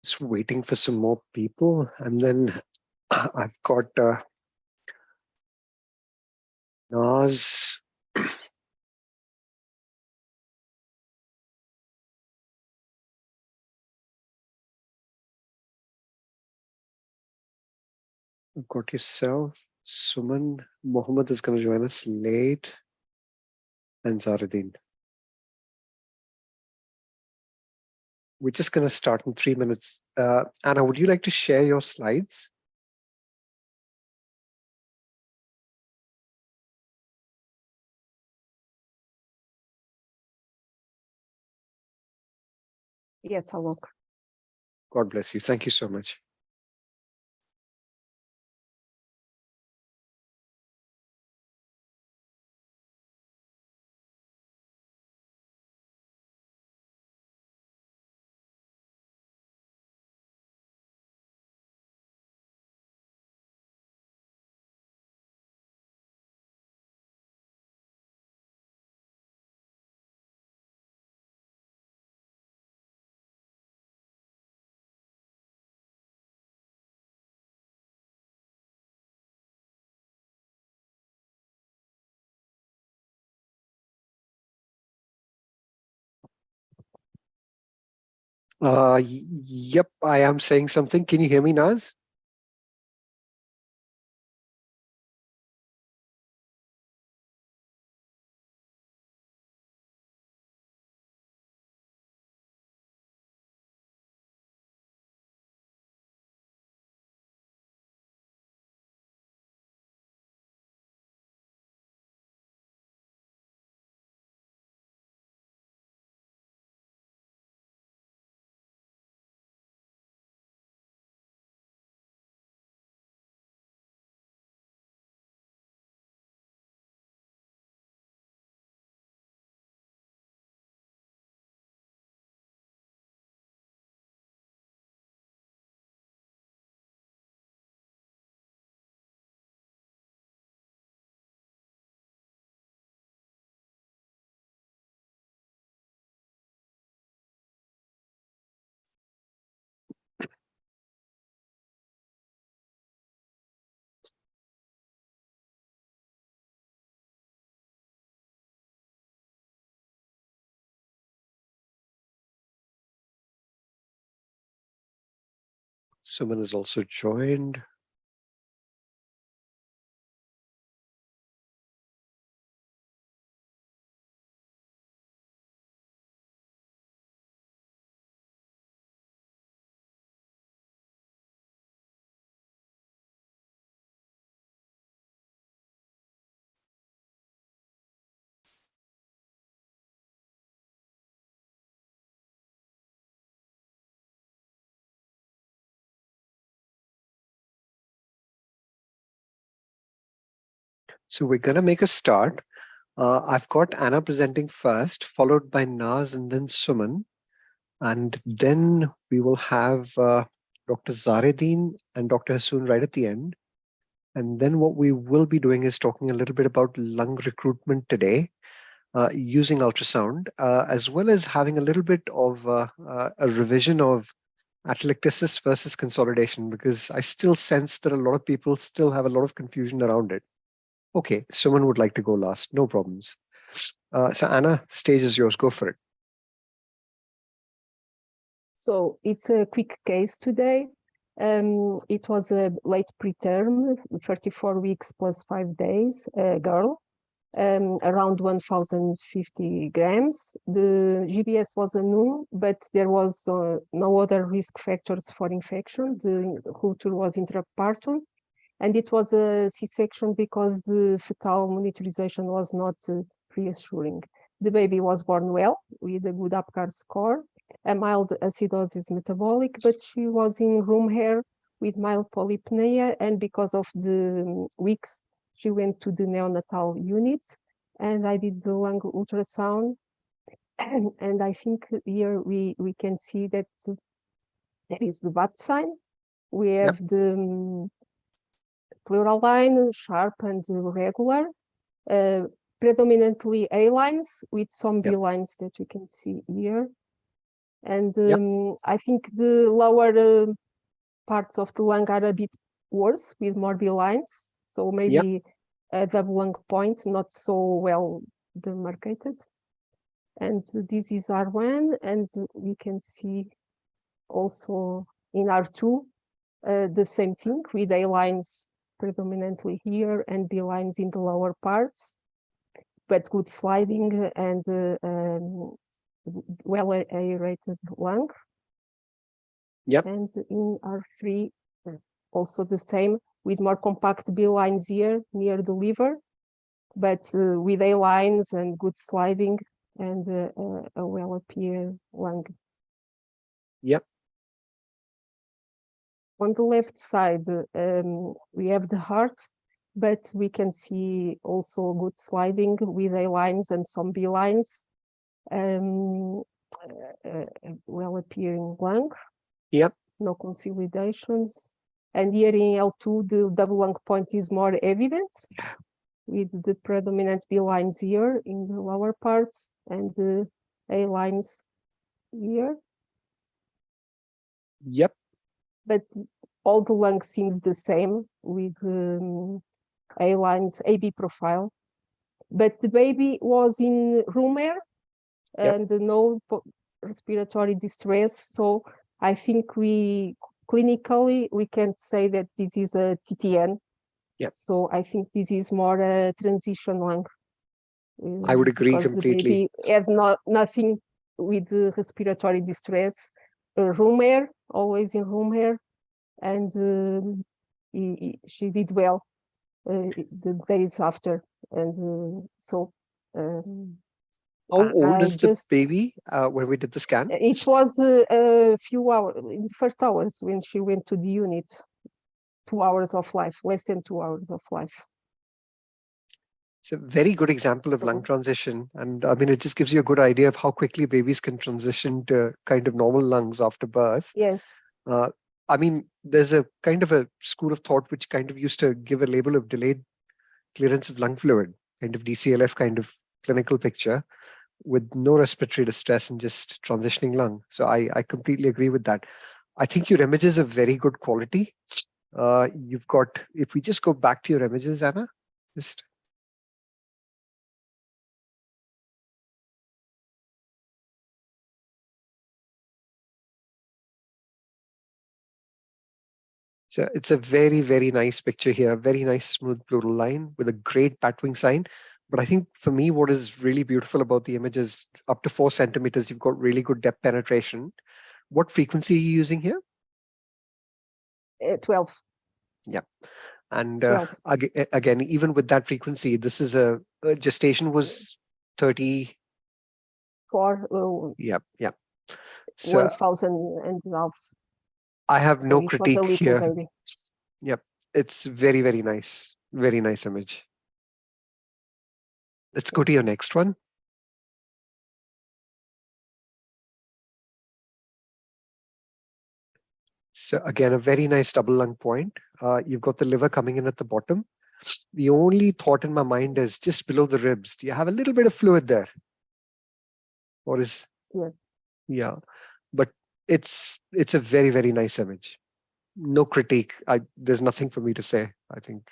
Just waiting for some more people, and then I've got Naz. I've got yourself, Suman. Mohammed is going to join us late, and Zaruddin. We're just going to start in 3 minutes. Anna, would you like to share your slides? Yes, I'll look. God bless you. Thank you so much. Yep, I am saying something. Can you hear me, Naz? Suman has also joined. So we're going to make a start. I've got Anna presenting first, followed by Naz and then Suman. And then we will have Dr. Zareddin and Dr. Hassoun right at the end. And then what we will be doing is talking a little bit about lung recruitment today using ultrasound, as well as having a little bit of a revision of atelectasis versus consolidation, because I still sense that a lot of people still have a lot of confusion around it. Okay, someone would like to go last. No problems. So Anna, stage is yours. Go for it. So it's a quick case today. It was a late preterm, 34 weeks plus 5 days, girl, around 1,050 grams. The GBS was a null, but there was no other risk factors for infection. The rupture was intrapartum, and it was a C-section because the fetal monitorization was not reassuring. The baby was born well with a good APGAR score, a mild acidosis metabolic, but she was in room hair with mild polypnea, and because of the weeks, she went to the neonatal unit, and I did the lung ultrasound, and I think here we can see that there is the BAT sign. We have the pleural line, sharp and regular, predominantly A lines with some B lines that we can see here. And Yep. I think the lower parts of the lung are a bit worse with more B lines. So Yep. maybe a double lung point, not so well demarcated. And this is R1, and we can see also in R2 the same thing with A lines predominantly here and B lines in the lower parts, but good sliding and well aerated lung. Yep. And in R3 also the same with more compact B lines here near the liver, but with A lines and good sliding and a well appeared lung. Yep. On the left side, we have the heart, but we can see also good sliding with A lines and some B lines, well appearing lung. Yep. No consolidations. And here in L2, the double lung point is more evident with the predominant B lines here in the lower parts and the A lines here. Yep. But all the lung seems the same with A lines, AB profile. But the baby was in room air and no respiratory distress. So I think clinically we can say that this is a TTN. Yep. So I think this is more a transition lung. I would agree because completely. the baby has nothing with the respiratory distress. Room air, always in room air, and she did well the days after, and so. How old is the just, baby when we did the scan? It was a few hours, in the first hours when she went to the unit, 2 hours of life, less than 2 hours of life. It's a very good example of lung transition. And I mean, it just gives you a good idea of how quickly babies can transition to kind of normal lungs after birth. Yes. I mean, there's a kind of a school of thought which kind of used to give a label of delayed clearance of lung fluid, kind of DCLF kind of clinical picture with no respiratory distress and just transitioning lung. So I completely agree with that. I think your images are very good quality. You've got, if we just go back to your images, Anna, just. So it's a very, very nice picture here, very nice smooth pleural line with a great batwing sign. But I think for me, what is really beautiful about the image is up to 4 centimeters, you've got really good depth penetration. What frequency are you using here? 12. Yeah. And again, even with that frequency, this is a gestation was 30. Yeah. So 1,000 and half. I have So no critique here. Baby. Yep. It's very, very nice. Very nice image. Let's go to your next one. So again, a very nice double lung point. You've got the liver coming in at the bottom. The only thought in my mind is just below the ribs. Do you have a little bit of fluid there? Or is yeah, but it's a very, very nice image. No critique. There's nothing for me to say. I think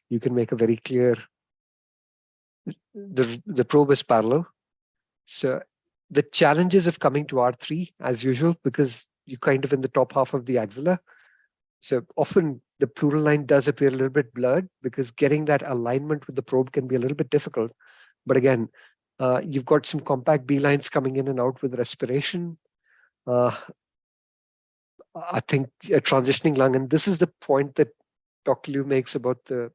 you can make a very clear. The probe is parallel. So the challenges of coming to R3 as usual, because you're kind of in the top half of the axilla. So often the pleural line does appear a little bit blurred because getting that alignment with the probe can be a little bit difficult. But again, you've got some compact B lines coming in and out with respiration. I think a transitioning lung, and this is the point that Dr. Liu makes about the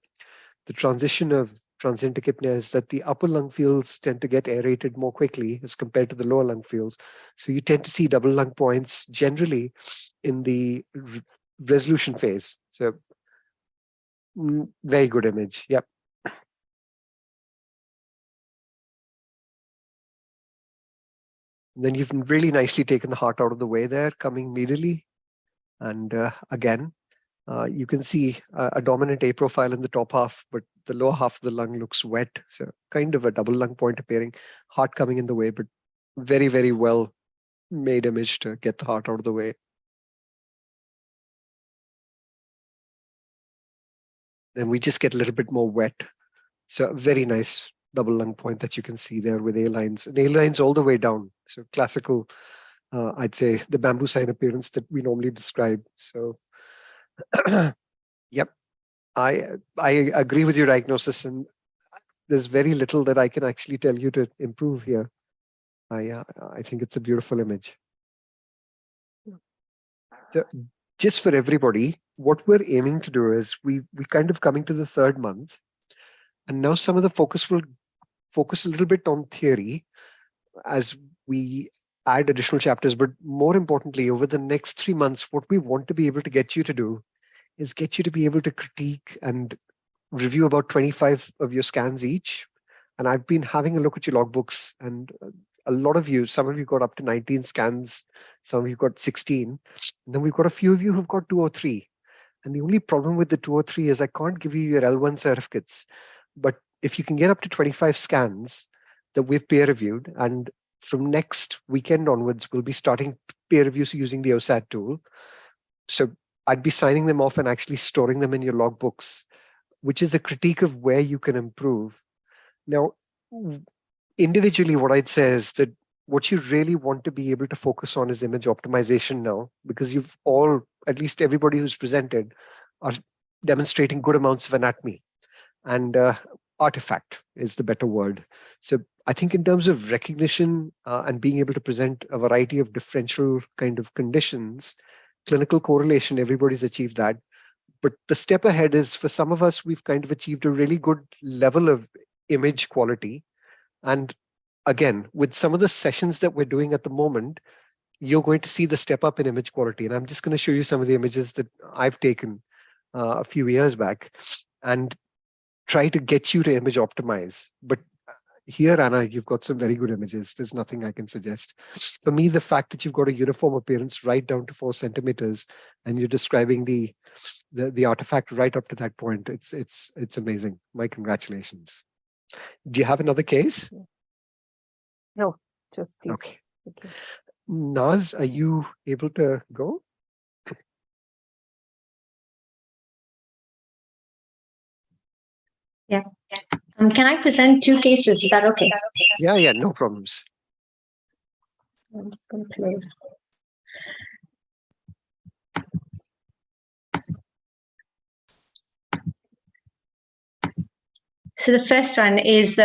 transition of transient tachypnea, is that the upper lung fields tend to get aerated more quickly as compared to the lower lung fields. So you tend to see double lung points generally in the resolution phase. So very good image. Yep. Then you've really nicely taken the heart out of the way there, coming immediately. And again, you can see a dominant A profile in the top half, but the lower half of the lung looks wet. So kind of a double lung point appearing, heart coming in the way, but very, very well made image to get the heart out of the way. Then we just get a little bit more wet. So very nice double lung point that you can see there with A-lines. And A-lines all the way down. So classical, I'd say, the bamboo sign appearance that we normally describe. So, yep, I agree with your diagnosis, and there's very little that I can actually tell you to improve here. I think it's a beautiful image. So just for everybody, what we're aiming to do is we kind of coming to the third month, and now some of the focus will focus a little bit on theory as we add additional chapters. But more importantly, over the next 3 months, what we want to be able to get you to do is get you to be able to critique and review about 25 of your scans each. And I've been having a look at your logbooks, and a lot of you, some of you got up to 19 scans, some of you got 16. And then we've got a few of you who've got 2 or 3. And the only problem with the 2 or 3 is I can't give you your L1 certificates. But if you can get up to 25 scans that we've peer reviewed, and from next weekend onwards, we'll be starting peer reviews using the OSAT tool. So I'd be signing them off and actually storing them in your logbooks, which is a critique of where you can improve. Now, individually, what I'd say is that what you really want to be able to focus on is image optimization now, because you've all, at least everybody who's presented, are demonstrating good amounts of anatomy, and artifact is the better word. So I think in terms of recognition and being able to present a variety of differential kind of conditions, clinical correlation, everybody's achieved that. But the step ahead is, for some of us, we've kind of achieved a really good level of image quality. And again, with some of the sessions that we're doing at the moment, you're going to see the step up in image quality. And I'm just going to show you some of the images that I've taken a few years back and try to get you to image optimize. But here, Anna, you've got some very good images. There's nothing I can suggest. For me, the fact that you've got a uniform appearance right down to 4 centimeters, and you're describing the artifact right up to that point, it's amazing. My congratulations. Do you have another case? No, just this. Okay. Naz, are you able to go? Yeah. Can I present 2 cases? Is that okay? Yeah, no problems. I'm just going to close. So the first one is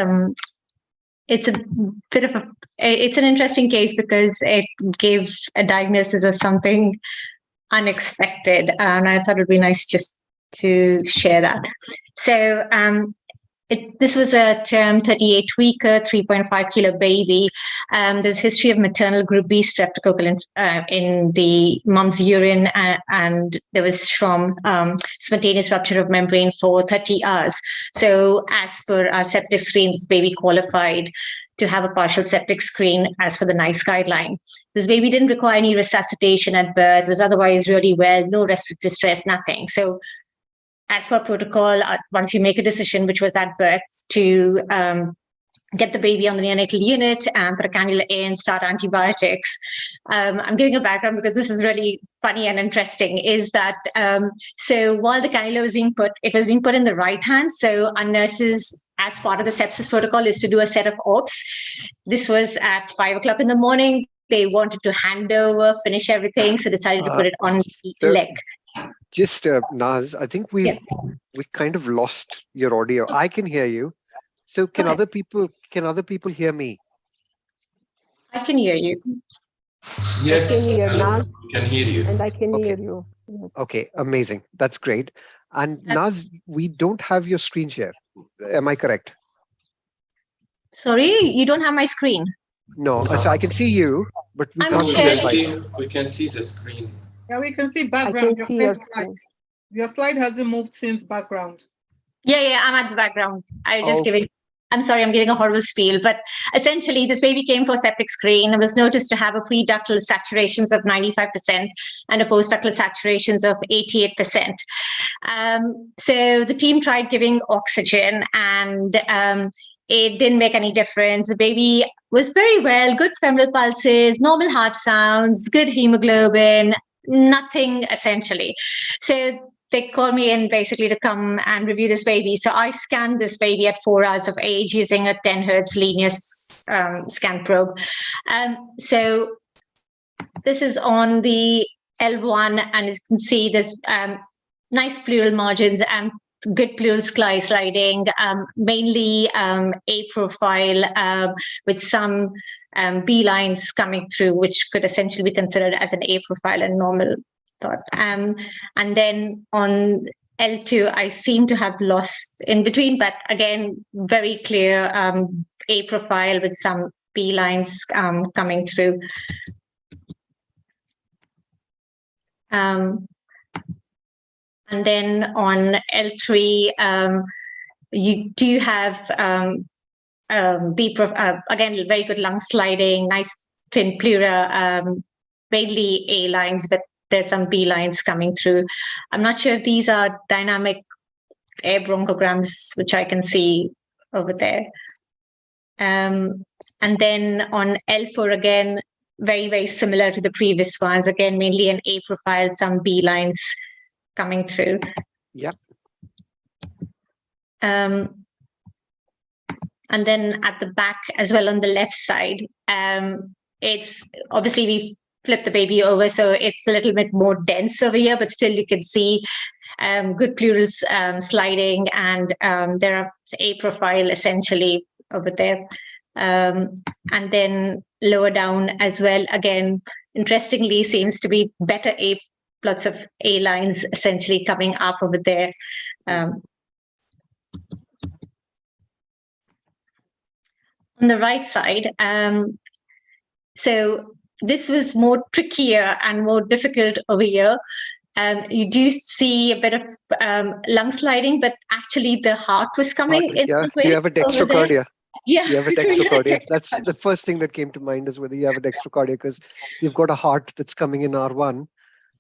it's an interesting case because it gave a diagnosis of something unexpected, and I thought it would be nice just to share that. So this was a term 38-weeker, 3.5 kilo baby. There's history of maternal group B streptococcal in the mom's urine, and there was SROM, spontaneous rupture of membrane, for 30 hours. So as per our septic screen, this baby qualified to have a partial septic screen as per the NICE guideline. This baby didn't require any resuscitation at birth, was otherwise really well, no respiratory stress, nothing. So as per protocol, once you make a decision, which was at birth, to get the baby on the neonatal unit and put a cannula in, start antibiotics. I'm giving a background because this is really funny and interesting, is that so while the cannula was being put, it was being put in the right hand. So our nurses, as part of the sepsis protocol, is to do a set of ops. This was at 5 o'clock in the morning. They wanted to hand over, finish everything, so decided to put it on the leg. Just Naz, I think we kind of lost your audio. I can hear you. So can other people hear me? I can hear you. Yes, I can hear Naz, we can hear you. and I can hear you. Yes. Okay, amazing. That's great. And Naz, we don't have your screen share. Am I correct? Sorry, you don't have my screen? No, so I can see you, but we can't see the slide. We can see the screen. Yeah, we can see background. I can see your screen. Your slide hasn't moved since background. Yeah, I'm at the background. I'm sorry, I'm giving a horrible spiel, but essentially this baby came for septic screen and was noticed to have a pre-ductal saturations of 95% and a post-ductal saturations of 88%. So the team tried giving oxygen, and it didn't make any difference. The baby was very well, good femoral pulses, normal heart sounds, good hemoglobin, nothing essentially. So they called me in basically to come and review this baby. So I scanned this baby at 4 hours of age using a 10 hertz linear scan probe. So this is on the L1, and as you can see, there's nice pleural margins and good pleural sliding, mainly A profile with some B lines coming through, which could essentially be considered as an A profile and normal thought. And then on L2, I seem to have lost in between, but again, very clear A profile with some B lines coming through. And then on L3, you do have B again, very good lung sliding, nice thin pleura, mainly A lines, but there's some B lines coming through. I'm not sure if these are dynamic air bronchograms, which I can see over there. And then on L4 again, very, very similar to the previous ones. Again, mainly an A profile, some B lines coming through. Yep. And then at the back as well on the left side, it's obviously we flipped the baby over, so it's a little bit more dense over here, but still you can see good pleurals sliding, and there are A profile essentially over there. And then lower down as well, again, interestingly, seems to be better lots of A lines essentially coming up over there. On the right side, so this was more trickier and more difficult over here. You do see a bit of lung sliding, but actually the heart was coming in. Yeah. Do you have a dextrocardia? Yeah. You have a dextrocardia. That's the first thing that came to mind, is whether you have a dextrocardia, because you've got a heart that's coming in R1,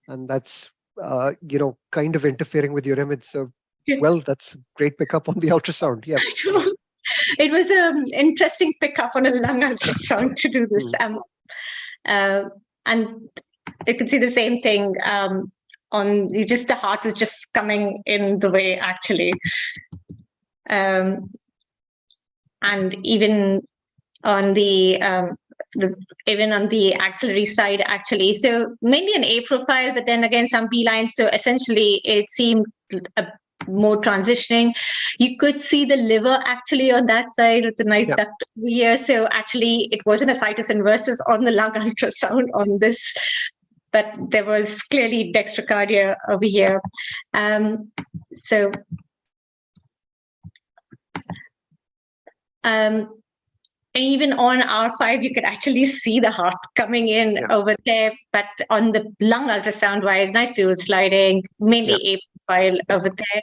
and that's kind of interfering with your image. So, well, that's a great pickup on the ultrasound. Yeah. It was an interesting pickup on a lung ultrasound to do this. And you can see the same thing on the heart was just coming in the way actually. And even on the axillary side, actually. So mainly an A profile, but then again some B lines. So essentially, it seemed more transitioning. You could see the liver actually on that side with the nice duct over here. So actually, it wasn't a situs inversus on the lung ultrasound on this, but there was clearly dextrocardia over here. Even on R5, you could actually see the heart coming in over there. But on the lung ultrasound-wise, nice pleural sliding, mainly A profile over there.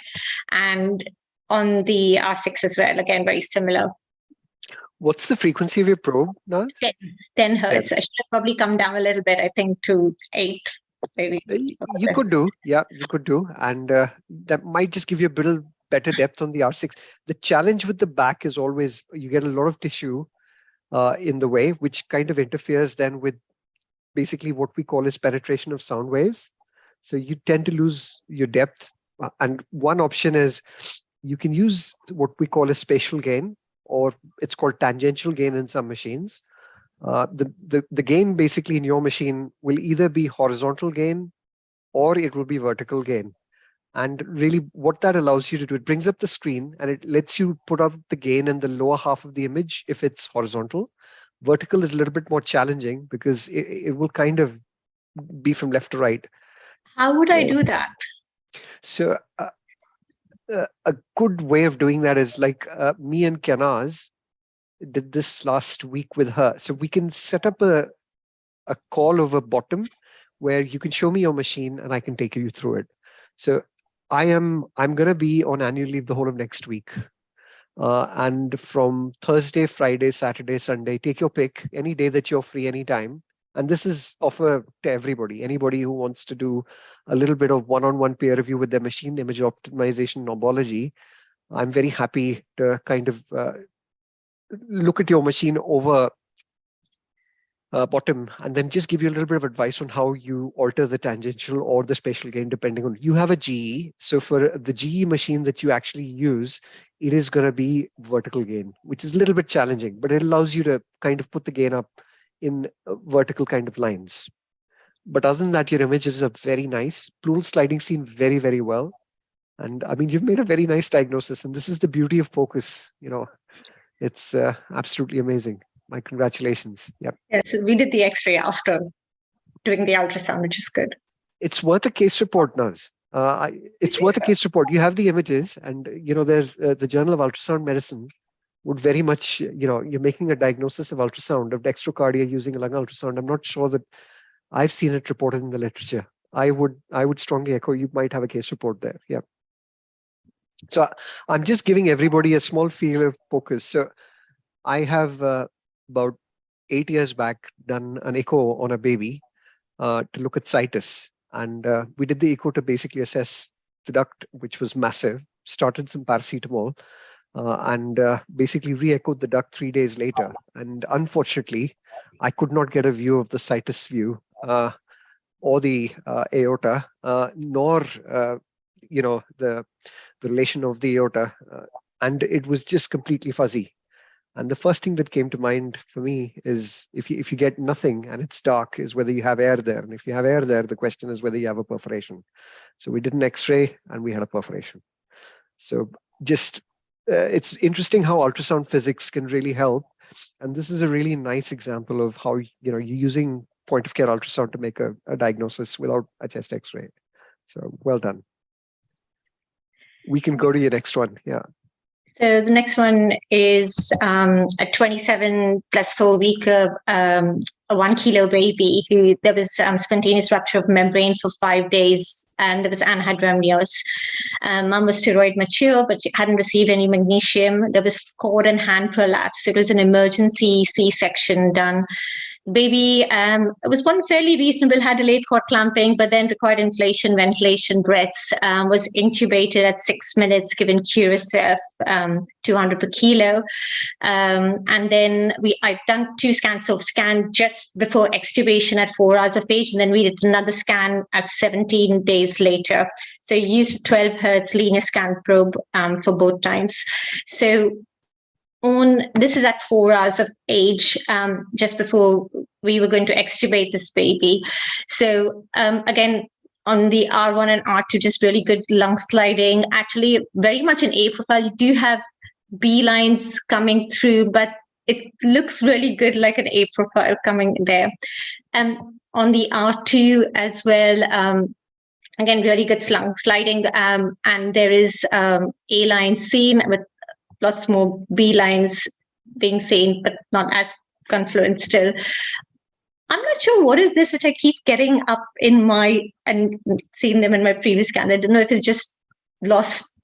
And on the R6 as well, again, very similar. What's the frequency of your probe now? 10 hertz. I should have probably come down a little bit, I think, to 8. Maybe. You could do. Yeah, you could do. And that might just give you a little better depth on the R6. The challenge with the back is always you get a lot of tissue in the way, which kind of interferes then with basically what we call as penetration of sound waves. So you tend to lose your depth. And one option is you can use what we call a spatial gain, or it's called tangential gain in some machines. The gain basically in your machine will either be horizontal gain or it will be vertical gain. And really what that allows you to do, it brings up the screen and it lets you put up the gain in the lower half of the image if it's horizontal. Vertical is a little bit more challenging because it will kind of be from left to right. How would I do that? So a good way of doing that is like me and Kanaz did this last week with her. So we can set up a call over bottom where you can show me your machine and I can take you through it. So I'm going to be on annual leave the whole of next week. And from Thursday, Friday, Saturday, Sunday, take your pick, any day that you're free, anytime. And this is offered to everybody, anybody who wants to do a little bit of one-on-one peer review with their machine, image optimization, knobology. I'm very happy to kind of look at your machine over bottom, and then just give you a little bit of advice on how you alter the tangential or the spatial gain depending on, you have a GE. So for the GE machine that you actually use, it is going to be vertical gain, which is a little bit challenging, but it allows you to kind of put the gain up in vertical kind of lines. But other than that, your images are very nice. Pleural sliding seen very, very well. And I mean, you've made a very nice diagnosis, and this is the beauty of POCUS. It's absolutely amazing. My congratulations. Yep. Yeah, so we did the X-ray after doing the ultrasound, which is good. It's worth a case report, Naz. It's worth a case report. You have the images, and there's the Journal of Ultrasound Medicine would very much, you're making a diagnosis of ultrasound of dextrocardia using a lung ultrasound. I'm not sure that I've seen it reported in the literature. I would strongly echo you might have a case report there. Yeah. So I'm just giving everybody a small feel of POCUS. So I have about 8 years back done an echo on a baby to look at situs. And we did the echo to basically assess the duct, which was massive, started some paracetamol, and basically re-echoed the duct 3 days later. And unfortunately, I could not get a view of the situs view or the aorta, nor the relation of the aorta, and it was just completely fuzzy. And the first thing that came to mind for me is if you get nothing and it's dark, is whether you have air there. And if you have air there, the question is whether you have a perforation. So we did an X-ray and we had a perforation. So just it's interesting how ultrasound physics can really help. And this is a really nice example of how you're using point of care ultrasound to make a diagnosis without a chest X-ray. So well done. We can go to your next one. Yeah. So the next one is a 27 plus 4 week, a 1 kilo baby who there was spontaneous rupture of membrane for 5 days, and there was anhydramnios. Mom was steroid mature, but she hadn't received any magnesium. There was cord and hand prolapse. So it was an emergency C-section done. The baby was one fairly reasonable, had delayed cord clamping, but then required inflation, ventilation, breaths, was intubated at 6 minutes, given Curacef, 200 per kilo. And then I've done 2 scans, so scan just before extubation at 4 hours of age, and then we did another scan at 17 days later. So you used 12 hertz linear scan probe for both times. So this is at 4 hours of age, just before we were going to extubate this baby. So again, on the R1 and R2, just really good lung sliding. Actually, very much an A profile. You do have B lines coming through, but it looks really good, like an A profile coming there. And on the R2 as well, again, really good lung sliding. And there is A line seen with lots more B lines being seen, but not as confluent still. I'm not sure what is this, which I keep getting up in and seeing them in my previous scan. I don't know if it's just lost.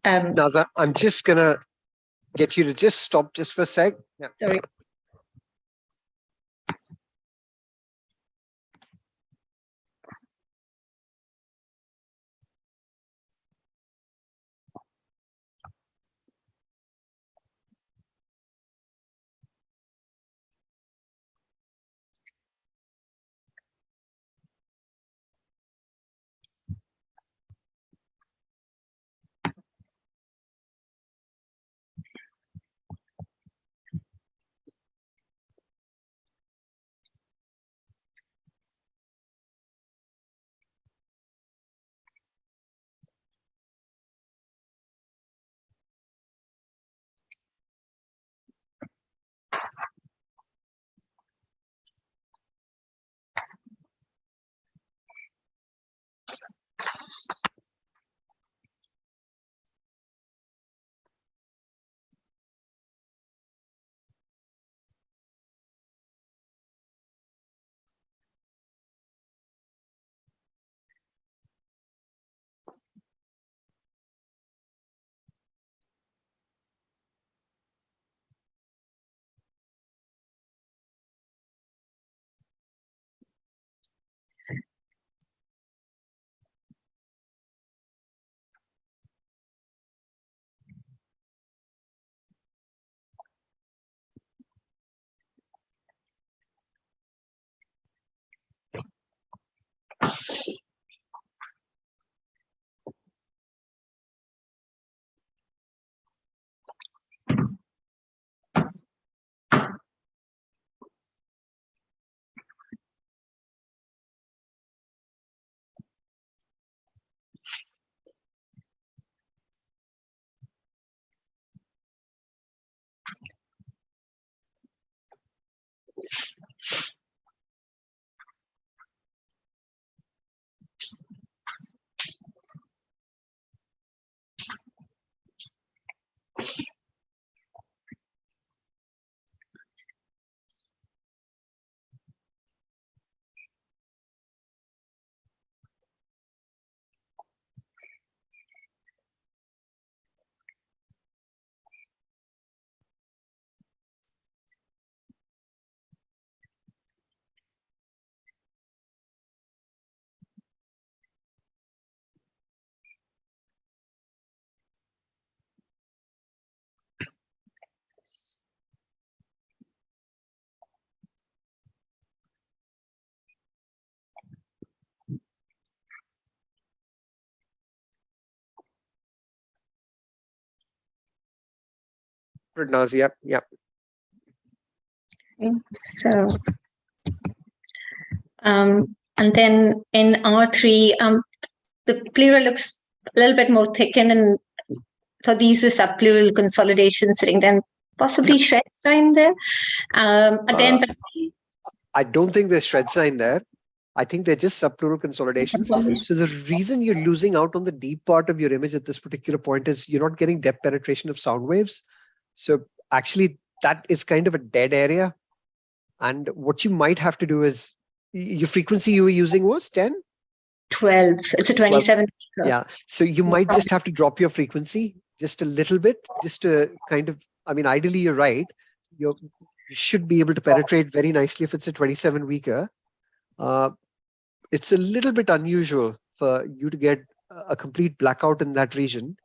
Naza, I'm just going to get you to just stop just for a sec. Yeah. Sorry. Naz, yeah, yeah. Okay, so, and then in R3, the pleural looks a little bit more thickened, and so these were subpleural consolidation sitting then possibly shred sign there. Again, but I don't think there's shred sign there. I think they're just subpleural consolidations. So the reason you're losing out on the deep part of your image at this particular point is you're not getting depth penetration of sound waves. So actually that is kind of a dead area. And what you might have to do is, your frequency you were using was 10? 12. It's a 27. Yeah. So you might just have to drop your frequency just a little bit, just to kind of, I mean, ideally you're right. You should be able to penetrate very nicely if it's a 27 weaker. It's a little bit unusual for you to get a complete blackout in that region.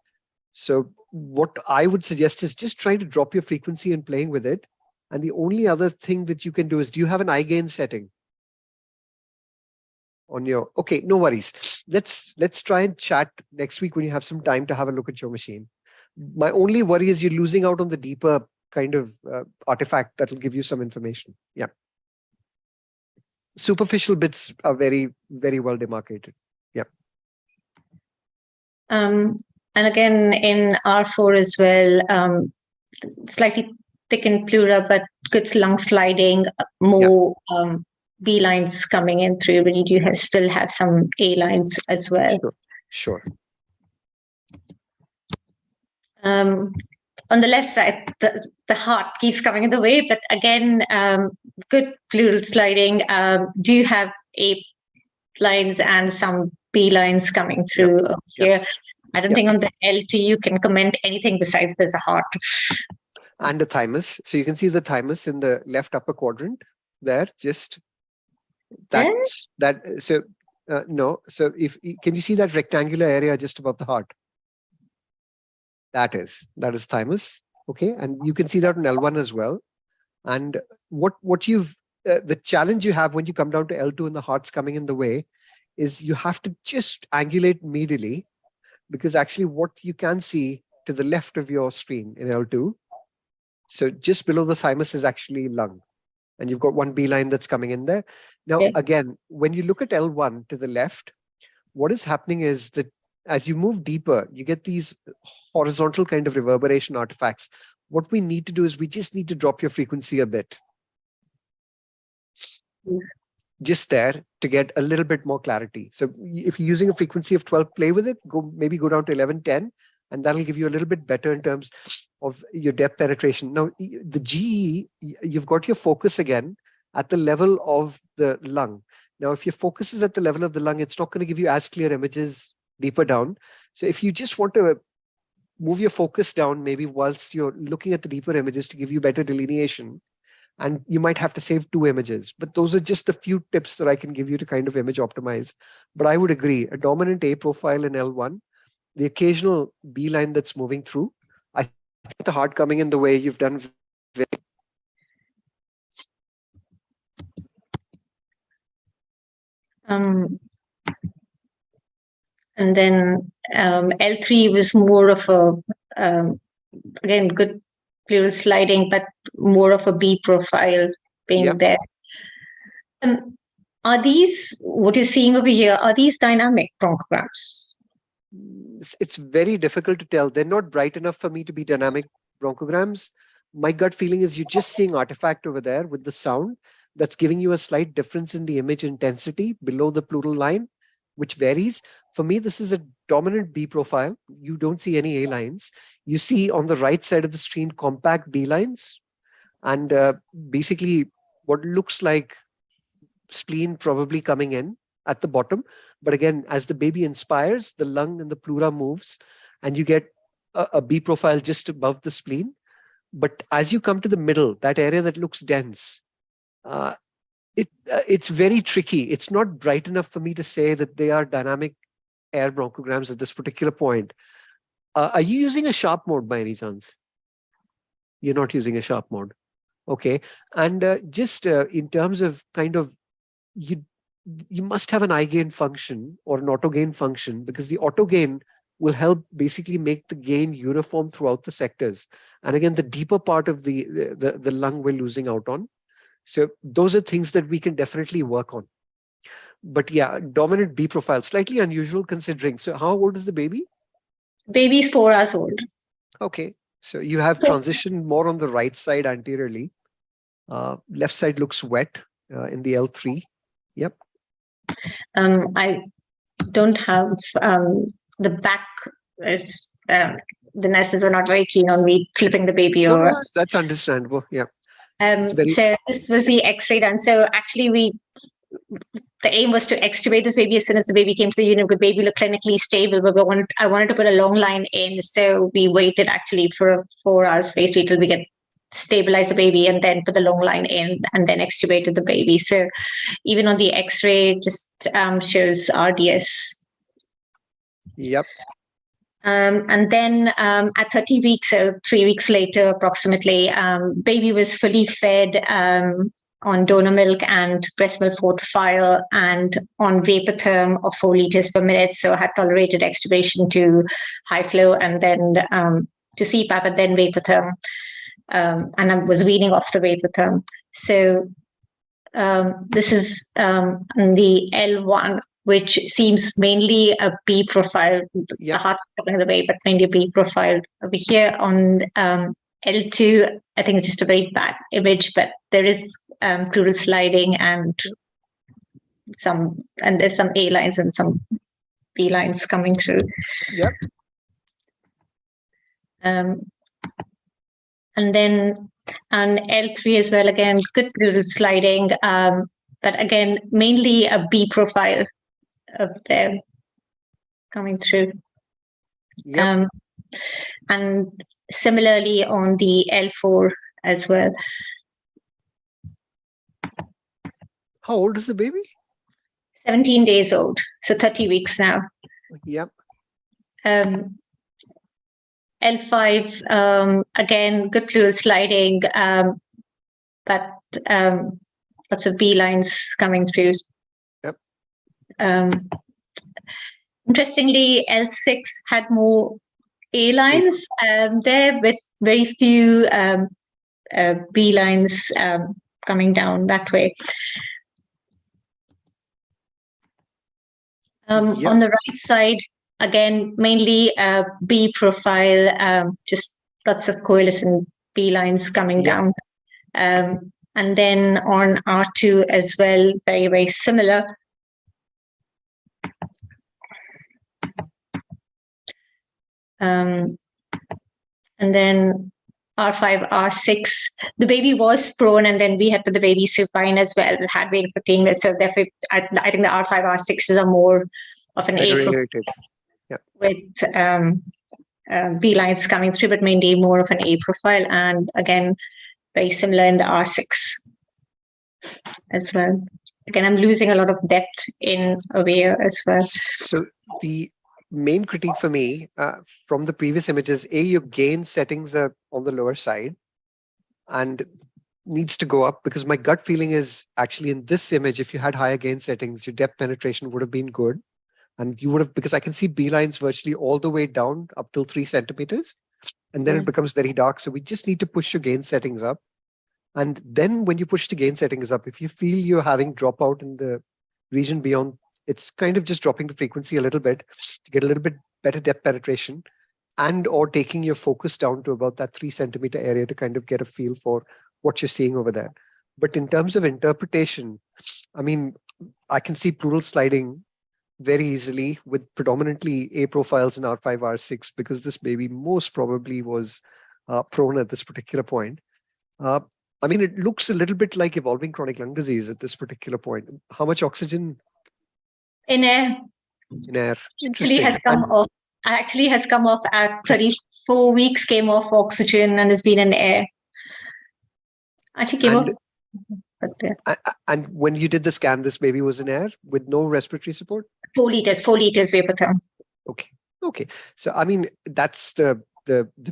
So what I would suggest is just trying to drop your frequency and playing with it. And the only other thing that you can do is, do you have an eye gain setting on your, okay, no worries. Let's try and chat next week when you have some time to have a look at your machine. My only worry is you're losing out on the deeper kind of artifact that will give you some information. Yeah. Superficial bits are very, very well demarcated. Yeah. And again, in R4 as well, slightly thickened pleura, but good lung sliding, more B lines coming in through, but you do still have some A lines as well. Sure. On the left side, the heart keeps coming in the way, but again, good pleural sliding. Do you have A lines and some B lines coming through here? I don't think on the L2 you can comment anything besides there's a heart. And the thymus. So you can see the thymus in the left upper quadrant there, just that's that. So no. So can you see that rectangular area just above the heart? That is thymus. Okay. And you can see that on L1 as well. And what you've, the challenge you have when you come down to L2 and the heart's coming in the way is you have to just angulate medially, because actually what you can see to the left of your screen in L2, so just below the thymus is actually lung, and you've got one B line that's coming in there. Now, again, when you look at L1 to the left, what is happening is that as you move deeper, you get these horizontal kind of reverberation artifacts. What we need to do is we just need to drop your frequency a bit. Just there to get a little bit more clarity. So if you're using a frequency of 12, play with it, maybe go down to 11, 10, and that'll give you a little bit better in terms of your depth penetration. Now, the GE, you've got your focus again at the level of the lung. Now, if your focus is at the level of the lung, it's not going to give you as clear images deeper down. So if you just want to move your focus down, maybe whilst you're looking at the deeper images to give you better delineation, and you might have to save 2 images, but those are just the few tips that I can give you to kind of image optimize. But I would agree, a dominant A profile in L1, the occasional B line that's moving through, I think the heart coming in the way, you've done very. And then L3 was more of a, again, good pleural sliding, but more of a B profile being there. Are these, what you're seeing over here, are these dynamic bronchograms? It's very difficult to tell. They're not bright enough for me to be dynamic bronchograms. my gut feeling is you're just seeing artifact over there with the sound that's giving you a slight difference in the image intensity below the pleural line, which varies. For me, this is a dominant B profile. You don't see any A lines. You see on the right side of the screen compact B lines, and basically what looks like spleen probably coming in at the bottom. But again, as the baby inspires, the lung and the pleura moves, and you get a B profile just above the spleen. But as you come to the middle, that area that looks dense, it's very tricky. It's not bright enough for me to say that they are dynamic air bronchograms at this particular point. Are you using a sharp mode by any chance? You're not using a sharp mode. Okay. And just in terms of kind of, you must have an eye gain function or an auto gain function, because the auto gain will help basically make the gain uniform throughout the sectors. And again, the deeper part of the lung we're losing out on. So those are things that we can definitely work on. But yeah, dominant B profile, slightly unusual considering. So how old is the baby? Baby's 4 hours old. Okay. So you have transition more on the right side anteriorly. Left side looks wet in the L3. Yep. I don't have the back. Is the nurses are not very keen on me flipping the baby over. No, that's understandable. Yeah. So this was the X-ray done. So actually, the aim was to extubate this baby as soon as the baby came to the unit. The baby looked clinically stable, but I wanted to put a long line in, so we waited actually for 4 hours basically till we stabilize the baby, and then put the long line in, and then extubated the baby. So even on the X-ray, just shows RDS. Yep. And then at 30 weeks, so 3 weeks later, approximately, baby was fully fed on donor milk and breast milk fortifier and on Vapotherm of 4 liters per minute. So had tolerated extubation to high flow and then to CPAP and then Vapotherm. And I was weaning off the Vapotherm. So this is the L1, which seems mainly a B profile. Yep. The heart coming the way, but mainly a B profile. Over here on L2, I think it's just a very bad image, but there is pleural sliding and there's some A lines and some B lines coming through. Yep. And then on L3 as well, again, good pleural sliding, but again, mainly a B profile of them coming through. Yep. And similarly on the L4 as well. How old is the baby? 17 days old, so 30 weeks now. Yep. L5, again, good pleural sliding, but lots of B lines coming through. Yep. Interestingly, L6 had more A lines there, with very few B lines coming down that way. Yep. On the right side, again, mainly B profile, just lots of coalescent B lines coming down. And then on R2 as well, very, very similar. And then R5, R6, the baby was prone, and then we had put the baby supine as well. It had been 15 minutes, so therefore I think the R5, R6s are more of an A profile, with B lines coming through, but mainly more of an A profile, and again, very similar in the R6 as well. Again, I'm losing a lot of depth in Aware as well. So the main critique for me from the previous images, your gain settings are on the lower side and needs to go up, because my gut feeling is actually in this image, if you had higher gain settings, your depth penetration would have been good. And you would have, because I can see B lines virtually all the way down up till 3 centimeters. And then it becomes very dark. So we just need to push your gain settings up. And then when you push the gain settings up, if you feel you're having dropout in the region beyond, it's kind of just dropping the frequency a little bit to get a little bit better depth penetration. and or taking your focus down to about that 3 centimeter area to kind of get a feel for what you're seeing over there. But in terms of interpretation, I mean, I can see pleural sliding very easily with predominantly A profiles in R5, R6, because this baby most probably was prone at this particular point. I mean, it looks a little bit like evolving chronic lung disease at this particular point. How much oxygen In air, in air? actually Interesting. has come off. Actually has come off at 34 weeks. Came off oxygen and has been in air. Actually came off. And when you did the scan, this baby was in air with no respiratory support? 4 liters vapor therm. Okay. So, I mean, that's the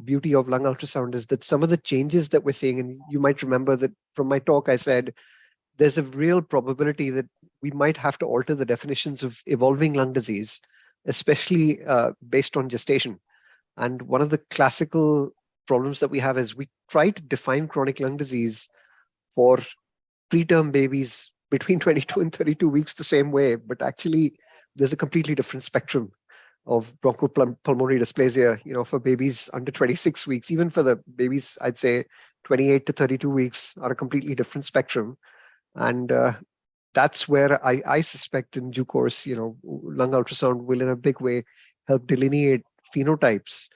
beauty of lung ultrasound, is that some of the changes that we're seeing, and you might remember that from my talk, I said, there's a real probability that we might have to alter the definitions of evolving lung disease, especially based on gestation. And one of the classical problems that we have is we try to define chronic lung disease for preterm babies between 22 and 32 weeks the same way, but actually there's a completely different spectrum of bronchopulmonary dysplasia, for babies under 26 weeks. Even for the babies, I'd say 28 to 32 weeks are a completely different spectrum. And that's where I suspect in due course, lung ultrasound will in a big way help delineate phenotypes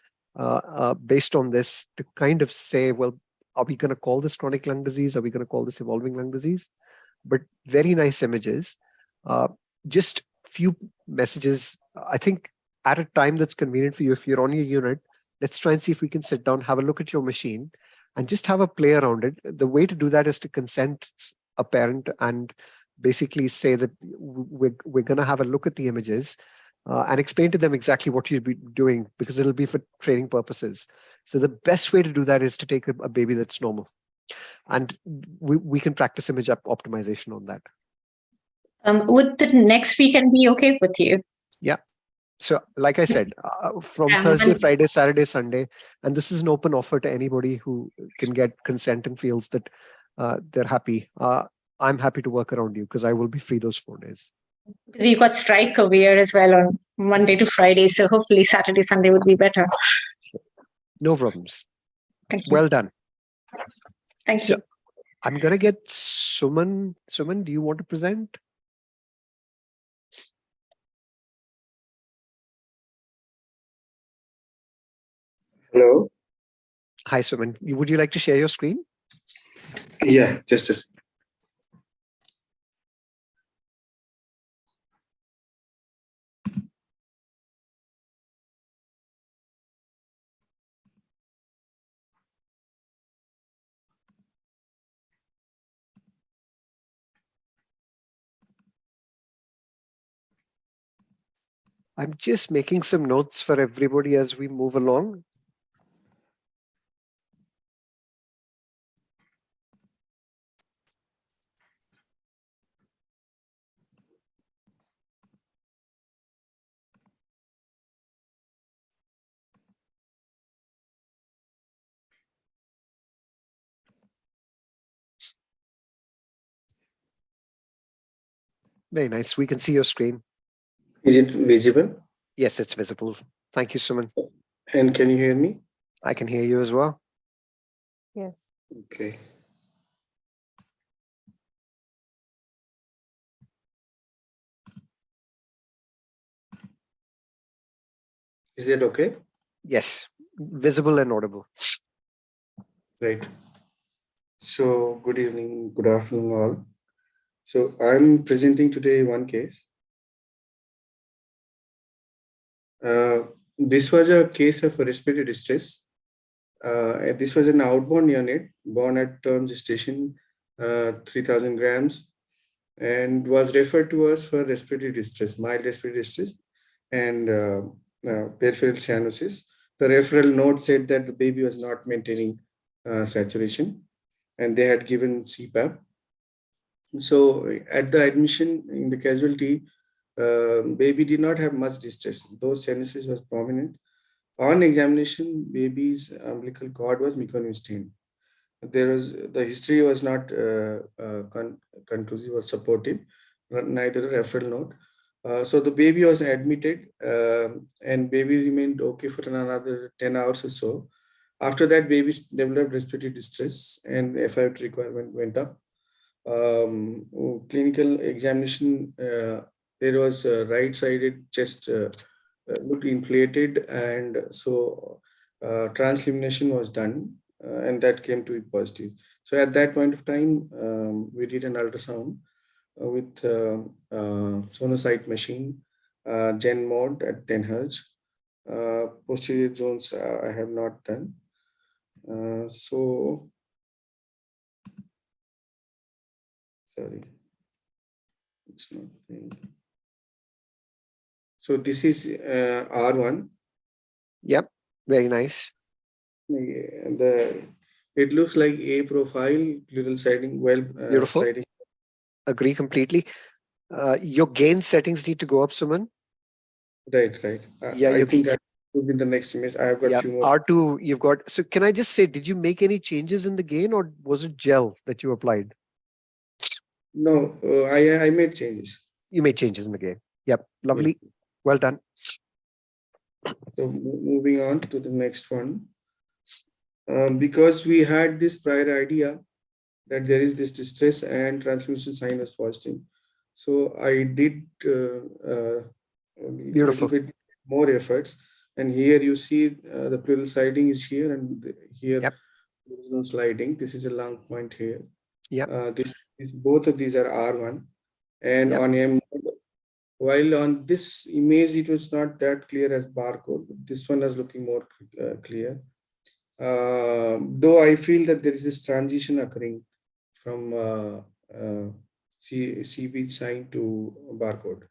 based on this to kind of say, well, are we going to call this chronic lung disease? Are we going to call this evolving lung disease? But very nice images. Just few messages. I think at a time that's convenient for you, if you're on your unit, let's try and see if we can sit down, have a look at your machine, and just have a play around it. The way to do that is to consent a parent and basically say that we're going to have a look at the images and explain to them exactly what you'll be doing, because it'll be for training purposes. So the best way to do that is to take a baby that's normal. And we can practice image optimization on that. Would the next weekend be okay with you? Yeah. So like I said, from Thursday, Friday, Saturday, Sunday, and this is an open offer to anybody who can get consent and feels that they're happy. I'm happy to work around you because I will be free those 4 days. We've got strike over here as well on Monday to Friday, so hopefully Saturday, Sunday would be better. No problems. Thank you. Well done. Thank you. I'm going to get Suman. Suman, do you want to present? Hello. Hi, Suman. Would you like to share your screen? Yeah, just a second. I'm just making some notes for everybody as we move along. Very nice. We can see your screen. Is it visible? Yes, it's visible. Thank you, Suman. And can you hear me? I can hear you as well. Yes. Okay. Is that okay? Yes, visible and audible. Right. So good evening, good afternoon all. So I'm presenting today one case. This was a case of respiratory distress. This was an outborn unit born at term gestation, 3,000 grams, and was referred to us for respiratory distress, mild respiratory distress, and peripheral cyanosis. The referral note said that the baby was not maintaining saturation, and they had given CPAP. So at the admission in the casualty, baby did not have much distress, though cyanosis was prominent. On examination, baby's umbilical cord was meconium stained. The history was not conclusive or supportive, neither a referral note. So the baby was admitted, and baby remained okay for another 10 hours or so. After that, baby developed respiratory distress and FIO2 requirement went up. Clinical examination, there was a right-sided chest looked inflated, and so transillumination was done, and that came to be positive. So at that point of time, we did an ultrasound with sonocyte machine, gen mode at 10 hertz. Posterior zones I have not done. So sorry, it's not playing. So this is R1. Yep, very nice. It looks like a profile, little sliding, Beautiful. sliding. Agree completely. Your gain settings need to go up, Suman. Right. Yeah, I think that will be the next image. I have got yeah, few more. R2 you've got. So can I just say, did you make any changes in the gain, or was it gel that you applied? No, I made changes. You made changes in the gain. Yep, lovely. Yeah. Well done. So moving on to the next one. Because we had this prior idea that there is this distress and transmission sign was positive. So I did a little bit more efforts. And here you see the pleural sliding is here, and here there is no sliding. This is a lung point here. Yeah. Both of these are R1. And on M, while on this image it was not that clear as barcode, this one is looking more clear. Though I feel that there is this transition occurring from CB sign to barcode.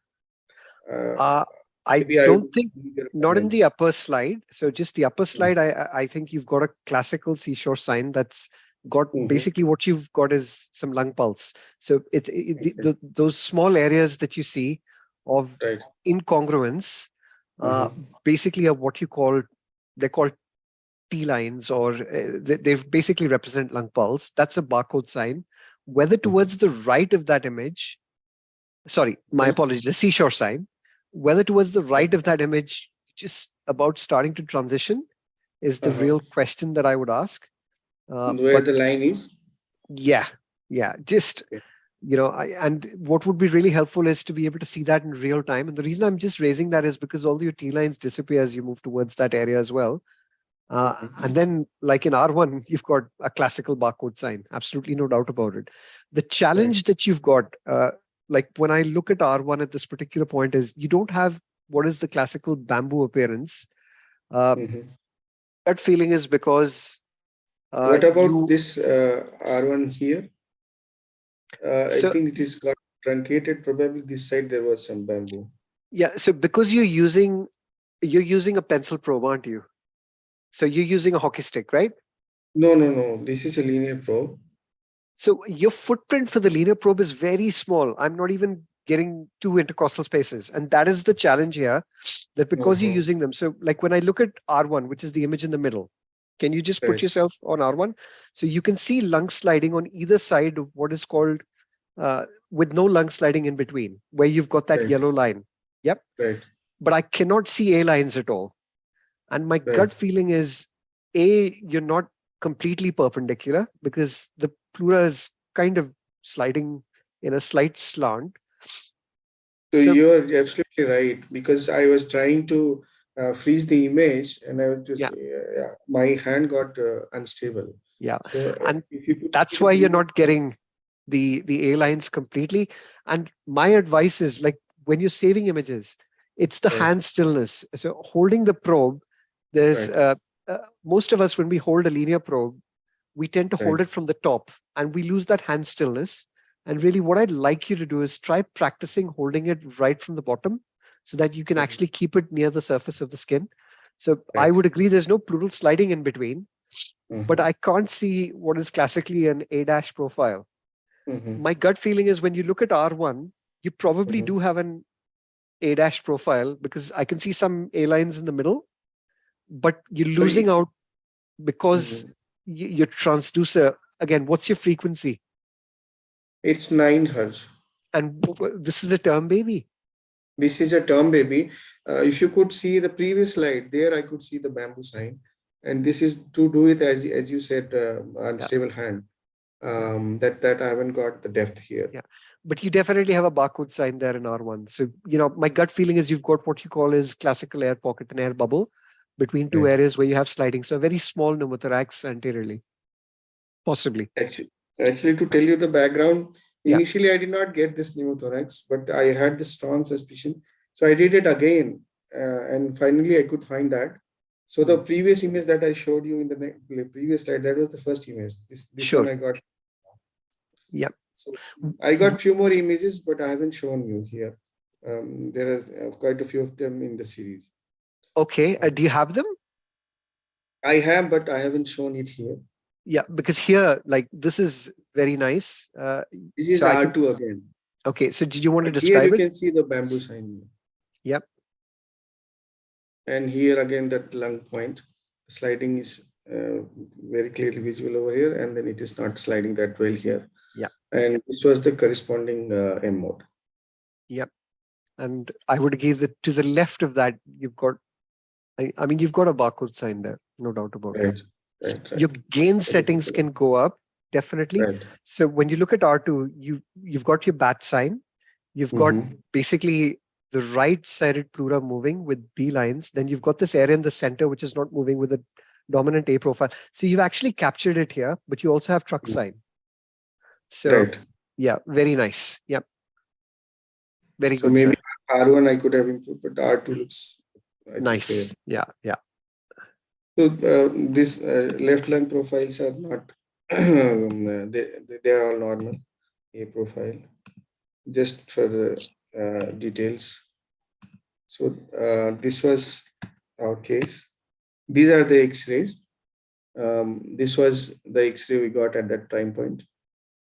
I don't think, not in the upper slide. So just the upper slide, I think you've got a classical seashore sign that's got basically what you've got is some lung pulse. So those small areas that you see of incongruence basically are what they're called T lines, or they basically represent lung pulse. That's a barcode sign. Whether towards the right of that image, sorry, my apologies, the seashore sign, whether towards the right of that image, just about starting to transition, is the real question that I would ask. Where the line is? Yeah. Just, and what would be really helpful is to be able to see that in real time. And the reason I'm just raising that is because all your T lines disappear as you move towards that area as well. And then, like in R1, you've got a classical barcode sign. Absolutely no doubt about it. The challenge that you've got, like when I look at R1 at this particular point, is you don't have what is the classical bamboo appearance. That feeling is because what about this R1 here? I think it is got truncated. Probably this side there was some bamboo. Yeah. So because you're using a pencil probe, aren't you? So you're using a hockey stick, right? No. This is a linear probe. So your footprint for the linear probe is very small. I'm not even getting two intercostal spaces. And that is the challenge here, that because you're using them. So like when I look at R1, which is the image in the middle, can you just put yourself on R1? So you can see lung sliding on either side of what is called, with no lung sliding in between, where you've got that yellow line. Yep. But I cannot see A lines at all. And my gut feeling is, you're not completely perpendicular because the pleura is kind of sliding in a slight slant. So you're absolutely right, because I was trying to freeze the image and I was just, my hand got unstable. Yeah. So and that's why you're not getting the A lines completely. And my advice is, like, when you're saving images, it's the hand stillness. So holding the probe, there's most of us, when we hold a linear probe, we tend to hold it from the top and we lose that hand stillness. And really what I'd like you to do is try practicing holding it right from the bottom so that you can actually keep it near the surface of the skin. So I would agree there's no pleural sliding in between, but I can't see what is classically an A- profile. My gut feeling is when you look at R1, you probably do have an A- profile, because I can see some A lines in the middle, but you're losing out because your transducer, again, what's your frequency? It's 9 hertz. And this is a term baby. This is a term baby. If you could see the previous slide there, I could see the bamboo sign. And this is to do with, as you said, unstable hand. That I haven't got the depth here. Yeah, but you definitely have a barcode sign there in R1. So, my gut feeling is you've got what you call is classical air pocket and air bubble between two Right. areas where you have sliding. So a very small pneumothorax anteriorly, possibly. Actually, to tell you the background, Yeah. initially I did not get this pneumothorax, but I had this strong suspicion. So I did it again, and finally I could find that. So the previous image that I showed you in the previous slide, that was the first image. This Sure. one I got. Yeah. So I got few more images, but I haven't shown you here. There are quite a few of them in the series. Okay. Do you have them? I have, but I haven't shown it here. Yeah, because here, like, this is very nice. This is so R2 again. Okay, so did you want to But here describe you it? can see the bamboo sign. Yep. And here again, that lung point sliding is very clearly visible over here, and then it is not sliding that well here. Yeah. And this was the corresponding M mode. Yep. And I would give that to the left of that, you've got, I mean, you've got a barcode sign there, no doubt about it. Right. Your gain settings can go up, definitely. Right. So when you look at R2, you've got your bat sign. You've got basically the right-sided pleura moving with B lines. Then you've got this area in the center, which is not moving with a dominant A profile. So you've actually captured it here, but you also have truck sign. So yeah, very nice. Yep. Very so good. Maybe Sir. R1 I could have improved, but R2 looks nice. Yeah. So these left lung profiles are not, they are all normal, A profile, just for the details. So this was our case. These are the X-rays. This was the X-ray we got at that time point.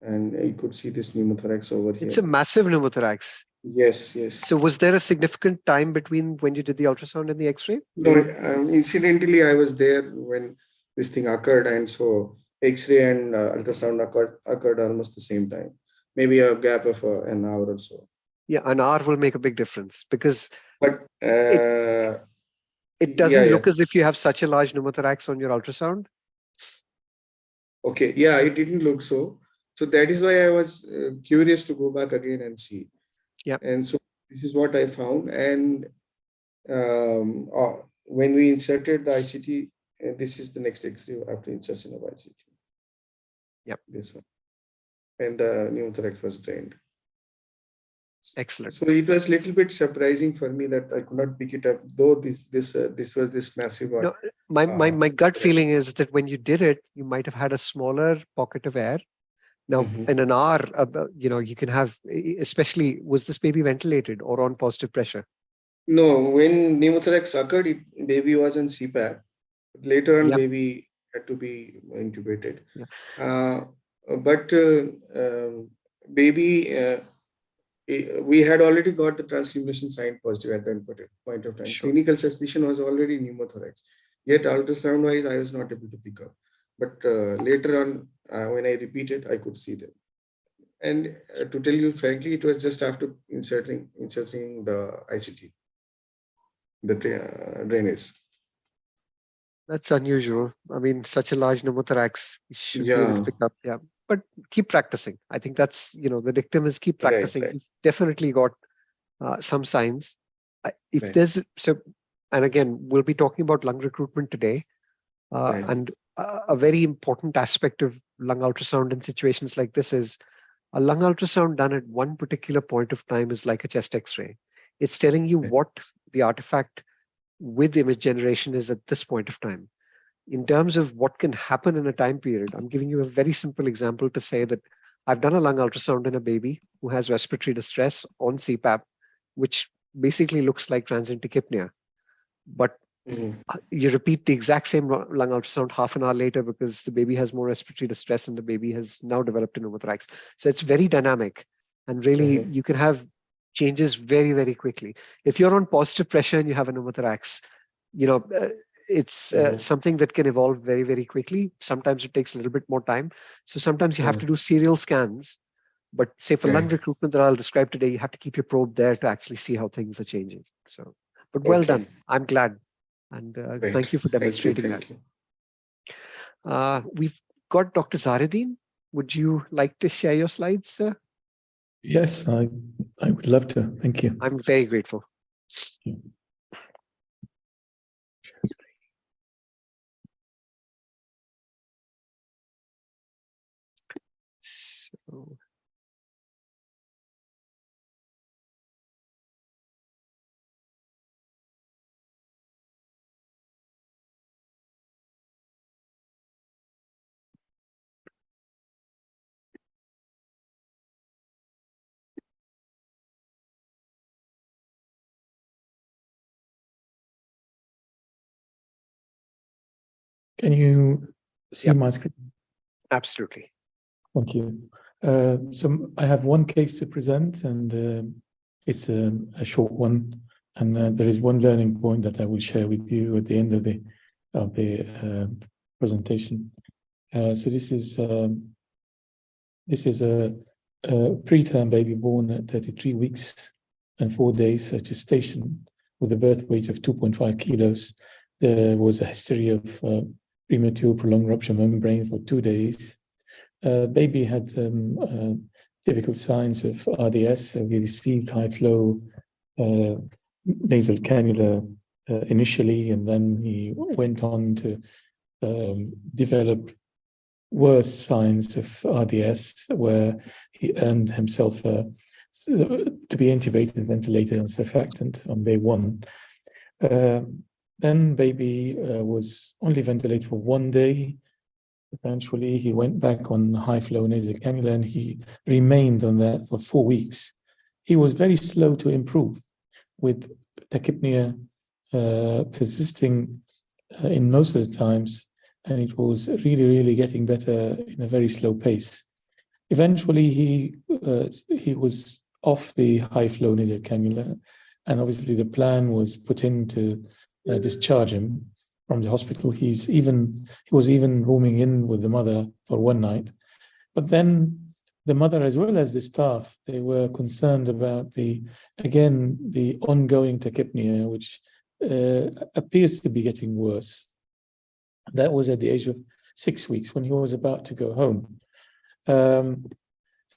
And you could see this pneumothorax over here. It's a massive pneumothorax. Yes. So was there a significant time between when you did the ultrasound and the X-ray? No, incidentally, I was there when this thing occurred, and so X-ray and ultrasound occurred almost the same time. Maybe a gap of an hour or so. Yeah, an hour will make a big difference because it doesn't look as if you have such a large pneumothorax on your ultrasound. Okay, yeah, it didn't look so. So that is why I was curious to go back again and see. Yeah. And so this is what I found. And when we inserted the ICT, this is the next X-ray after insertion of ICT. Yep. This one. And the pneumothorax was drained. Excellent. So it was a little bit surprising for me that I could not pick it up, though this was this massive one. No, my gut feeling is that when you did it, you might have had a smaller pocket of air. Now, in an hour, you can have, especially, was this baby ventilated or on positive pressure? No, when pneumothorax occurred, baby was on CPAP. Later on, baby had to be intubated. Yeah. But baby, we had already got the transfusion sign positive at that point of time. Sure. Clinical suspicion was already pneumothorax. Yet ultrasound-wise, I was not able to pick up. But later on, when I repeated, I could see them. And to tell you frankly, it was just after inserting the ICT, the drainage. That's unusual. I mean, such a large pneumothorax, you should be able to pick up. Yeah, but keep practicing. I think that's, the dictum is keep practicing. Right. You've definitely got some signs. If there's and again, we'll be talking about lung recruitment today. And a very important aspect of lung ultrasound in situations like this is a lung ultrasound done at one particular point of time is like a chest X-ray. It's telling you what the artifact with image generation is at this point of time. In terms of what can happen in a time period, I'm giving you a very simple example to say that I've done a lung ultrasound in a baby who has respiratory distress on CPAP, which basically looks like transient tachypnea. But you repeat the exact same lung ultrasound half an hour later because the baby has more respiratory distress and the baby has now developed a pneumothorax. So it's very dynamic, and really you can have changes very, very quickly. If you're on positive pressure and you have a pneumothorax, it's something that can evolve very, very quickly. Sometimes it takes a little bit more time. So sometimes you have to do serial scans But say for lung Right. recruitment that I'll describe today, you have to keep your probe there to actually see how things are changing. So, but well Okay. done. I'm glad. And Great. thank you for demonstrating that. Thank you. We've got Dr. Zaruddin. Would you like to share your slides, sir? Yes, I would love to. Thank you. I'm very grateful. So, Can you see Yep. my screen? absolutely. Thank you. So I have one case to present, and it's a short one. And there is one learning point that I will share with you at the end of the presentation. So this is a preterm baby born at 33 weeks and 4 days gestation with a birth weight of 2.5 kilos. There was a history of premature prolonged rupture membrane for 2 days. Baby had typical signs of RDS. So we received high flow nasal cannula initially, and then he went on to develop worse signs of RDS, where he earned himself to be intubated, ventilated, and surfactant on day 1. Then baby was only ventilated for 1 day. Eventually, he went back on high flow nasal cannula, and he remained on that for 4 weeks. He was very slow to improve, with tachypnea persisting in most of the times, and it was really getting better in a very slow pace. Eventually, he was off the high flow nasal cannula, and obviously the plan was put in to discharge him from the hospital. He was even rooming in with the mother for 1 night. But then the mother, as well as the staff, they were concerned about the ongoing tachypnea, which appears to be getting worse. That was at the age of 6 weeks, when he was about to go home.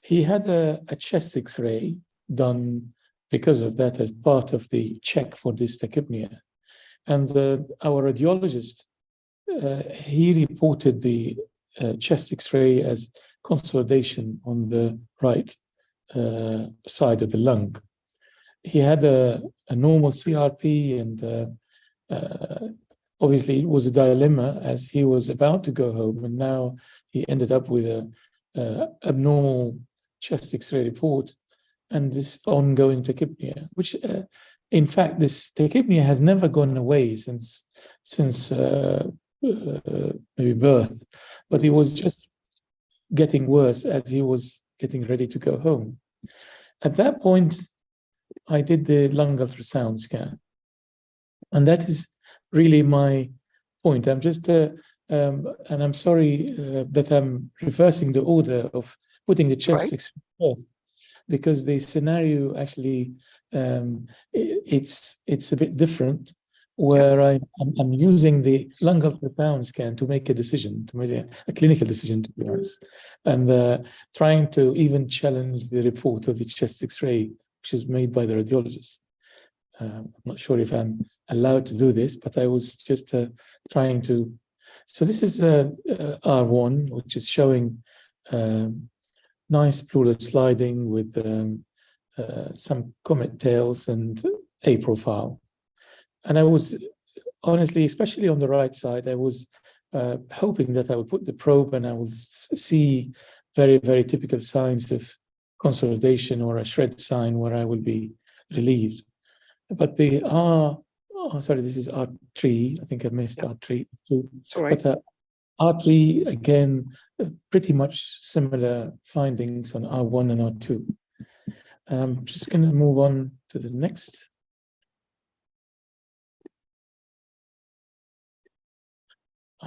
He had a chest X-ray done because of that, as part of the check for this tachypnea. And our radiologist, he reported the chest X-ray as consolidation on the right side of the lung. He had a normal CRP, and obviously it was a dilemma, as he was about to go home, and now he ended up with a abnormal chest X-ray report and this ongoing tachypnea, which in fact, this tachypnea has never gone away since maybe birth, but it was just getting worse as he was getting ready to go home. At that point, I did the lung ultrasound scan, and that is really my point. I'm just, and I'm sorry that I'm reversing the order of putting the chest X-ray first, because the scenario actually it's a bit different, where I'm using the lung ultrasound scan to make a decision, to make a clinical decision, to be honest, and trying to even challenge the report of the chest X-ray, which is made by the radiologist. I'm not sure if I'm allowed to do this, but I was just trying to. So this is R1, which is showing nice pleural sliding with some comet tails and a profile. And I was honestly, especially on the right side, I was hoping that I would put the probe and I would see very typical signs of consolidation or a shred sign where I will be relieved. But the this is R3. I think I missed R3 too. It's all right. But R3, again, pretty much similar findings on R1 and R2. I'm just going to move on to the next.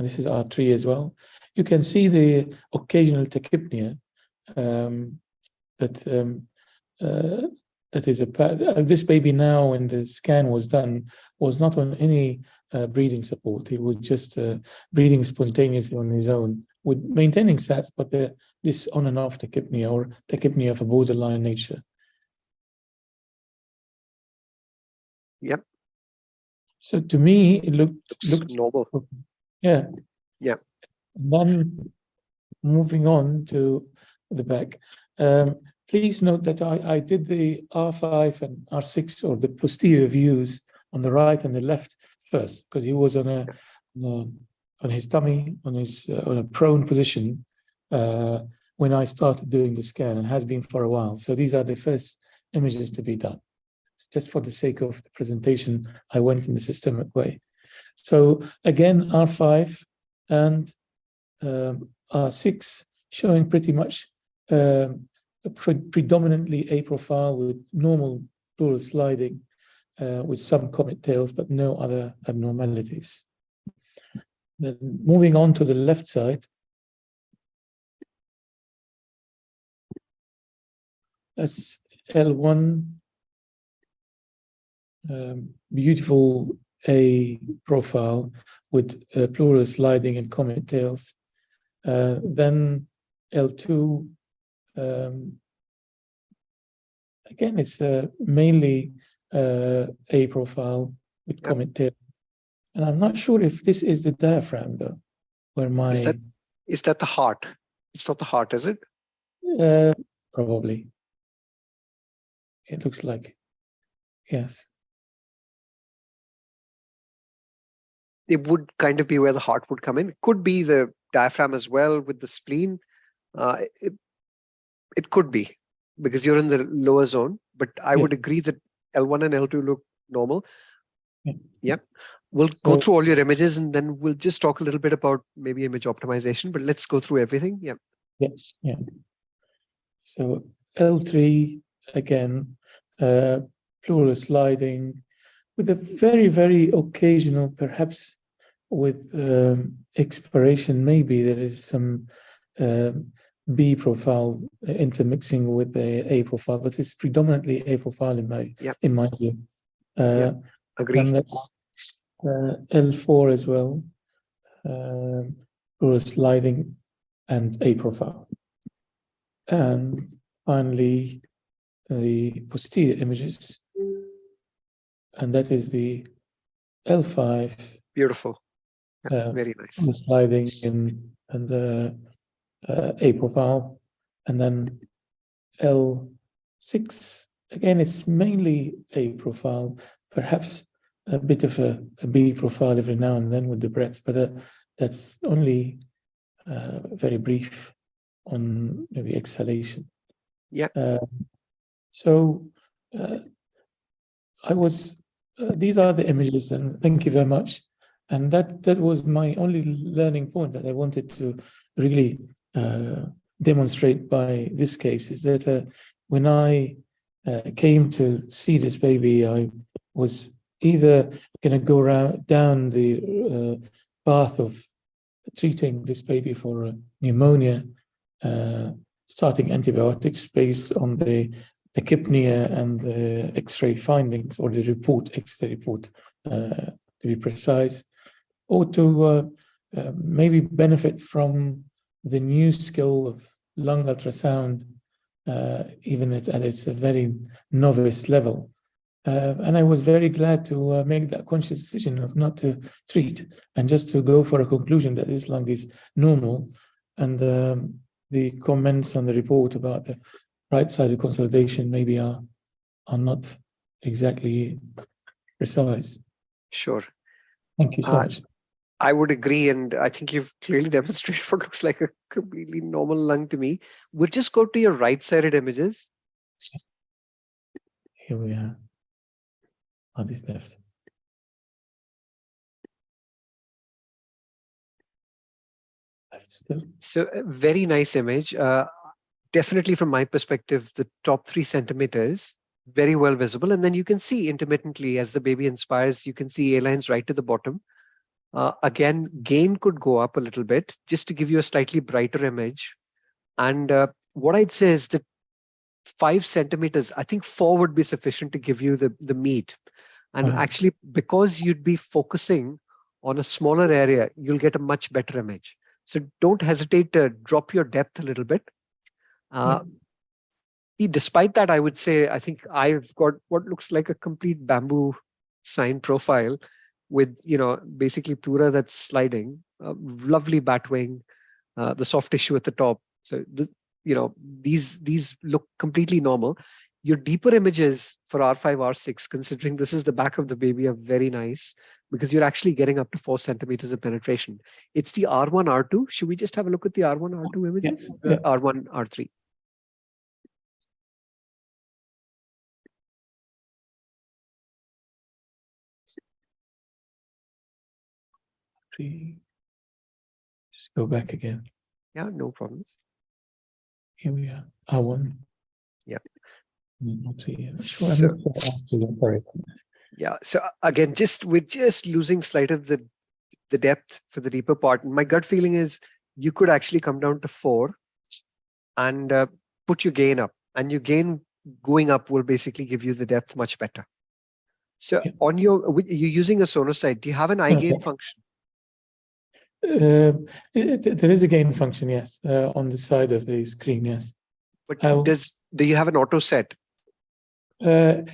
This is R3 as well. You can see the occasional tachypnea that that is this baby now, when the scan was done, was not on any breeding support. He was just breeding spontaneously on his own, with maintaining SATs, but this on and off tachypnea, or tachypnea of a borderline nature. Yep. So to me, it looked normal. Yeah. Yeah. And then moving on to the back. Please note that I did the R5 and R6, or the posterior views, on the right and the left first, because he was on his tummy, on a prone position when I started doing the scan, and has been for a while. So these are the first images to be done. Just for the sake of the presentation, I went in the systemic way. So again, R5 and R6 showing pretty much predominantly A profile with normal pleural sliding, with some comet tails, but no other abnormalities. Then moving on to the left side, that's L1, beautiful A profile with pleural sliding and comet tails. Then L2, again, it's mainly A profile with comet tails. And I'm not sure if this is the diaphragm, though, where my... Is that the heart? It's not the heart, is it? Probably. It looks like, yes. It would kind of be where the heart would come in. It could be the diaphragm as well with the spleen. It could be, because you're in the lower zone, but I would agree that L1 and L2 look normal. Yep. We'll go through all your images, and then we'll just talk a little bit about maybe image optimization, but let's go through everything. Yeah. Yes. Yeah. So L3, again, pleural sliding with a very, very occasional, perhaps with expiration, maybe there is some B profile intermixing with the A profile, but it's predominantly A profile in my view. Agree. And that's L4 as well, pleural sliding and A profile. And finally, the posterior images, and that is the L5. Beautiful. Very nice. Sliding and A profile, and then L6. Again, it's mainly A profile, perhaps a bit of a B profile every now and then with the breaths, but that's only very brief on maybe exhalation. Yeah. So I was. These are the images, and thank you very much. And that was my only learning point that I wanted to really demonstrate by this case, is that when I came to see this baby, I was either going to go down the path of treating this baby for pneumonia, starting antibiotics based on the tachypnea and the X-ray findings, or the X-ray report, to be precise, or to maybe benefit from the new skill of lung ultrasound, even at its a very novice level. And I was very glad to make that conscious decision of not to treat, and just to go for a conclusion that this lung is normal. And the comments on the report about the right-sided consolidation maybe are not exactly precise. Sure. Thank you so much. I would agree, and I think you've clearly demonstrated what looks like a completely normal lung to me. We'll just go to your right-sided images. Here we are. On this left. So a very nice image. Definitely from my perspective, the top 3 centimeters, very well visible. And then you can see intermittently as the baby inspires, you can see A-lines right to the bottom. Again, gain could go up a little bit just to give you a slightly brighter image. And what I'd say is that 5 centimeters, I think 4 would be sufficient to give you the meat. And actually, because you'd be focusing on a smaller area, you'll get a much better image. So don't hesitate to drop your depth a little bit. Despite that, I would say, I think I've got what looks like a complete bamboo sign profile with, basically Pura that's sliding, lovely bat wing, the soft tissue at the top. So, these look completely normal. Your deeper images for R5, R6, considering this is the back of the baby, are very nice because you're actually getting up to 4 centimeters of penetration. It's the R1, R2. Should we just have a look at the R1, R2 images? Yeah. R1, R3. Just go back again. Yeah, no problems. Here we are. R1. Yeah. So, yeah. So again, we're just losing slight of the depth for the deeper part. And my gut feeling is you could actually come down to 4 and put your gain up, and your gain going up will basically give you the depth much better. So you're using a Sonosite. Do you have an eye gain function? There is a gain function, yes, on the side of the screen, yes. But do you have an auto set? You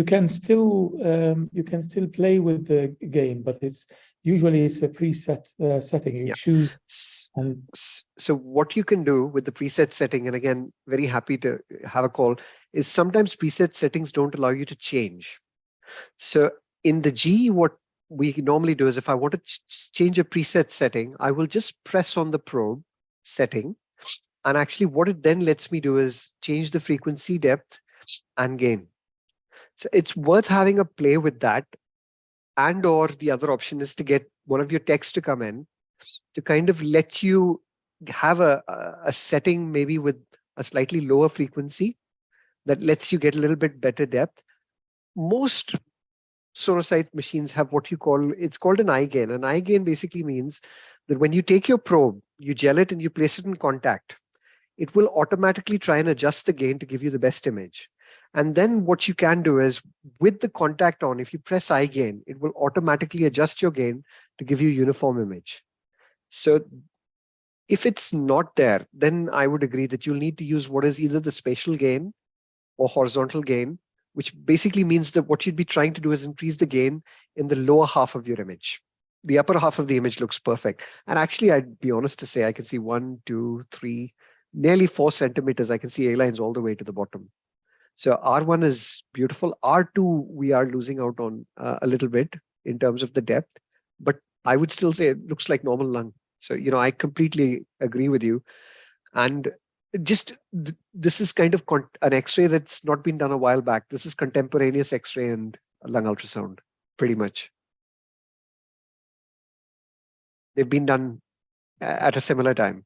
can still play with the gain, but it's a preset setting. You choose. So what you can do with the preset setting, and again, very happy to have a call, is sometimes preset settings don't allow you to change. So in the G, what we normally do is if I want to change a preset setting, I will just press on the probe setting. And actually what it then lets me do is change the frequency, depth, and gain. So it's worth having a play with that. And or the other option is to get one of your techs to come in to kind of let you have a setting maybe with a slightly lower frequency that lets you get a little bit better depth. Most Sonosite machines have what it's called an eye gain. An eye gain basically means that when you take your probe, you gel it and you place it in contact, it will automatically try and adjust the gain to give you the best image. And then what you can do is with the contact on, if you press eye gain, it will automatically adjust your gain to give you a uniform image. So if it's not there, then I would agree that you'll need to use what is either the spatial gain or horizontal gain, which basically means that what you'd be trying to do is increase the gain in the lower half of your image. The upper half of the image looks perfect. And actually, I'd be honest to say, I can see 1, 2, 3, nearly 4 centimeters. I can see A-lines all the way to the bottom. So R1 is beautiful. R2, we are losing out on a little bit in terms of the depth, but I would still say it looks like normal lung. So, I completely agree with you. And just this is kind of an X-ray that's not been done a while back. This is contemporaneous X-ray and lung ultrasound, pretty much. They've been done at a similar time.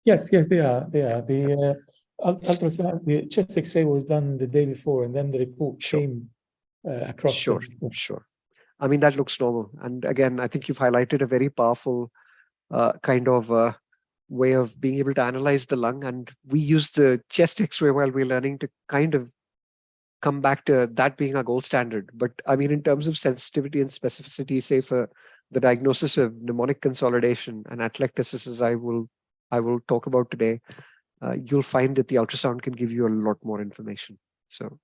Yes, they are. The ultrasound, the chest X-ray was done the day before, and then the report came across. Sure. I mean, that looks normal. And again, I think you've highlighted a very powerful kind of way of being able to analyze the lung. And we use the chest X-ray while we're learning to kind of come back to that being our gold standard. But I mean, in terms of sensitivity and specificity, say for the diagnosis of mnemonic consolidation and atelectasis, as I will talk about today, you'll find that the ultrasound can give you a lot more information. So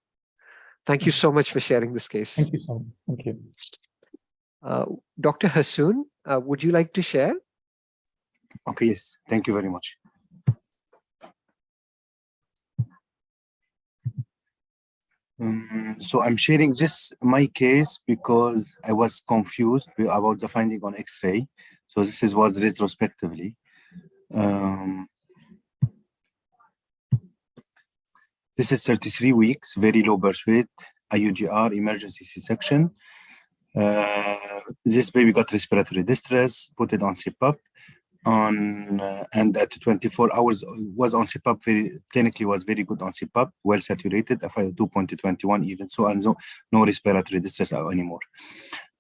thank you so much for sharing this case. Thank you so much. Thank you. Dr. Hassoun, would you like to share? Okay, yes, thank you very much. So I'm sharing this my case because I was confused about the finding on X-ray. So this was retrospectively. This is 33 weeks, very low birth weight, IUGR, emergency C-section. This baby got respiratory distress, put it on CPAP. And at 24 hours was on CPAP, clinically was very good on CPAP, well saturated, FiO 2.21 even so, and no respiratory distress anymore.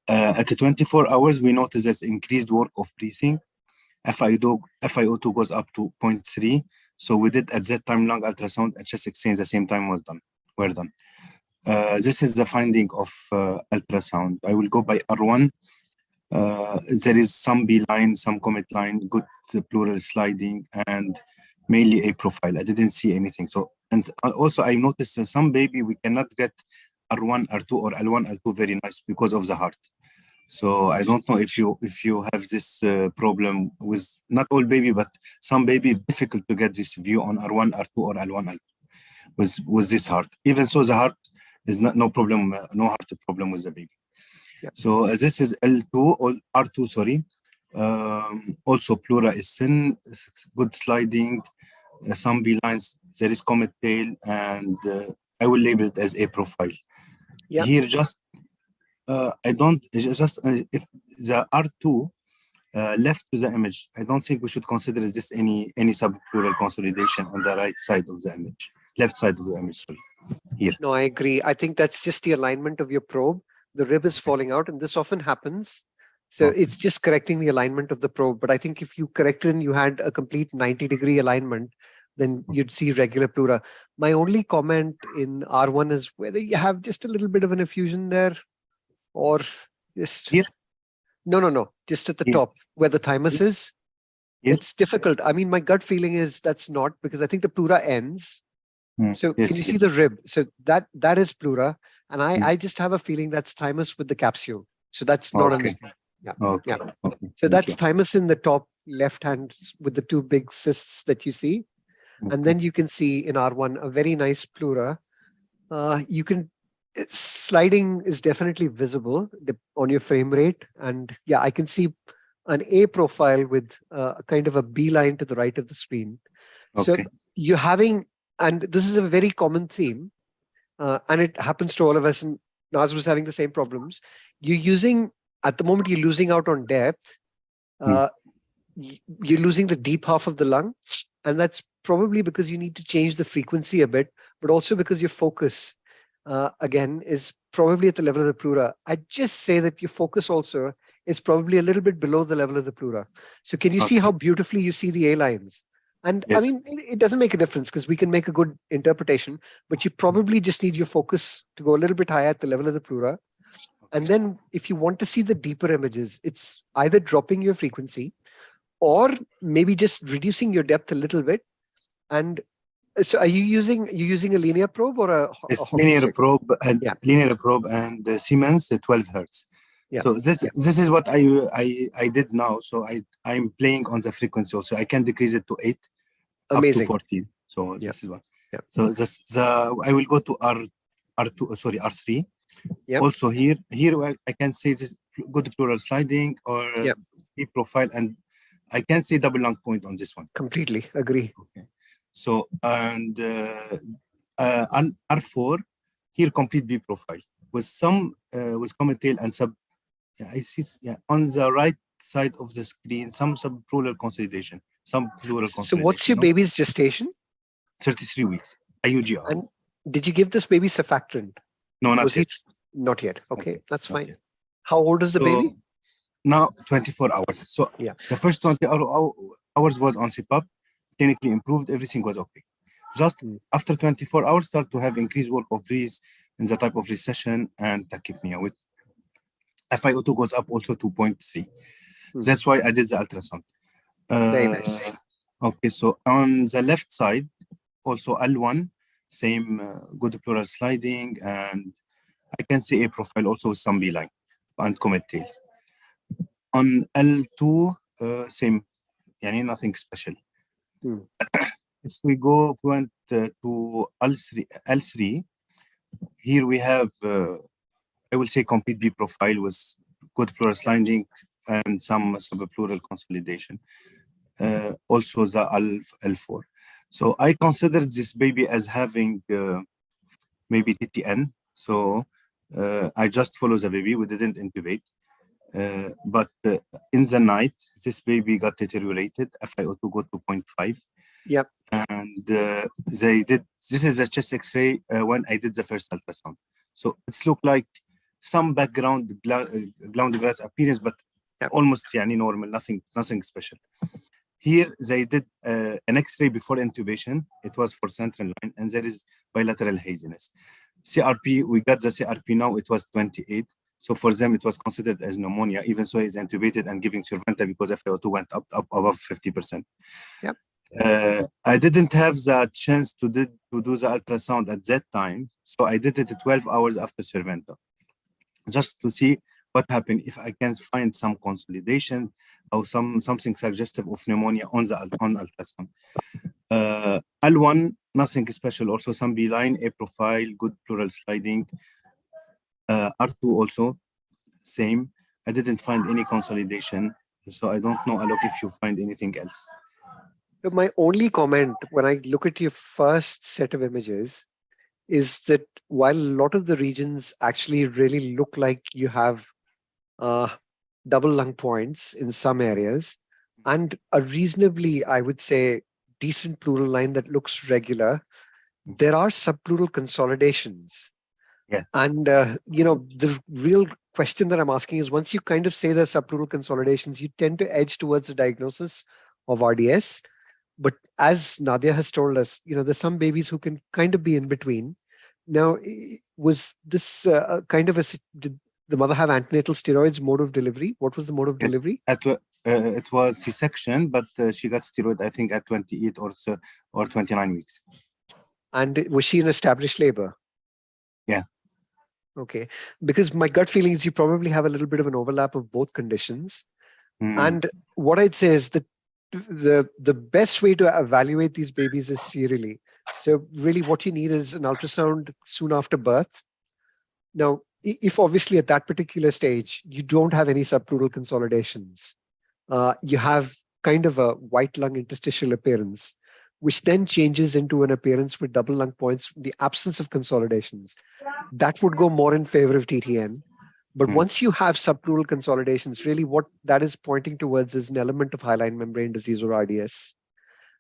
At 24 hours, we noticed this increased work of breathing. FiO2 goes up to 0.3. So we did at that time lung ultrasound and chest X-ray at the same time were done. This is the finding of ultrasound. I will go by R1. There is some B line, some comet line, good pleural sliding, and mainly a profile. I didn't see anything. So, and also I noticed some baby we cannot get R1, R2, or L1, L2 very nice because of the heart. So I don't know if you have this problem with not all baby, but some baby difficult to get this view on R1, R2, or L1, L2 with this heart. Even so, the heart is no problem, no heart problem with the baby. Yeah. So this is L2 or R2, sorry. Also pleura is thin, good sliding, some B lines. There is comet tail, and I will label it as a profile. Yeah. Here, just I don't just if the R2 left to the image, I don't think we should consider this any subpleural consolidation on the right side of the image, left side of the image. Sorry, here. No, I agree. I think that's just the alignment of your probe. The rib is falling out, and this often happens. So it's just correcting the alignment of the probe. But I think if you corrected and you had a complete 90-degree alignment, then you'd see regular pleura. My only comment in R1 is whether you have just a little bit of an effusion there, or just here. No, just at the Here. top where the thymus is. Here. It's difficult. I mean, my gut feeling is that's not, because I think the pleura ends. So Yes, can you see the rib? So that is pleura, and I just have a feeling that's thymus with the capsule. So that's not Okay. yeah. Okay. Yeah. Okay. So Thank that's you. thymus in the top left hand with the two big cysts that you see. And then you can see in R1 a very nice pleura. Sliding is definitely visible on your frame rate. And yeah, I can see an A profile with a kind of a B line to the right of the screen. So Okay. you're having, and this is a very common theme, and it happens to all of us, and Naz was having the same problems. At the moment, you're losing out on depth. You're losing the deep half of the lung, and that's probably because you need to change the frequency a bit, but also because your focus, again, is probably at the level of the pleura. I'd just say that your focus also is probably a little bit below the level of the pleura. So can you see how beautifully you see the A lines? And Yes. I mean, it doesn't make a difference because we can make a good interpretation, but you probably just need your focus to go a little bit higher at the level of the pleura. And then if you want to see the deeper images, it's either dropping your frequency or maybe just reducing your depth a little bit. And so are you using a linear probe or a hockey linear stick? probe and Yeah. linear probe and Siemens 12 hertz. Yeah. So this is what I did now. So I'm playing on the frequency also. I can decrease it to 8 Amazing. up to 14. So Yeah. this is what. Yeah. So I will go to R2, sorry, R3. Yeah. Also here I can say this good pleural sliding or B profile, and I can say double lung point on this one. Completely agree. Okay. So and on R4 here complete B profile with some with comet tail and sub. Yeah, I see. Yeah, on the right side of the screen, some subpleural consolidation. Some pleural consolidation. So what's your baby's gestation? 33 weeks. IUGR. And did you give this baby surfactant? No, not yet. Not yet. Okay, that's Not fine. yet. How old is the baby? Now 24 hours. So yeah, the first 20 hours was on CPAP, clinically improved, everything was okay. Just after 24 hours, start to have increased work of breath in the type of recession and tachypnea with FiO2 goes up also 2.3. That's why I did the ultrasound. Very nice. Okay, so on the left side, also L1, same good pleural sliding, and I can see a profile also with some B line and comet tails. On L2, same, nothing special. If we went to L3, here we have, I will say, complete B profile with good pleural sliding and some subpleural consolidation. Also the L4. So I considered this baby as having maybe TTN. So I just follow the baby. We didn't intubate. But in the night, this baby got deteriorated. FiO2 got to 0.5. Yep. And they did, this is a chest X-ray when I did the first ultrasound. So it's looked like some background glandular appearance, but almost normal, nothing special. Here they did an X-ray before intubation. It was for central line, and there is bilateral haziness. CRP, we got the CRP now, it was 28. So for them, it was considered as pneumonia, even so he's intubated and giving Surventa because FiO2 went up above 50%. Yep. I didn't have the chance to do the ultrasound at that time. So I did it 12 hours after Surventa, just to see what happened, if I can find some consolidation or something suggestive of pneumonia on ultrasound. L1, nothing special, also some B-line, A profile, good pleural sliding. R2 also, same. I didn't find any consolidation. So I don't know, Alok, if you find anything else. But my only comment when I look at your first set of images is that while a lot of the regions actually really look like you have double lung points in some areas and a reasonably, I would say, decent pleural line that looks regular, there are subpleural consolidations. Yeah. And, the real question that I'm asking is, once you kind of say there's subpleural consolidations, you tend to edge towards the diagnosis of RDS. But as Nadia has told us, there's some babies who can kind of be in between. Now, was this kind of did the mother have antenatal steroids mode of delivery? What was the mode of delivery? It was C-section, but she got steroid, I think, at 28 or 29 weeks. And was she in established labor? Yeah. Okay. Because my gut feeling is you probably have a little bit of an overlap of both conditions. And what I'd say is that the best way to evaluate these babies is serially. So really what you need is an ultrasound soon after birth. Now, if obviously at that particular stage, you don't have any subpleural consolidations, you have kind of a white lung interstitial appearance, which then changes into an appearance with double lung points, the absence of consolidations. That would go more in favor of TTN. But once you have subpleural consolidations, really what that is pointing towards is an element of hyaline membrane disease or RDS.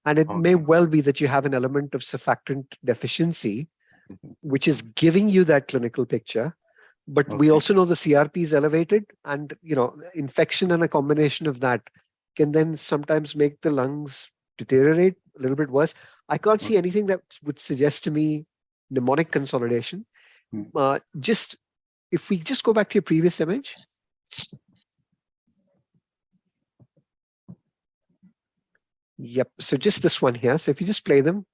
And it may well be that you have an element of surfactant deficiency, which is giving you that clinical picture. But we also know the CRP is elevated, and infection and a combination of that can then sometimes make the lungs deteriorate a little bit worse. I can't see anything that would suggest to me mnemonic consolidation. If we just go back to your previous image. Yep, so just this one here. So if you just play them.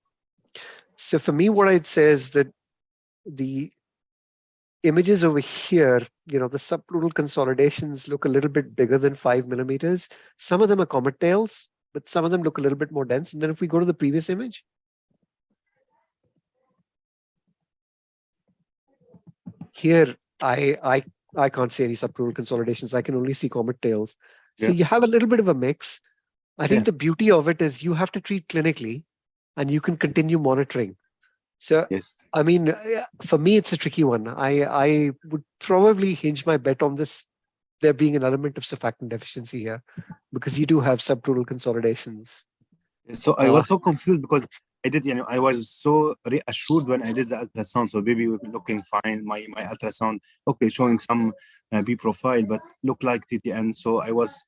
So for me, what I'd say is that the images over here, the subpleural consolidations look a little bit bigger than 5 millimeters. Some of them are comet tails, but some of them look a little bit more dense. And then if we go to the previous image. Here, I can't see any subpleural consolidations. I can only see comet tails. So you have a little bit of a mix. I think the beauty of it is you have to treat clinically and you can continue monitoring. So, I mean, for me, it's a tricky one. I would probably hinge my bet on this, there being an element of surfactant deficiency here, because you do have subpleural consolidations. So I was so confused because I was so reassured when I did the ultrasound. So baby was looking fine. My ultrasound, showing some B profile, but looked like TTN. So I was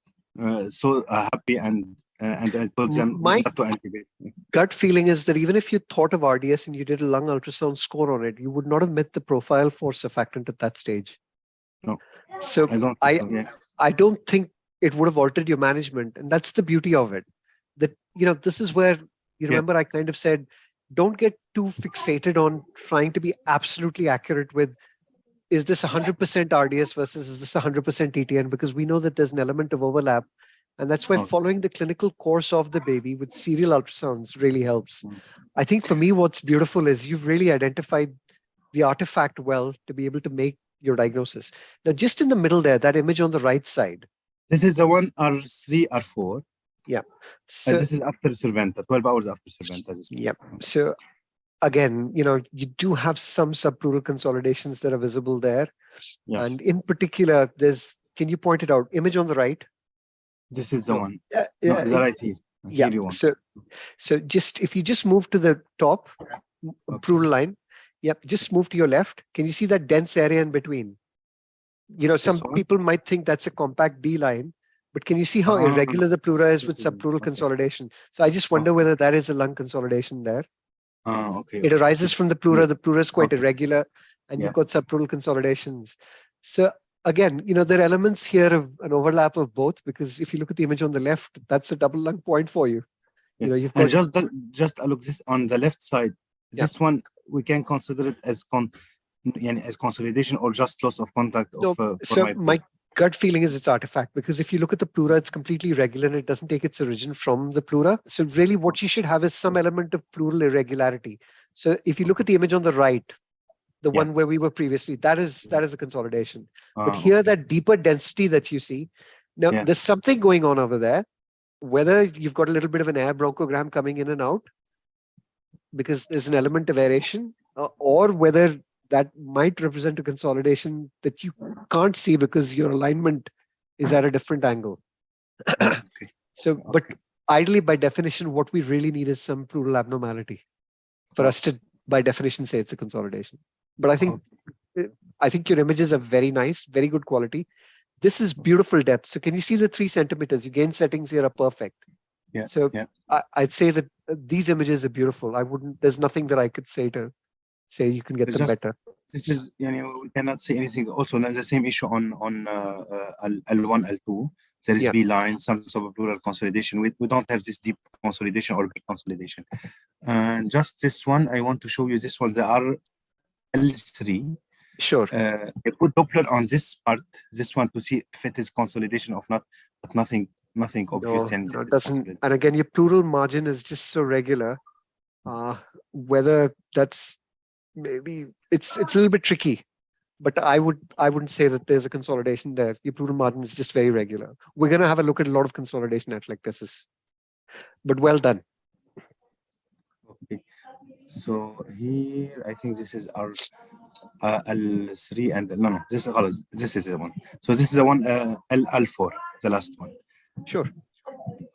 so happy, and I told them not to intubate. Gut feeling is that even if you thought of RDS and you did a lung ultrasound score on it, you would not have met the profile for surfactant at that stage. No. So I don't think it would have altered your management, and that's the beauty of it. That this is where remember I kind of said, don't get too fixated on trying to be absolutely accurate with, is this 100% RDS versus is this 100% TTN? Because we know that there's an element of overlap. And that's why following the clinical course of the baby with serial ultrasounds really helps. I think for me, what's beautiful is you've really identified the artifact well to be able to make your diagnosis. Now, just in the middle there, that image on the right side. This is the one R3, R4. Yeah. So this is after Surventa, 12 hours after Surventa. Yep. So again, you do have some subpleural consolidations that are visible there. Yeah. And in particular, can you point it out? Image on the right. This is the one. The right here. Yeah. So just if you just move to the top pleural line, just move to your left. Can you see that dense area in between? Some people might think that's a compact B line, But can you see how irregular the pleura is with this is- subpleural okay. consolidation? So I just wonder Okay. whether that is a lung consolidation there. Okay. It arises from the pleura. Yeah. The pleura is quite Okay. irregular, and Yeah. you've got subpleural consolidations. So again, there are elements here of an overlap of both, because if you look at the image on the left, that's a double lung point for you. Yes. You've And got just look this on the left side. Yeah. This one we can consider it as as consolidation or just loss of contact no. of for So my gut feeling is it's artifact, because if you look at the pleura, it's completely regular and it doesn't take its origin from the pleura. So really what you should have is some element of pleural irregularity. So if you look at the image on the right, the Yeah. one where we were previously, that is a consolidation. But Ah, here, okay. that deeper density that you see, now Yeah. there's something going on over there, whether you've got a little bit of an air bronchogram coming in and out, because there's an element of aeration, or whether that might represent a consolidation that you can't see because your alignment is at a different angle. Okay. So, but ideally, by definition, what we really need is some pleural abnormality for us to, by definition, say it's a consolidation. But I think your images are very nice, very good quality. This is beautiful depth. So can you see the 3 centimeters? Your gain settings here are perfect. Yeah. So yeah. I'd say that these images are beautiful. there's nothing that I could say to say you can get It's them just- better. This is, we cannot say anything. Also, the same issue on L1, L2. There is Yeah. B line, some subpleural consolidation. We don't have this deep consolidation or big consolidation. And just this one, I want to show you this one. There are L3. Sure. I put Doppler on this part, this one, to see if it is consolidation or not, but nothing obvious. No, it doesn't. And again, your pleural margin is just so regular. Whether that's maybe it's a little bit tricky, but I wouldn't say that there's a consolidation there. Your pleural margin is just very regular. We're going to have a look at a lot of consolidation atelectasis, but well done. Okay. So here, I think this is our L3 and no, this is the one. So this is the one L4, the last one. Sure.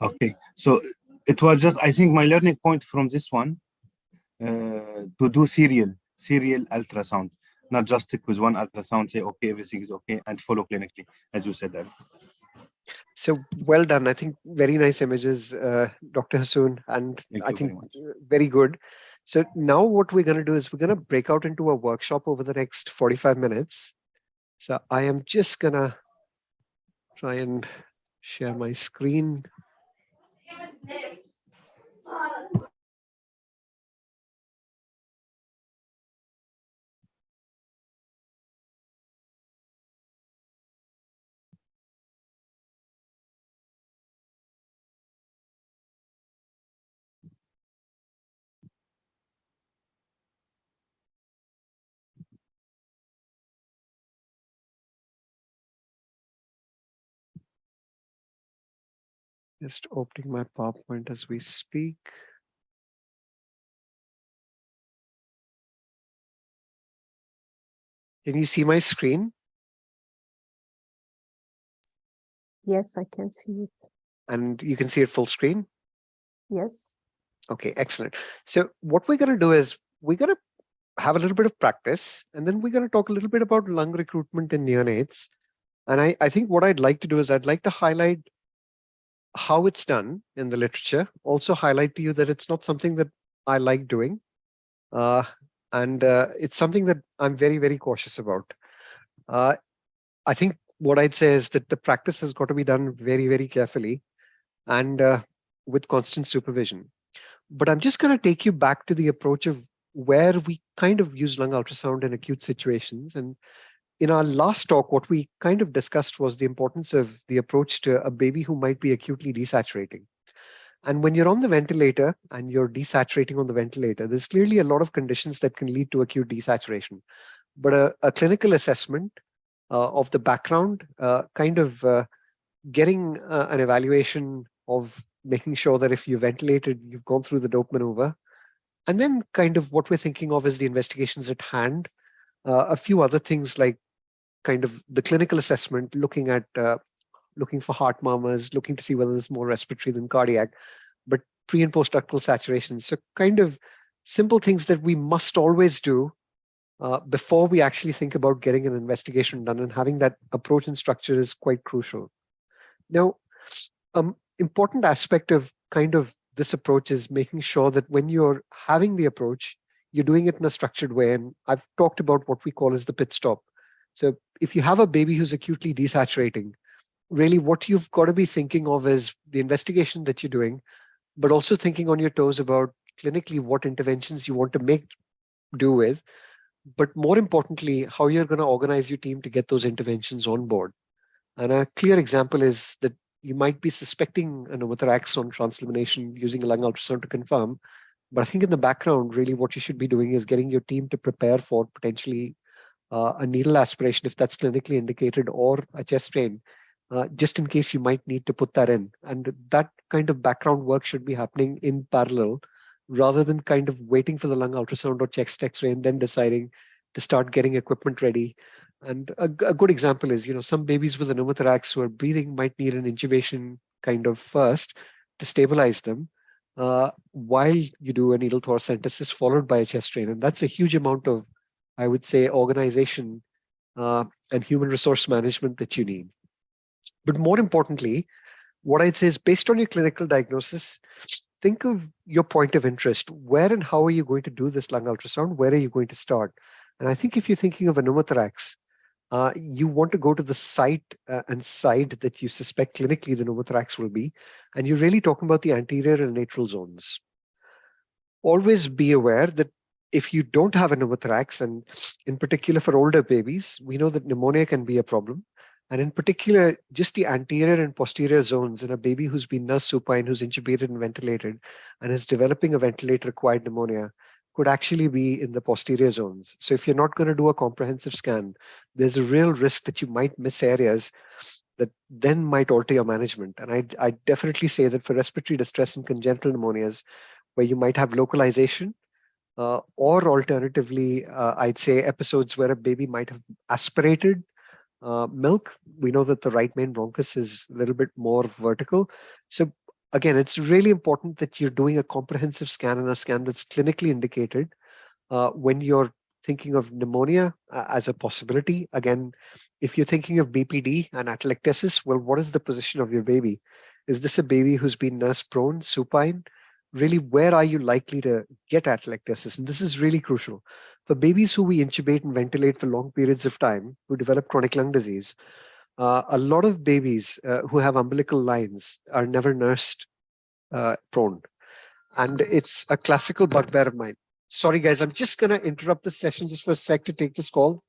Okay. So it was just, I think, my learning point from this one to do serial ultrasound, not just stick with one ultrasound, say okay, everything is okay, and follow clinically, as you said. So well done. I think very nice images, Dr. Hassoun, and I think very good. So now what we're going to do is we're going to break out into a workshop over the next 45 minutes. So I am just going to try and share my screen. Just opening my PowerPoint as we speak. Can you see my screen? Yes, I can see it. And you can see it full screen? Yes. Okay, excellent. So what we're going to do is we're going to have a little bit of practice, and then we're going to talk a little bit about lung recruitment in neonates. And I think what I'd like to do is I'd like to highlight how it's done in the literature, also highlight to you that it's not something that I like doing. And it's something that I'm very, very cautious about. I think what I'd say is that the practice has got to be done very, very carefully and with constant supervision. But I'm just going to take you back to the approach of where we kind of use lung ultrasound in acute situations. And in our last talk, what we kind of discussed was the importance of the approach to a baby who might be acutely desaturating. And when you're on the ventilator and you're desaturating on the ventilator, there's clearly a lot of conditions that can lead to acute desaturation. But a clinical assessment of the background, getting an evaluation of making sure that if you ventilated, you've gone through the dope maneuver. And then kind of what we're thinking of is the investigations at hand. A few other things like kind of the clinical assessment, looking for heart murmurs, looking to see whether there's more respiratory than cardiac, but pre and post ductal saturation. So kind of simple things that we must always do before we actually think about getting an investigation done, and having that approach and structure is quite crucial. Now, Important aspect of kind of this approach is making sure that when you're having the approach, you're doing it in a structured way. And I've talked about what we call as the pit stop. So if you have a baby who's acutely desaturating, really what you've got to be thinking of is the investigation that you're doing, but also thinking on your toes about clinically what interventions you want to make do with, but more importantly, how you're going to organize your team to get those interventions on board. And a clear example is that you might be suspecting a pneumothorax on translamination using a lung ultrasound to confirm. But I think in the background, really what you should be doing is getting your team to prepare for potentially a needle aspiration if that's clinically indicated, or a chest drain, just in case you might need to put that in. And that kind of background work should be happening in parallel rather than kind of waiting for the lung ultrasound or chest x-ray and then deciding to start getting equipment ready. And a good example is, some babies with a pneumothorax who are breathing might need an intubation kind of first to stabilize them, while you do a needle thoracentesis followed by a chest drain. And that's a huge amount of, I would say, organization and human resource management that you need. But more importantly, what I'd say is based on your clinical diagnosis, think of your point of interest. Where and how are you going to do this lung ultrasound? Where are you going to start? And I think if you're thinking of a pneumothorax, you want to go to the site and side that you suspect clinically the pneumothorax will be. And you're really talking about the anterior and lateral zones. Always be aware that if you don't have a pneumothorax, and in particular for older babies, we know that pneumonia can be a problem. And in particular, just the anterior and posterior zones in a baby who's been nurse supine, who's intubated and ventilated, and is developing a ventilator-acquired pneumonia, could actually be in the posterior zones. So if you're not going to do a comprehensive scan, there's a real risk that you might miss areas that then might alter your management. And I definitely say that for respiratory distress and congenital pneumonias, where you might have localization, or alternatively, I'd say episodes where a baby might have aspirated milk. We know that the right main bronchus is a little bit more vertical. So again, it's really important that you're doing a comprehensive scan, and a scan that's clinically indicated when you're thinking of pneumonia as a possibility. Again, if you're thinking of BPD and atelectasis, well, what is the position of your baby? Is this a baby who's been nurse prone, supine? Really, where are you likely to get atelectasis? And this is really crucial. For babies who we intubate and ventilate for long periods of time, who develop chronic lung disease, a lot of babies who have umbilical lines are never nursed prone. And it's a classical bugbear of mine. Sorry, guys, I'm just going to interrupt this session just for a sec to take this call.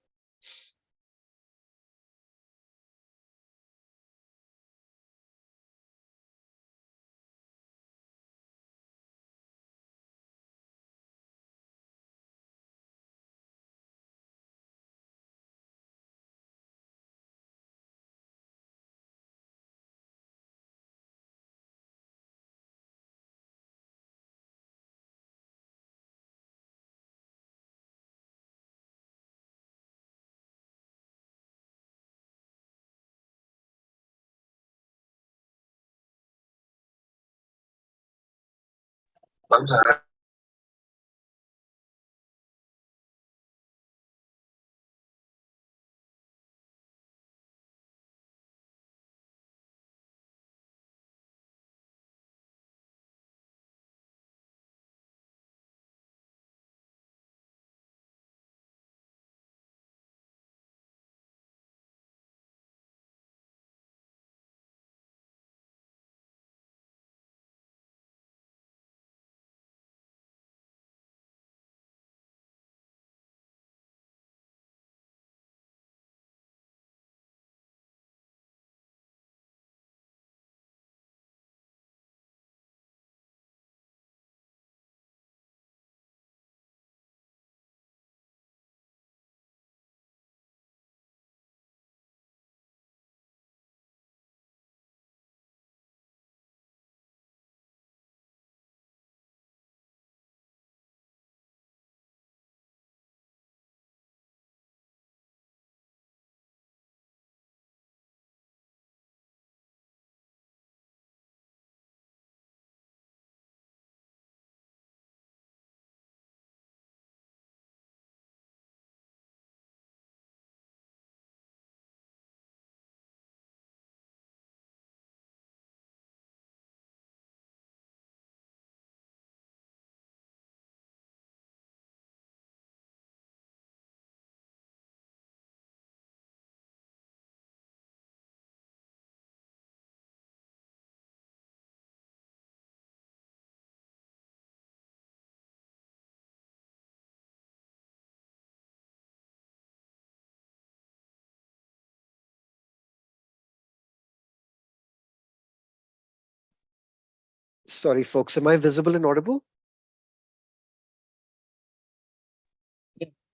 Sorry, folks, am I visible and audible?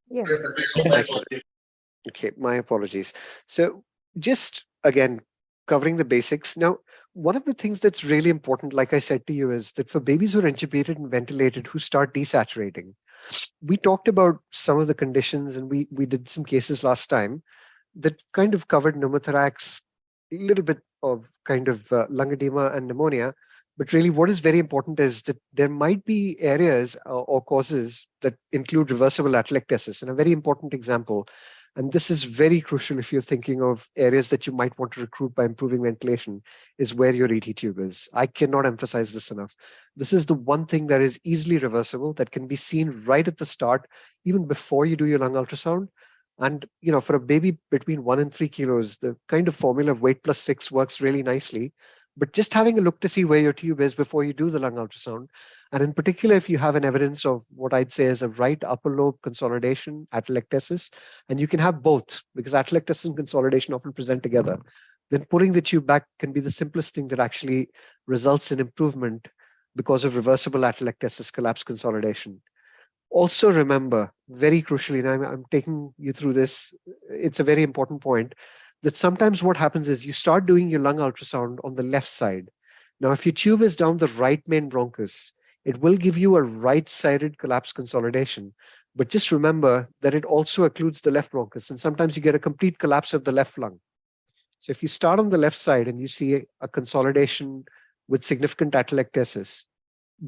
Yes. Excellent. Okay, my apologies. So just again, covering the basics. Now, one of the things that's really important, like I said to you, is that for babies who are intubated and ventilated who start desaturating, we talked about some of the conditions and we did some cases last time that kind of covered pneumothorax, a little bit of kind of lung edema and pneumonia. But really what is very important is that there might be areas or causes that include reversible atelectasis. And a very important example, and this is very crucial if you're thinking of areas that you might want to recruit by improving ventilation, is where your ET tube is. I cannot emphasize this enough. This is the one thing that is easily reversible, that can be seen right at the start, even before you do your lung ultrasound. And for a baby between 1 and 3 kilos, the kind of formula of weight plus 6 works really nicely. But just having a look to see where your tube is before you do the lung ultrasound, and in particular, if you have an evidence of what I'd say is a right upper lobe consolidation, atelectasis, and you can have both because atelectasis and consolidation often present together, then putting the tube back can be the simplest thing that actually results in improvement because of reversible atelectasis collapse consolidation. Also remember, very crucially, and I'm taking you through this, it's a very important point, that sometimes what happens is you start doing your lung ultrasound on the left side. Now, if your tube is down the right main bronchus, it will give you a right-sided collapse consolidation. But just remember that it also occludes the left bronchus, and sometimes you get a complete collapse of the left lung. So if you start on the left side and you see a consolidation with significant atelectasis,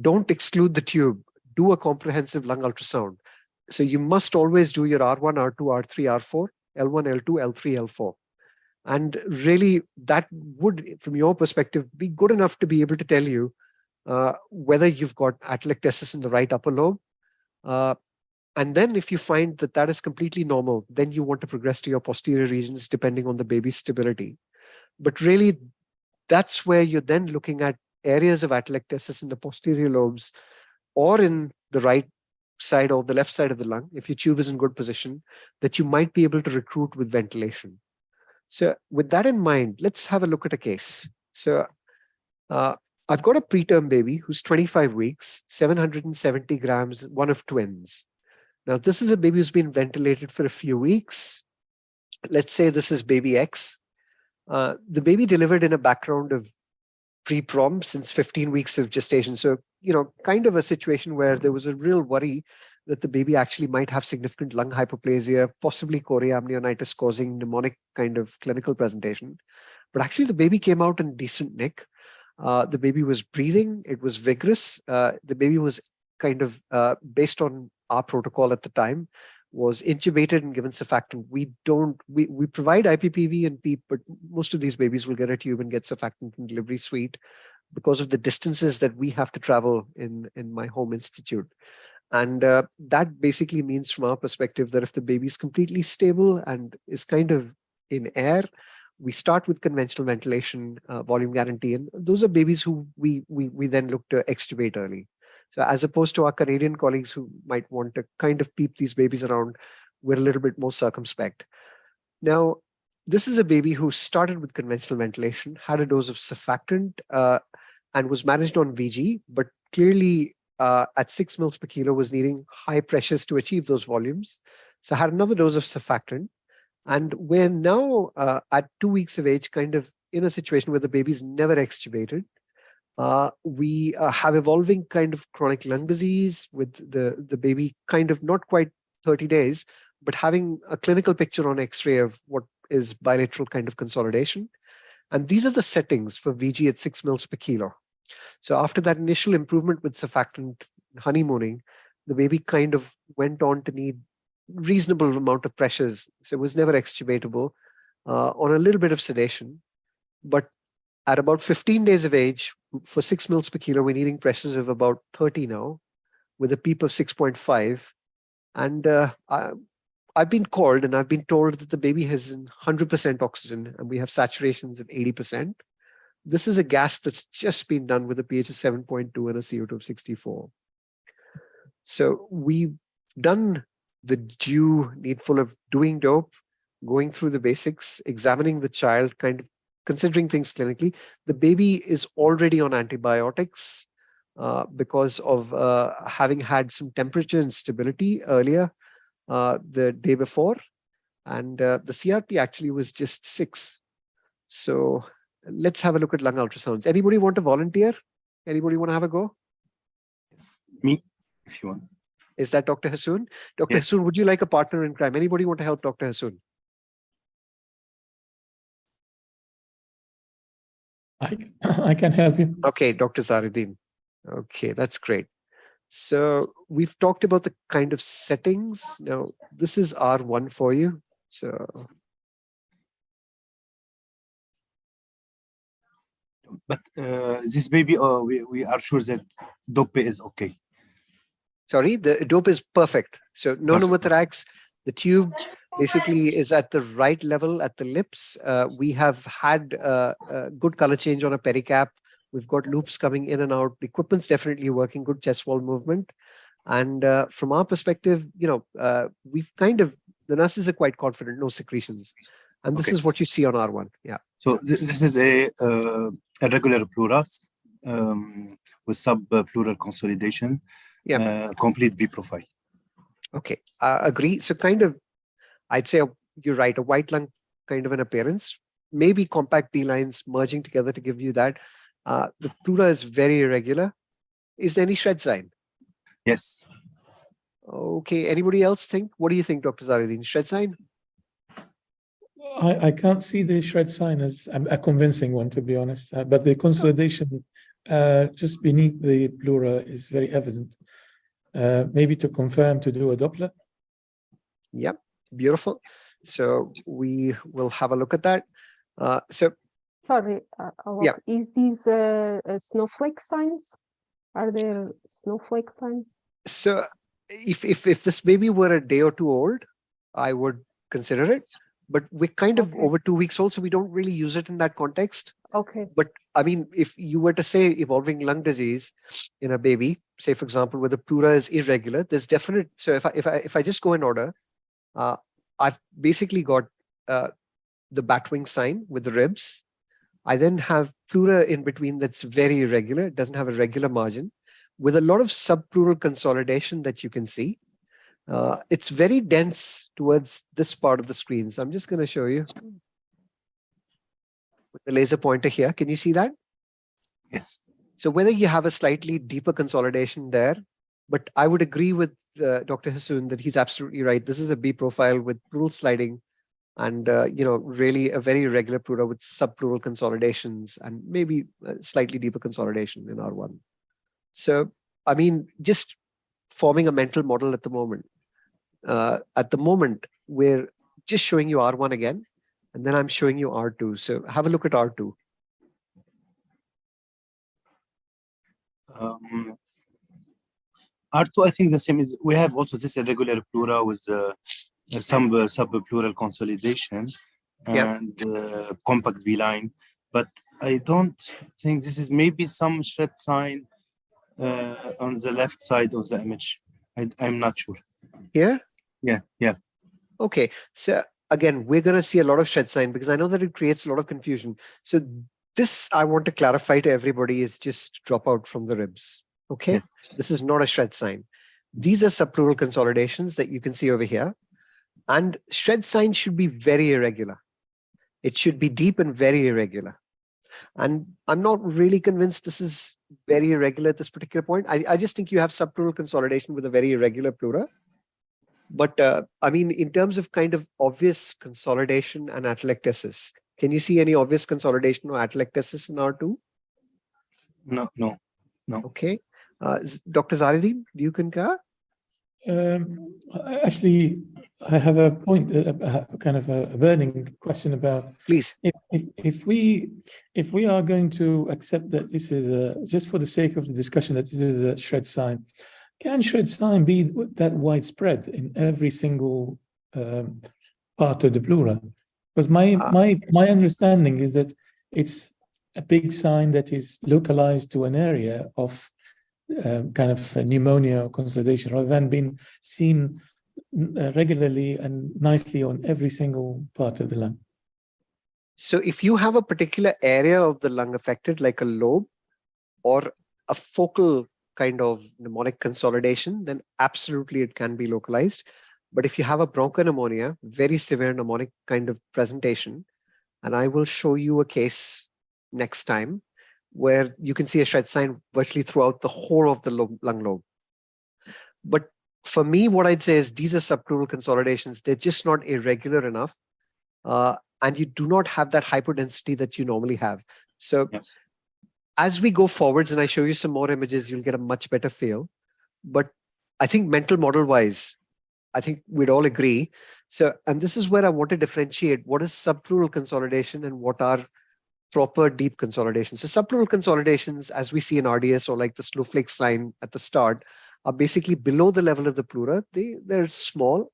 don't exclude the tube. Do a comprehensive lung ultrasound. So you must always do your R1, R2, R3, R4, L1, L2, L3, L4. And really, that would, from your perspective, be good enough to be able to tell you whether you've got atelectasis in the right upper lobe. And then if you find that that is completely normal, then you want to progress to your posterior regions depending on the baby's stability. But really, that's where you're then looking at areas of atelectasis in the posterior lobes or in the right side or the left side of the lung, if your tube is in good position, that you might be able to recruit with ventilation. So with that in mind, let's have a look at a case. So I've got a preterm baby who's 25 weeks, 770 grams, one of twins. Now, this is a baby who's been ventilated for a few weeks. Let's say this is baby X. The baby delivered in a background of pre-prom since 15 weeks of gestation. So, kind of a situation where there was a real worry that the baby actually might have significant lung hypoplasia, possibly chorioamnionitis causing pneumonic kind of clinical presentation. But actually the baby came out in decent nick. The baby was breathing, it was vigorous. The baby was kind of, based on our protocol at the time, was intubated and given surfactant. We provide IPPV and PEEP, but most of these babies will get a tube and get surfactant in delivery suite because of the distances that we have to travel in my home institute. And that basically means from our perspective that if the baby is completely stable and is kind of in air, we start with conventional ventilation, volume guarantee, and those are babies who we then look to extubate early. So as opposed to our Canadian colleagues who might want to kind of peep these babies around, we're a little bit more circumspect. Now, this is a baby who started with conventional ventilation, had a dose of surfactant, and was managed on VG, but clearly at 6 mils per kilo was needing high pressures to achieve those volumes. So had another dose of surfactant. And we're now at 2 weeks of age, kind of in a situation where the baby's never extubated. We have evolving kind of chronic lung disease with the baby kind of not quite 30 days, but having a clinical picture on X-ray of what is bilateral kind of consolidation. And these are the settings for VG at 6 mils per kilo. So after that initial improvement with surfactant honeymooning, the baby kind of went on to need reasonable amount of pressures. So it was never extubatable on a little bit of sedation. But at about 15 days of age, for 6 mils per kilo, we're needing pressures of about 30 now, with a PEEP of 6.5. And I've been called and I've been told that the baby has 100% oxygen and we have saturations of 80%. This is a gas that's just been done with a pH of 7.2 and a CO2 of 64. So we've done the due needful of doing dope, going through the basics, examining the child, kind of considering things clinically. The baby is already on antibiotics. because of having had some temperature instability earlier the day before. And the CRP actually was just 6. So let's have a look at lung ultrasounds. Anybody want to volunteer? Anybody want to have a go? Yes. Me, if you want. Is that Dr. Hassoun? Dr. Yes. Hassoun, would you like a partner in crime? Anybody want to help Dr. Hassoun? I can help you. Okay, Dr. Zaruddin. Okay, that's great. So we've talked about the kind of settings. Now, this is R1 for you. So But this baby, we are sure that dope is okay. sorry, the dope is perfect. So no Perfect. pneumothorax. The tube basically is at the right level at the lips. We have had a good color change on a pericap. We've got loops coming in and out. The equipment's definitely working, good chest wall movement. And from our perspective, we've kind of, the nurses are quite confident, no secretions. And this Okay. is what you see on R1. Yeah. So this is a irregular pleura with subpleural consolidation, complete B profile. Okay, agree. So kind of, I'd say you're right, a white lung kind of an appearance, maybe compact B lines merging together to give you that. The pleura is very irregular. Is there any shred sign? Yes. Okay, anybody else think? What do you think, Dr. Zaruddin? Shred sign? I can't see the shred sign as a convincing one, to be honest, but the consolidation just beneath the pleura is very evident. Maybe to confirm, to do a Doppler. Yep, beautiful. So we will have a look at that. Sorry, yeah. Is these snowflake signs? Are there snowflake signs? So if this baby were a day or two old, I would consider it. But we're kind of over 2 weeks old, so we don't really use it in that context. Okay. But I mean, if you were to say evolving lung disease in a baby, say for example, where the pleura is irregular, there's definite. So if I just go in order, I've basically got the batwing sign with the ribs. I then have pleura in between that's very irregular. It doesn't have a regular margin, with a lot of subpleural consolidation that you can see. It's very dense towards this part of the screen. So I'm just going to show you with the laser pointer here. Can you see that? Yes. So whether you have a slightly deeper consolidation there, but I would agree with Dr. Hassoun that he's absolutely right. This is a B profile with pleural sliding and, really a very irregular pleura with subpleural consolidations and maybe a slightly deeper consolidation in R1. So, I mean, just forming a mental model at the moment. We're just showing you R1 again, and then I'm showing you R2. So have a look at R2. R2, I think the same is, we have also this irregular pleura with some subpleural consolidation and compact B line, but I don't think this is maybe some shred sign on the left side of the image. I'm not sure. Here? Yeah. Okay. So again, we're going to see a lot of shred sign because I know that it creates a lot of confusion. So this I want to clarify to everybody is just drop out from the ribs. Okay. Yes. This is not a shred sign. These are subpleural consolidations that you can see over here. And shred sign should be very irregular. It should be deep and very irregular. And I'm not really convinced this is very irregular at this particular point. I just think you have subpleural consolidation with a very irregular pleura. But I mean, in terms of kind of obvious consolidation and atelectasis, can you see any obvious consolidation or atelectasis in R2? No. Okay. Dr. Zaruddin, do you concur? Actually, I have a point, kind of a burning question about. Please. If we are going to accept that this is just for the sake of the discussion that this is a shred sign, can shred sign be that widespread in every single part of the pleura? Because my understanding is that it's a big sign that is localized to an area of kind of pneumonia or consolidation, rather than being seen regularly and nicely on every single part of the lung. So if you have a particular area of the lung affected, like a lobe or a focal kind of mnemonic consolidation, then absolutely it can be localized. But if you have a bronchopneumonia, very severe mnemonic kind of presentation, and I will show you a case next time where you can see a shred sign virtually throughout the whole of the lung lobe. But for me, what I'd say is these are subpleural consolidations. They're just not irregular enough. And you do not have that hyperdensity that you normally have. So Yes. as we go forwards and I show you some more images, you'll get a much better feel. But I think mental model wise, I think we'd all agree. So, and this is where I want to differentiate what is subpleural consolidation and what are proper deep consolidations. So subpleural consolidations, as we see in RDS or like the snowflake sign at the start, are basically below the level of the pleura. They're small.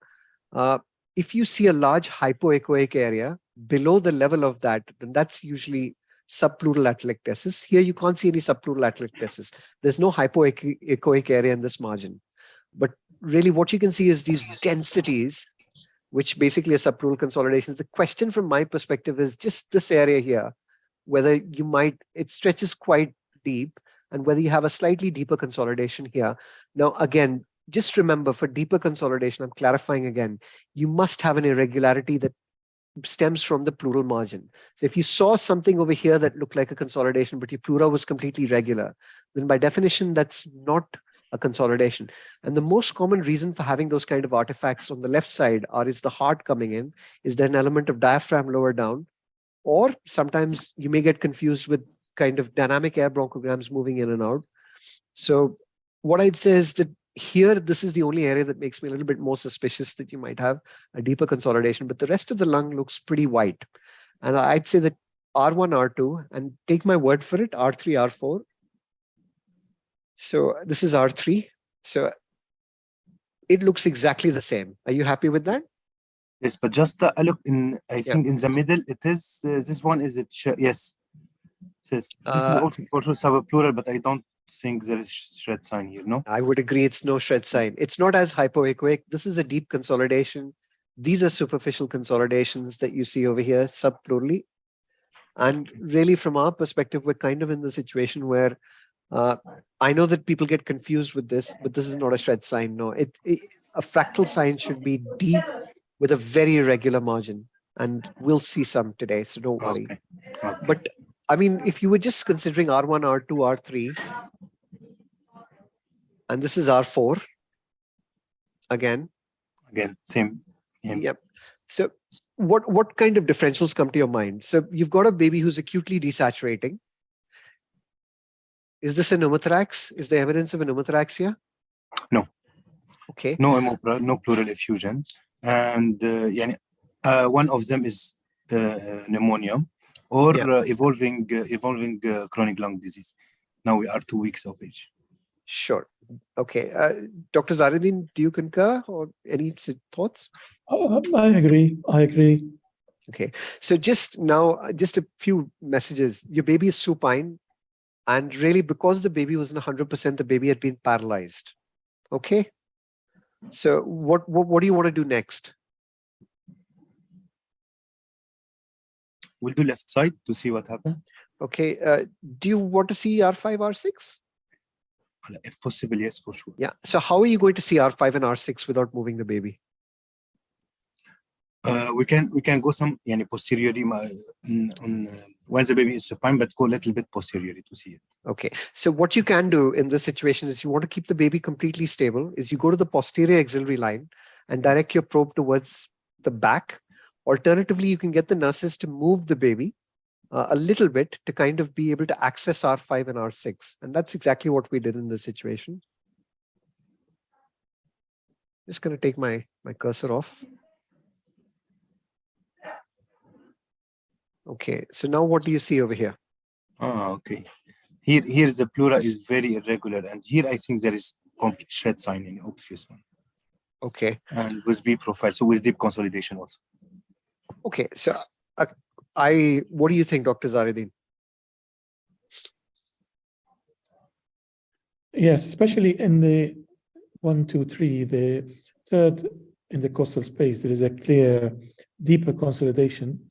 If you see a large hypoechoic area below the level of that, then that's usually subpleural atelectasis. Here you can't see any subpleural atelectasis. There's no hypoechoic area in this margin. But really what you can see is these densities, which basically are subpleural consolidations. The question from my perspective is just this area here, whether you might, it stretches quite deep, and whether you have a slightly deeper consolidation here. Now, again, just remember for deeper consolidation, I'm clarifying again, you must have an irregularity that stems from the pleural margin. So if you saw something over here that looked like a consolidation, but your pleura was completely regular, then by definition, that's not a consolidation. And the most common reason for having those kind of artifacts on the left side is the heart coming in. Is there an element of diaphragm lower down? Or sometimes you may get confused with kind of dynamic air bronchograms moving in and out. So what I'd say is that here, this is the only area that makes me a little bit more suspicious that you might have a deeper consolidation, but the rest of the lung looks pretty white. And I'd say that R1, R2, and take my word for it, R3, R4. So this is R3. So it looks exactly the same. Are you happy with that? Yes, but just look in, I think in the middle, it is, this one is it, yes. This is also subpleural, but I don't think there is shred sign here, no? I would agree it's no shred sign. It's not as hypoechoic. This is a deep consolidation. These are superficial consolidations that you see over here, subpleurally. And really, from our perspective, we're kind of in the situation where I know that people get confused with this, but this is not a shred sign. No, a fractal sign should be deep with a very irregular margin. And we'll see some today, so don't worry. Okay. But I mean, if you were just considering R1, R2, R3, and this is R4, again, same. Yep. So what kind of differentials come to your mind? So you've got a baby who's acutely desaturating. Is this a pneumothorax? Is there evidence of a pneumothorax here? No. Okay. No pleural effusion. And one of them is pneumonia or evolving chronic lung disease. Now we are 2 weeks of age. Sure. Okay. Dr. Zaruddin, do you concur or any thoughts? I agree. Okay. So just a few messages. Your baby is supine, and really because the baby wasn't 100%, the baby had been paralyzed. Okay. So what do you want to do next? We'll do left side to see what happens. Okay. Do you want to see R5, R6? If possible, yes, for sure. Yeah. So how are you going to see R5 and R6 without moving the baby? We can go some posteriorly once the baby is supine, but go a little bit posteriorly to see it. Okay. So what you can do in this situation is you want to keep the baby completely stable is you go to the posterior axillary line and direct your probe towards the back. Alternatively, you can get the nurses to move the baby a little bit to kind of be able to access R5 and R6. And that's exactly what we did in this situation. Just going to take my cursor off. Okay, so now what do you see over here? Okay. Here the pleura is very irregular, and here I think there is complete shred sign in obvious one. Okay. And with B profile, so with deep consolidation also. Okay, so what do you think, Dr. Zaruddin? Yes, especially in the 1, 2, 3, the third in the costal space, there is a clear deeper consolidation.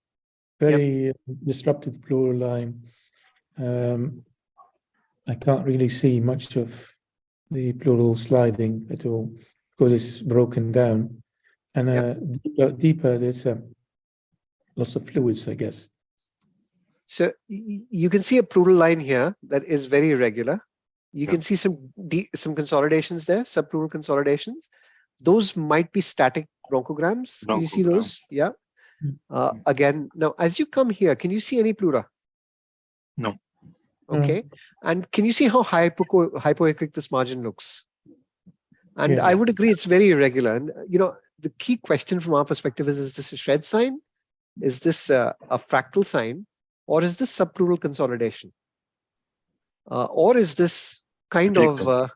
Very disrupted pleural line. I can't really see much of the pleural sliding at all because it's broken down. And deeper, there's lots of fluids, I guess. So you can see a pleural line here that is very irregular. You can see some consolidations there, subpleural consolidations. Those might be static bronchograms. Can you see those? Yeah. Again, now as you come here, can you see any pleura? No. Okay. And can you see how hypoechoic this margin looks? And Yeah. I would agree it's very irregular. And the key question from our perspective is this a shred sign? Is this a fractal sign? Or is this subpleural consolidation? Or is this kind of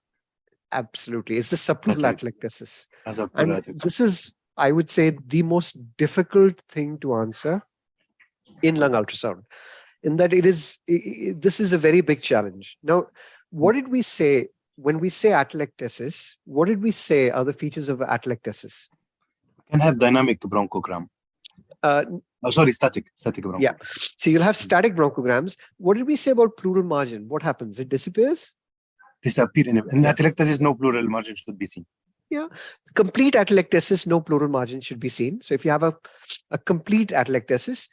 absolutely, is this subpleural atelectasis? And this is, I would say, the most difficult thing to answer in lung ultrasound, in that this is a very big challenge. Now, what did we say when we say atelectasis? What did we say are the features of atelectasis? Can have dynamic bronchogram. Static bronchogram. Yeah. So you'll have static bronchograms. What did we say about pleural margin? What happens? It disappears? Disappear in atelectasis, no pleural margin should be seen. Yeah. Complete atelectasis, no pleural margin should be seen. So if you have a complete atelectasis,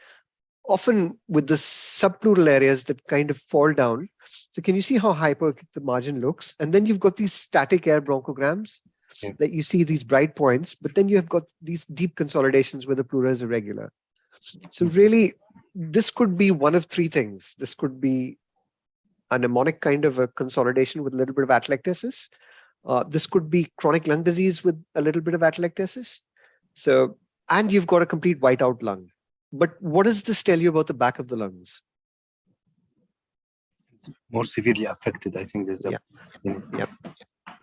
often with the subpleural areas that kind of fall down. So can you see how hypoechoic the margin looks? And then you've got these static air bronchograms that you see these bright points, but then you have got these deep consolidations where the pleura is irregular. So really, this could be one of three things. This could be a mnemonic kind of a consolidation with a little bit of atelectasis. This could be chronic lung disease with a little bit of atelectasis. So, and you've got a complete whiteout lung. But what does this tell you about the back of the lungs? It's more severely affected, I think. There's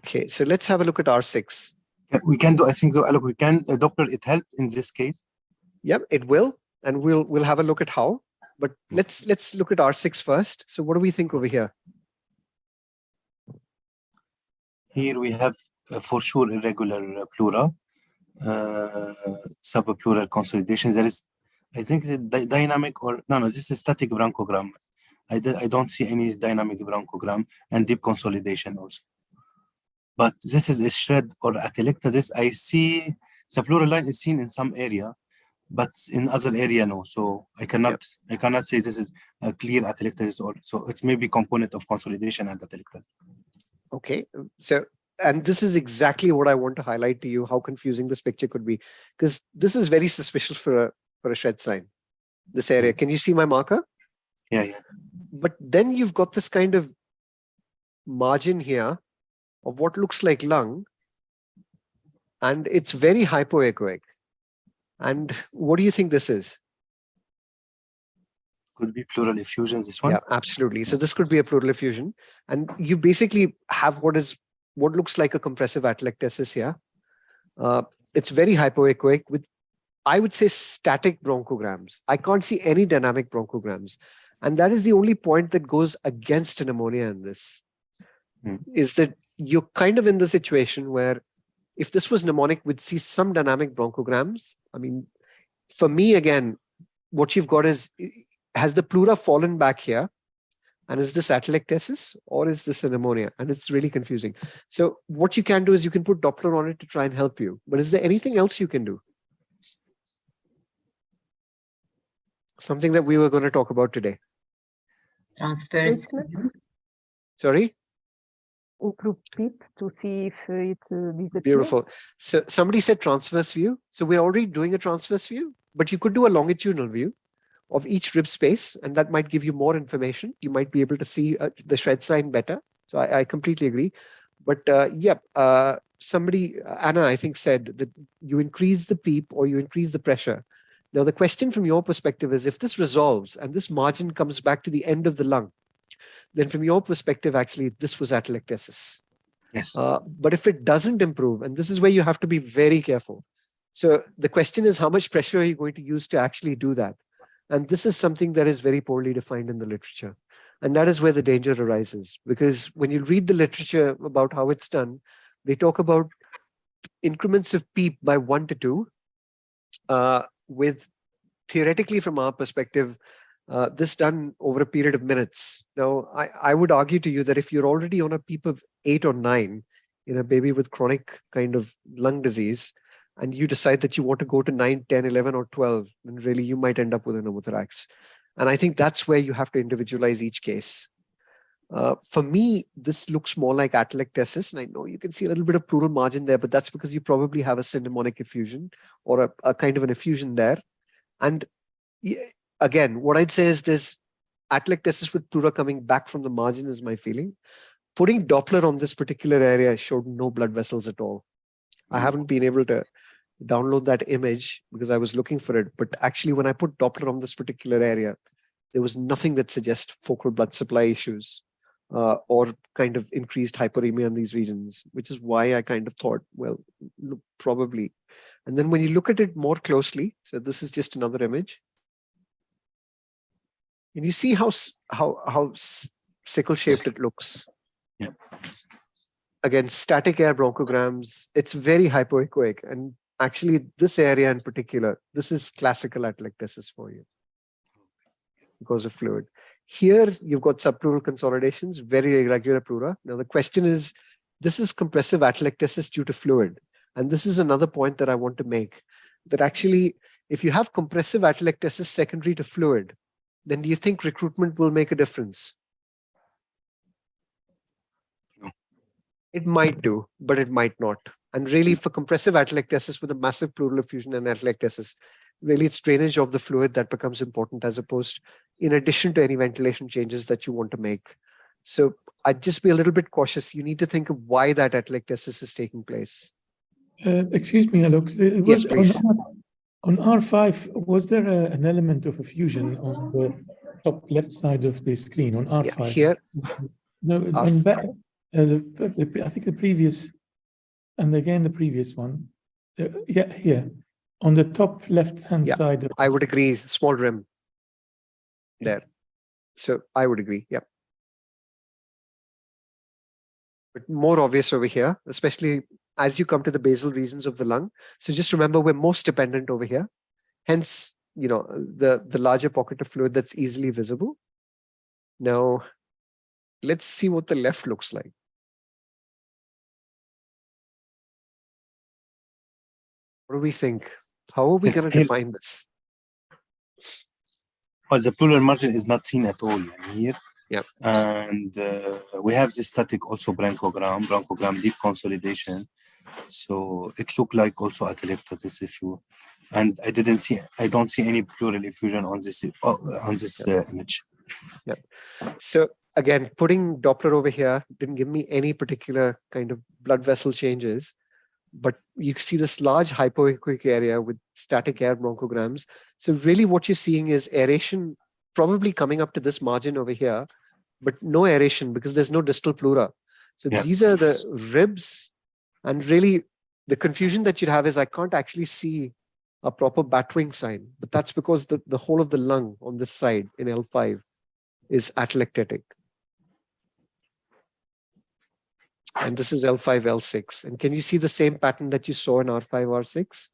Okay, so let's have a look at R6. We can do, I think, look, we can, Doppler, it helped in this case. Yep, it will. And we'll have a look at how. But let's look at R6 first. So what do we think over here? Here we have for sure irregular pleura, subpleural consolidation. There is, I think, the dynamic or no, this is static bronchogram. I don't see any dynamic bronchogram and deep consolidation also. But this is a shred or atelectasis. I see the pleural line is seen in some area, but in other area no. So I cannot say this is a clear atelectasis, or so it's maybe component of consolidation and atelectasis. Okay, so and this is exactly what I want to highlight to you, how confusing this picture could be, because this is very suspicious for a shred sign. This area, can you see my marker? Yeah. But then you've got this kind of margin here of what looks like lung, and it's very hypoechoic. And what do you think this is? Could be pleural effusion, this one? Yeah, absolutely. So this could be a pleural effusion. And you basically have what looks like a compressive atelectasis here. It's very hypoechoic with, I would say, static bronchograms. I can't see any dynamic bronchograms. And that is the only point that goes against a pneumonia in this, is that you're kind of in the situation where if this was mnemonic, we'd see some dynamic bronchograms. I mean, for me, again, what you've got is, has the pleura fallen back here? And is this atelectasis or is this a pneumonia? And it's really confusing. So what you can do is you can put Doppler on it to try and help you. But is there anything else you can do? Something that we were going to talk about today. Transfers. Sorry? Improve PEEP to see if it disappears. Beautiful. So somebody said transverse view. So we're already doing a transverse view, but you could do a longitudinal view of each rib space, and that might give you more information. You might be able to see the shred sign better. So I completely agree. But somebody, Anna, I think, said that you increase the PEEP or you increase the pressure. Now, the question from your perspective is, if this resolves and this margin comes back to the end of the lung, then from your perspective, actually, this was atelectasis. Yes. But if it doesn't improve, and this is where you have to be very careful. So the question is, how much pressure are you going to use to actually do that? And this is something that is very poorly defined in the literature. And that is where the danger arises. Because when you read the literature about how it's done, they talk about increments of PEEP by 1 to 2, with theoretically, from our perspective, This done over a period of minutes. Now, I would argue to you that if you're already on a PEEP of 8 or 9 in a baby with chronic kind of lung disease, and you decide that you want to go to 9, 10, 11, or 12, then really you might end up with a pneumothorax. And I think that's where you have to individualize each case. For me, this looks more like atelectasis, and I know you can see a little bit of pleural margin there, but that's because you probably have a syndemonic effusion or a kind of an effusion there. And again, what I'd say is this atelectasis with pleura coming back from the margin is my feeling. Putting Doppler on this particular area showed no blood vessels at all. I haven't been able to download that image because I was looking for it. But actually, when I put Doppler on this particular area, there was nothing that suggests focal blood supply issues or kind of increased hyperemia in these regions, which is why I kind of thought, well, look, probably. And then when you look at it more closely, so this is just another image. And you see how sickle-shaped it looks. Yeah. Again, static air bronchograms, it's very hypoechoic. And actually, this area in particular, this is classical atelectasis for you because of fluid. Here, you've got subpleural consolidations, very irregular pleura. Now, the question is, this is compressive atelectasis due to fluid. And this is another point that I want to make, that actually, if you have compressive atelectasis secondary to fluid, then do you think recruitment will make a difference? No. It might do, but it might not. And really, for compressive atelectasis with a massive pleural effusion and atelectasis, really it's drainage of the fluid that becomes important, as opposed in addition to any ventilation changes that you want to make. So I'd just be a little bit cautious. You need to think of why that atelectasis is taking place. Excuse me, Alok. Yes, please. On R5, was there an element of effusion on the top left side of the screen on R5? Yeah, here. No, on back, I think the previous, and again the previous one. Yeah, here on the top left-hand side. Of I would agree. Small rim there. So I would agree. Yeah. But more obvious over here, especially as you come to the basal regions of the lung. So just remember, we're most dependent over here. Hence, you know, the larger pocket of fluid that's easily visible. Now, let's see what the left looks like. What do we think? How are we going to define this? Well, the pleural margin is not seen at all here. Yeah. And we have this static also bronchogram deep consolidation. So it looked like also atelectasis issue. And I don't see any pleural effusion on this image. Yeah. So again, putting Doppler over here didn't give me any particular kind of blood vessel changes, but you see this large hypoechoic area with static air bronchograms. So really what you're seeing is aeration probably coming up to this margin over here, but no aeration because there's no distal pleura. So these are the ribs. And really the confusion that you'd have is I can't actually see a proper batwing sign, but that's because the whole of the lung on this side in L5 is atelectatic. And this is L5, L6. And can you see the same pattern that you saw in R5, R6?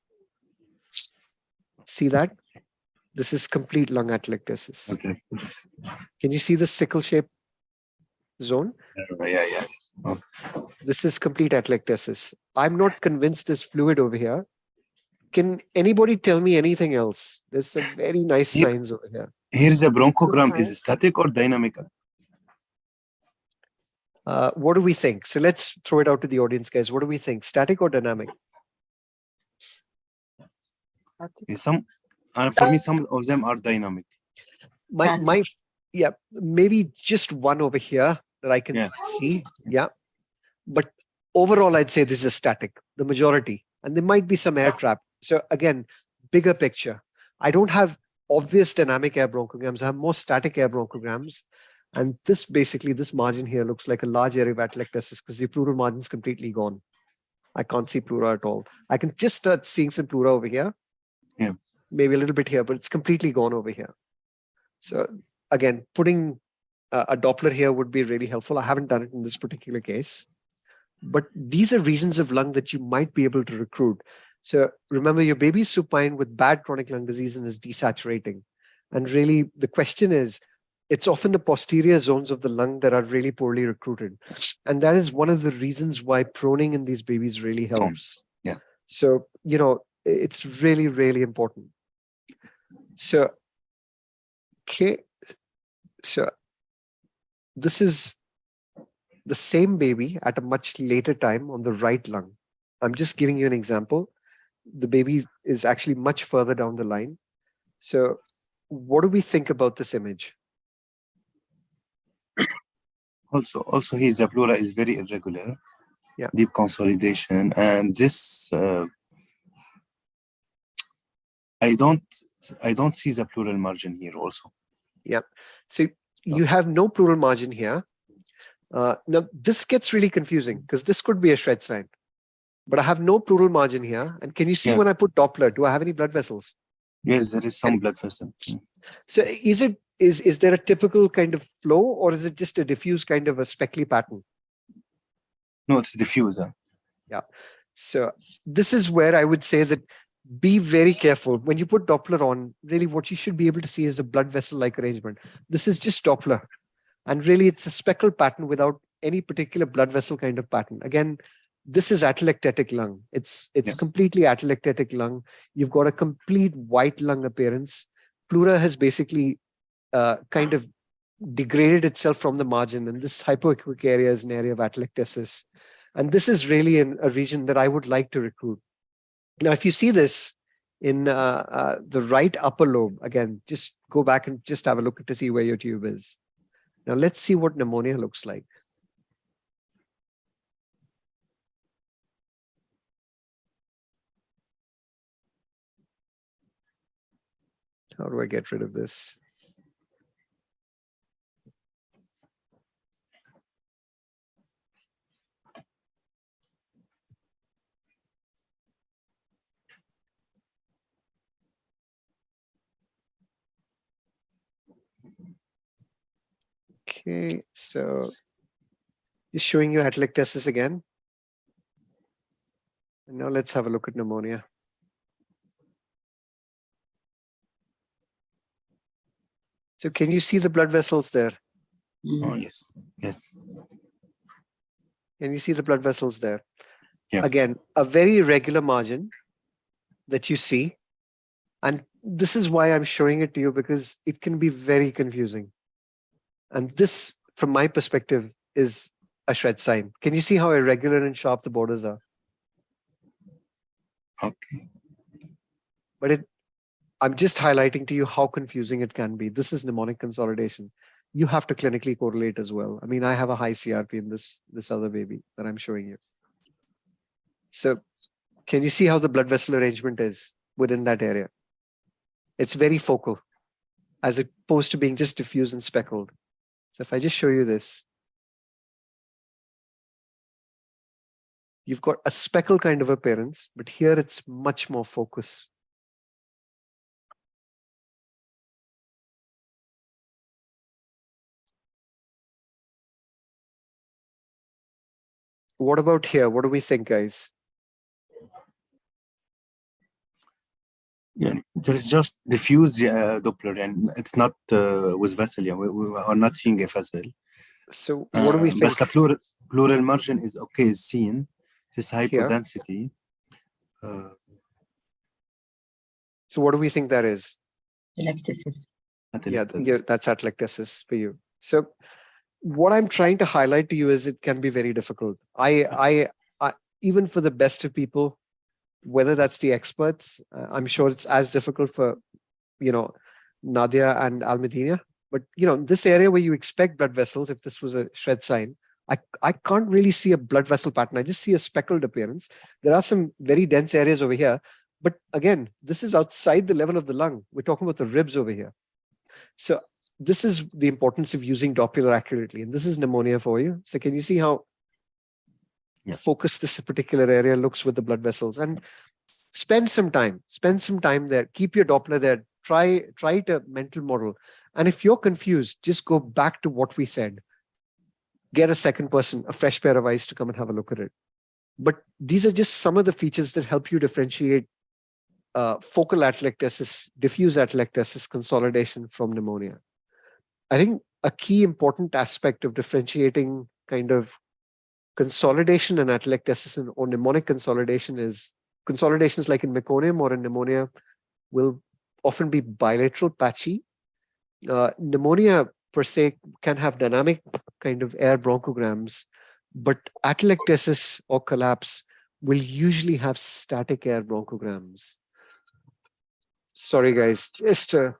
See that? This is complete lung atelectasis. Okay. Can you see the sickle shape zone? Yeah. Oh. This is complete atelectasis. I'm not convinced there's fluid over here. Can anybody tell me anything else? There's some very nice signs over here. Here's a bronchogram. Is it static or dynamic? What do we think? So let's throw it out to the audience, guys. What do we think? Static or dynamic? For me, some of them are dynamic. Maybe just one over here that I can see. Yeah. But overall, I'd say this is static, the majority. And there might be some air trap. So again, bigger picture. I don't have obvious dynamic air bronchograms. I have more static air bronchograms. And this margin here looks like a large area of atelectasis because the pleural margin is completely gone. I can't see pleura at all. I can just start seeing some pleura over here. Yeah. Maybe a little bit here, but it's completely gone over here. So again, putting a Doppler here would be really helpful. I haven't done it in this particular case. But these are regions of lung that you might be able to recruit. So remember, your baby's supine with bad chronic lung disease and is desaturating. And really, the question is, it's often the posterior zones of the lung that are really poorly recruited. And that is one of the reasons why proning in these babies really helps. Yeah. So, you know, it's really, really important. So, okay. So this is the same baby at a much later time on the right lung. I'm just giving you an example. The baby is actually much further down the line. So what do we think about this image? Also his pleura is very irregular. Yeah. Deep consolidation, and this I don't see the pleural margin here also. Yeah. So you have no pleural margin here. Now this gets really confusing because this could be a shred sign, but I have no pleural margin here. And can you see when I put Doppler, do I have any blood vessels? Yes, there is some blood vessel. So is there a typical kind of flow, or is it just a diffuse kind of a speckly pattern? No, it's diffuse. Yeah. So this is where I would say that be very careful when you put Doppler on. Really, what you should be able to see is a blood vessel-like arrangement. This is just Doppler, and really, it's a speckled pattern without any particular blood vessel kind of pattern. Again, this is atelectatic lung. It's completely atelectatic lung. You've got a complete white lung appearance. Pleura has basically kind of degraded itself from the margin, and this hypoechoic area is an area of atelectasis. And this is really a region that I would like to recruit. Now, if you see this in the right upper lobe, again, just go back and just have a look to see where your tube is. Now, let's see what pneumonia looks like. How do I get rid of this? Okay, so just showing you atelectasis again. And now let's have a look at pneumonia. So can you see the blood vessels there? Oh, yes. Yes. Can you see the blood vessels there? Yeah. Again, a very irregular margin that you see. And this is why I'm showing it to you, because it can be very confusing. And this, from my perspective, is a shred sign. Can you see how irregular and sharp the borders are? Okay. But I'm just highlighting to you how confusing it can be. This is mnemonic consolidation. You have to clinically correlate as well. I mean, I have a high CRP in this other baby that I'm showing you. So can you see how the blood vessel arrangement is within that area? It's very focal, as opposed to being just diffuse and speckled. So if I just show you this, you've got a speckle kind of appearance, but here it's much more focused. What about here? What do we think, guys? Yeah, there is just diffuse Doppler, and it's not with vessel. Yeah, we are not seeing a vessel. So what do we think? But the pleural margin is okay, is seen. This hypodensity. So what do we think that is? Atelectasis. Yeah, that's atelectasis for you. So what I'm trying to highlight to you is it can be very difficult. I even for the best of people, whether that's the experts, I'm sure it's as difficult for, Nadia and Almedina. But, this area where you expect blood vessels, if this was a shred sign, I can't really see a blood vessel pattern. I just see a speckled appearance. There are some very dense areas over here. But again, this is outside the level of the lung. We're talking about the ribs over here. So this is the importance of using Doppler accurately. And this is pneumonia for you. So can you see how focused this particular area looks with the blood vessels? And spend some time there. Keep your Doppler there. Try to mental model. And if you're confused, just go back to what we said. Get a second person, a fresh pair of eyes to come and have a look at it. But these are just some of the features that help you differentiate focal atelectasis, diffuse atelectasis consolidation from pneumonia. I think a key important aspect of differentiating kind of consolidation and atelectasis or mnemonic consolidation is consolidations like in meconium or in pneumonia will often be bilateral patchy. Pneumonia per se can have dynamic kind of air bronchograms, but atelectasis or collapse will usually have static air bronchograms. Sorry, guys, just so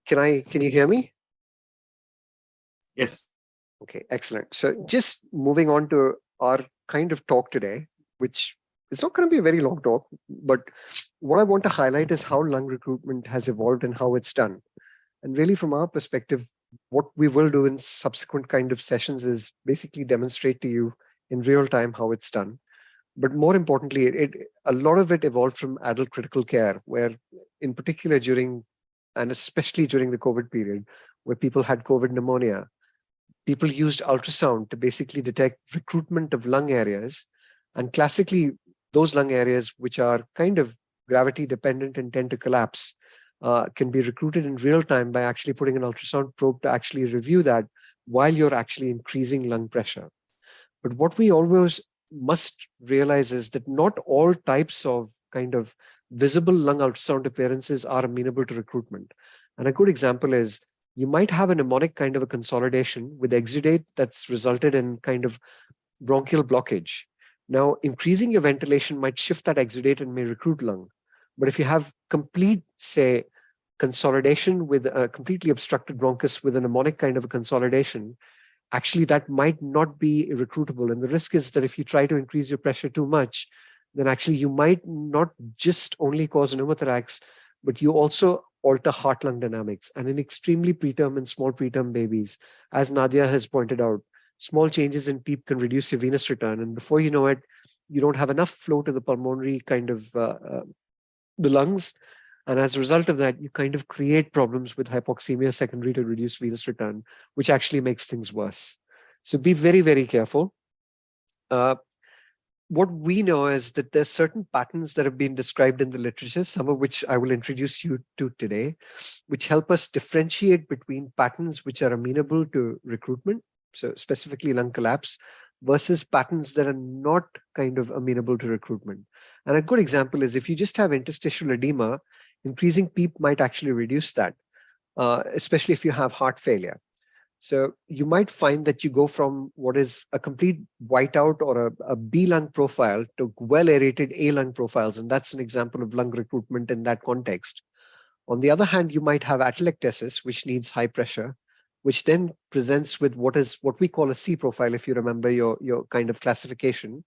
can you hear me? Yes. Okay, excellent. So just moving on to our kind of talk today, which is not going to be a very long talk, but what I want to highlight is how lung recruitment has evolved and how it's done. And really from our perspective, what we will do in subsequent kind of sessions is basically demonstrate to you in real time how it's done. But more importantly, a lot of it evolved from adult critical care, where in particular during, and especially during the COVID period, where people had COVID pneumonia, people used ultrasound to basically detect recruitment of lung areas. And classically, those lung areas which are kind of gravity dependent and tend to collapse can be recruited in real time by actually putting an ultrasound probe to actually review that while you're actually increasing lung pressure. But what we always must realize is that not all types of kind of visible lung ultrasound appearances are amenable to recruitment. And a good example is you might have a mnemonic kind of a consolidation with exudate that's resulted in kind of bronchial blockage. Now, increasing your ventilation might shift that exudate and may recruit lung. But if you have complete, say, consolidation with a completely obstructed bronchus with a mnemonic kind of a consolidation, actually that might not be recruitable. And the risk is that if you try to increase your pressure too much, then actually you might not just only cause pneumothorax, but you also alter heart-lung dynamics. And in extremely preterm and small preterm babies, as Nadia has pointed out, small changes in PEEP can reduce your venous return. And before you know it, you don't have enough flow to the pulmonary kind of the lungs. And as a result of that, you kind of create problems with hypoxemia secondary to reduced venous return, which actually makes things worse. So be very, very careful. What we know is that there's certain patterns that have been described in the literature, some of which I will introduce you to today, which help us differentiate between patterns which are amenable to recruitment, so specifically lung collapse, versus patterns that are not kind of amenable to recruitment. And a good example is if you just have interstitial edema, increasing PEEP might actually reduce that, especially if you have heart failure. So you might find that you go from what is a complete whiteout or a B lung profile to well aerated A lung profiles. And that's an example of lung recruitment in that context. On the other hand, you might have atelectasis, which needs high pressure. which then presents with what we call a C profile, if you remember your kind of classification.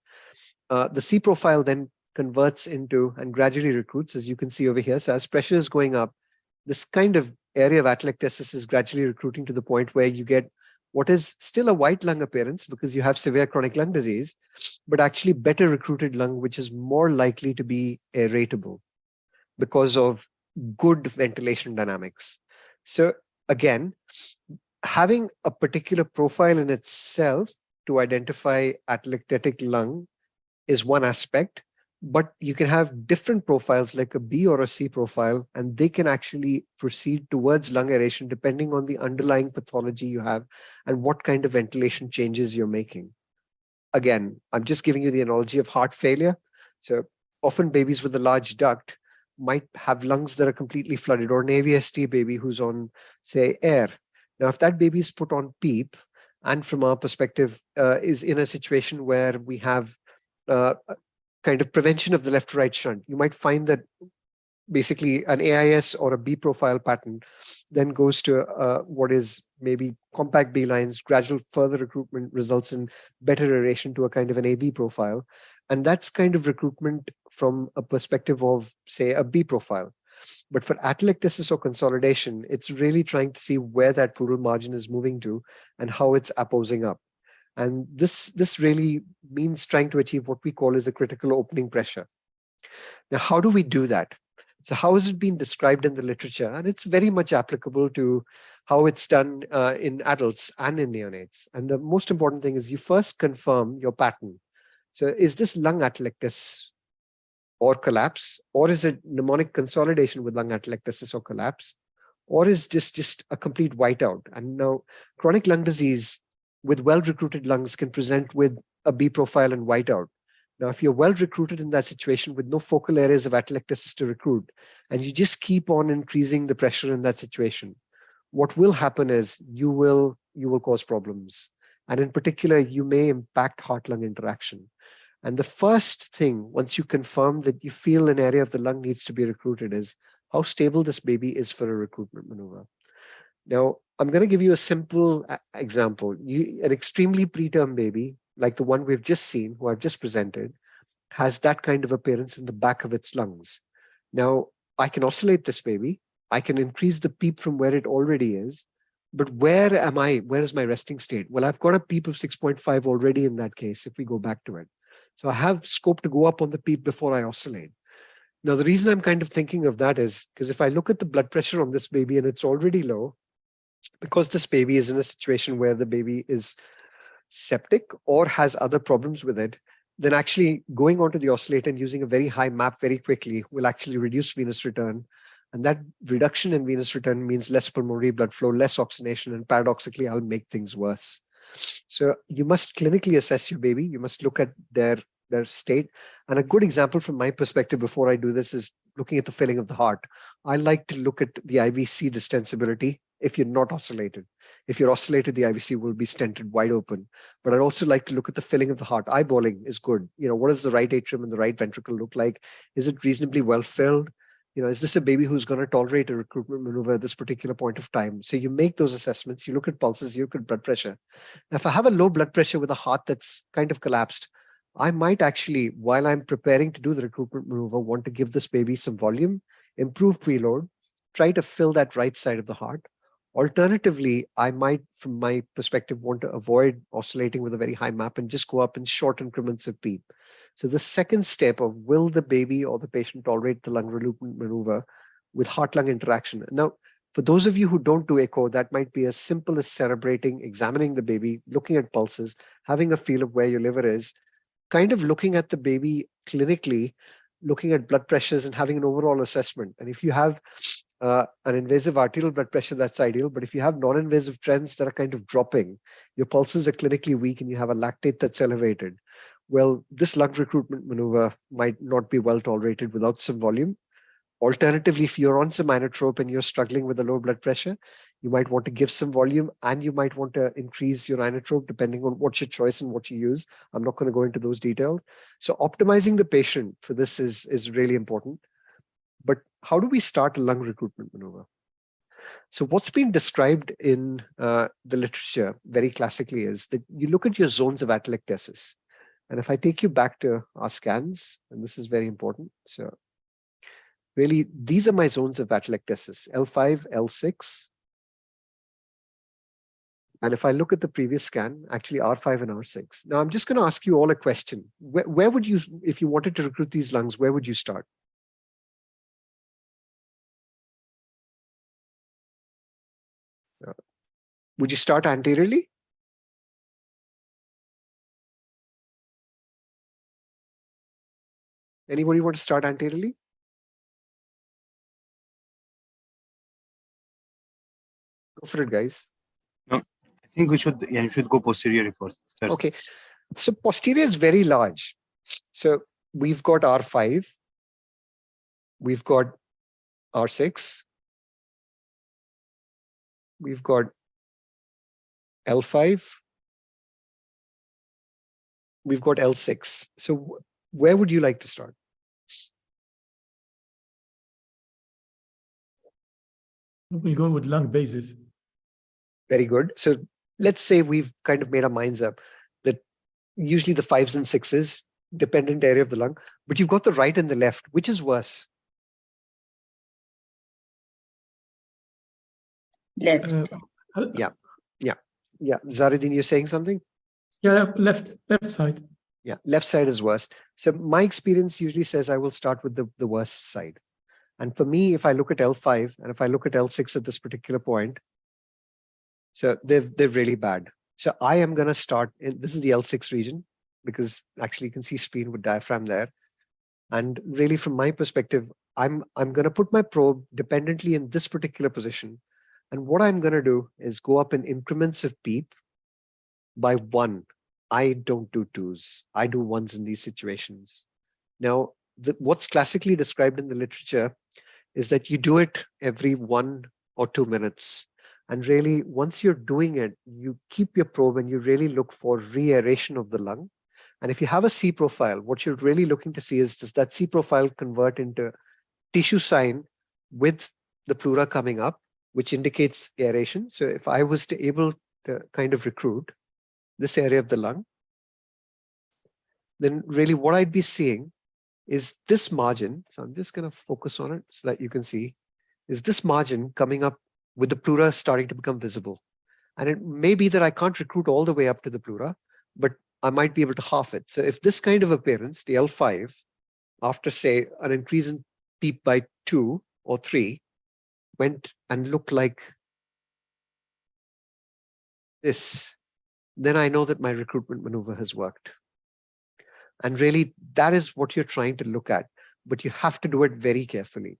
The C profile then converts into and gradually recruits, as you can see over here. So as pressure is going up, this kind of area of atelectasis is gradually recruiting to the point where you get what is still a white lung appearance because you have severe chronic lung disease, but actually better recruited lung, which is more likely to be aeratable because of good ventilation dynamics. So again, having a particular profile in itself to identify atelectatic lung is one aspect, but you can have different profiles like a B or a C profile, and they can actually proceed towards lung aeration depending on the underlying pathology you have and what kind of ventilation changes you're making. Again, I'm just giving you the analogy of heart failure. So often babies with a large duct might have lungs that are completely flooded, or an AVST baby who's on, say, air. Now, if that baby is put on PEEP, and from our perspective is in a situation where we have kind of prevention of the left to right shunt, you might find that basically an AIS or a B profile pattern then goes to what is maybe compact B lines, gradual further recruitment results in better aeration to a kind of an AB profile. And that's kind of recruitment from a perspective of, say, a B profile. But for atelectasis or consolidation, it's really trying to see where that pleural margin is moving to and how it's apposing up. And this really means trying to achieve what we call as a critical opening pressure. Now, how do we do that? So how has it been described in the literature? And it's very much applicable to how it's done in adults and in neonates. And the most important thing is you first confirm your pattern. So is this lung atelectasis or collapse, or is it mnemonic consolidation with lung atelectasis or collapse, or is this just a complete whiteout? And now chronic lung disease with well-recruited lungs can present with a B profile and whiteout. Now, if you're well-recruited in that situation with no focal areas of atelectasis to recruit, and you just keep on increasing the pressure in that situation, what will happen is you will cause problems. And in particular, you may impact heart-lung interaction. And the first thing, once you confirm that you feel an area of the lung needs to be recruited, is how stable this baby is for a recruitment maneuver. Now, I'm going to give you a simple example. An extremely preterm baby, like the one we've just seen, who I've just presented, has that kind of appearance in the back of its lungs. Now, I can oscillate this baby. I can increase the PEEP from where it already is. But where am I? Where is my resting state? Well, I've got a PEEP of 6.5 already in that case, if we go back to it. So I have scope to go up on the PEEP before I oscillate. Now, the reason I'm kind of thinking of that is because if I look at the blood pressure on this baby and it's already low, because this baby is in a situation where the baby is septic or has other problems with it, then actually going onto the oscillator and using a very high MAP very quickly will actually reduce venous return. And that reduction in venous return means less pulmonary blood flow, less oxygenation, and paradoxically, I'll make things worse. So you must clinically assess your baby. You must look at their state. And a good example from my perspective before I do this is looking at the filling of the heart. I like to look at the IVC distensibility if you're not oscillated. If you're oscillated, the IVC will be stented wide open. But I'd also like to look at the filling of the heart. Eyeballing is good. What does the right atrium and the right ventricle look like? Is it reasonably well filled? Is this a baby who's going to tolerate a recruitment maneuver at this particular point of time? So you make those assessments, you look at pulses, you look at blood pressure. Now, if I have a low blood pressure with a heart that's kind of collapsed, I might actually, while I'm preparing to do the recruitment maneuver, want to give this baby some volume, improve preload, try to fill that right side of the heart. Alternatively, I might, from my perspective, want to avoid oscillating with a very high MAP and just go up in short increments of PEEP. So the second step of will the baby or the patient tolerate the lung recruitment maneuver with heart-lung interaction. Now, for those of you who don't do echo, that might be as simple as cerebrating, examining the baby, looking at pulses, having a feel of where your liver is, kind of looking at the baby clinically, looking at blood pressures and having an overall assessment. And if you have an invasive arterial blood pressure, that's ideal. But if you have non-invasive trends that are kind of dropping, your pulses are clinically weak and you have a lactate that's elevated, well, this lung recruitment maneuver might not be well tolerated without some volume. Alternatively, if you're on some inotrope and you're struggling with a low blood pressure, you might want to give some volume and you might want to increase your inotrope depending on what's your choice and what you use. I'm not going to go into those details. So optimizing the patient for this is really important. But how do we start a lung recruitment maneuver? So what's been described in the literature very classically is that you look at your zones of atelectasis. And if I take you back to our scans, and this is very important. So really, these are my zones of atelectasis, L5, L6. And if I look at the previous scan, actually R5 and R6. Now I'm just going to ask you all a question. Where would you, if you wanted to recruit these lungs, where would you start? Would you start anteriorly? Anybody want to start anteriorly? Go for it, guys. No, I think we should, yeah, you should go posteriorly first. Okay, so posterior is very large. So we've got R5, we've got R6, we've got L5, we've got L6. So where would you like to start? We'll go with lung bases. Very good. So let's say we've kind of made our minds up that usually the 5s and 6s, dependent area of the lung, but you've got the right and the left. Which is worse? Left. Yeah. Zaridin, you're saying something? Yeah, left side. Yeah, left side is worse. So my experience usually says I will start with the worst side. And for me, if I look at L5 and if I look at L6 at this particular point, so they're really bad. So I am going to start in, this is the L6 region, because actually you can see spleen with diaphragm there. And really from my perspective, I'm going to put my probe dependently in this particular position. And what I'm going to do is go up in increments of PEEP by 1. I don't do 2s. I do 1s in these situations. Now, what's classically described in the literature is that you do it every 1 or 2 minutes. And really, once you're doing it, you keep your probe and you really look for re-aeration of the lung. And if you have a C profile, what you're really looking to see is, does that C profile convert into tissue sign with the pleura coming up, which indicates aeration. So if I was to able to kind of recruit this area of the lung, then really what I'd be seeing is this margin. So I'm just going to focus on it so that you can see, is this margin coming up with the pleura starting to become visible. And it may be that I can't recruit all the way up to the pleura, but I might be able to half it. So if this kind of appearance, the L5, after say an increase in PEEP by 2 or 3, went and looked like this, then I know that my recruitment maneuver has worked. And really, that is what you're trying to look at, but you have to do it very carefully.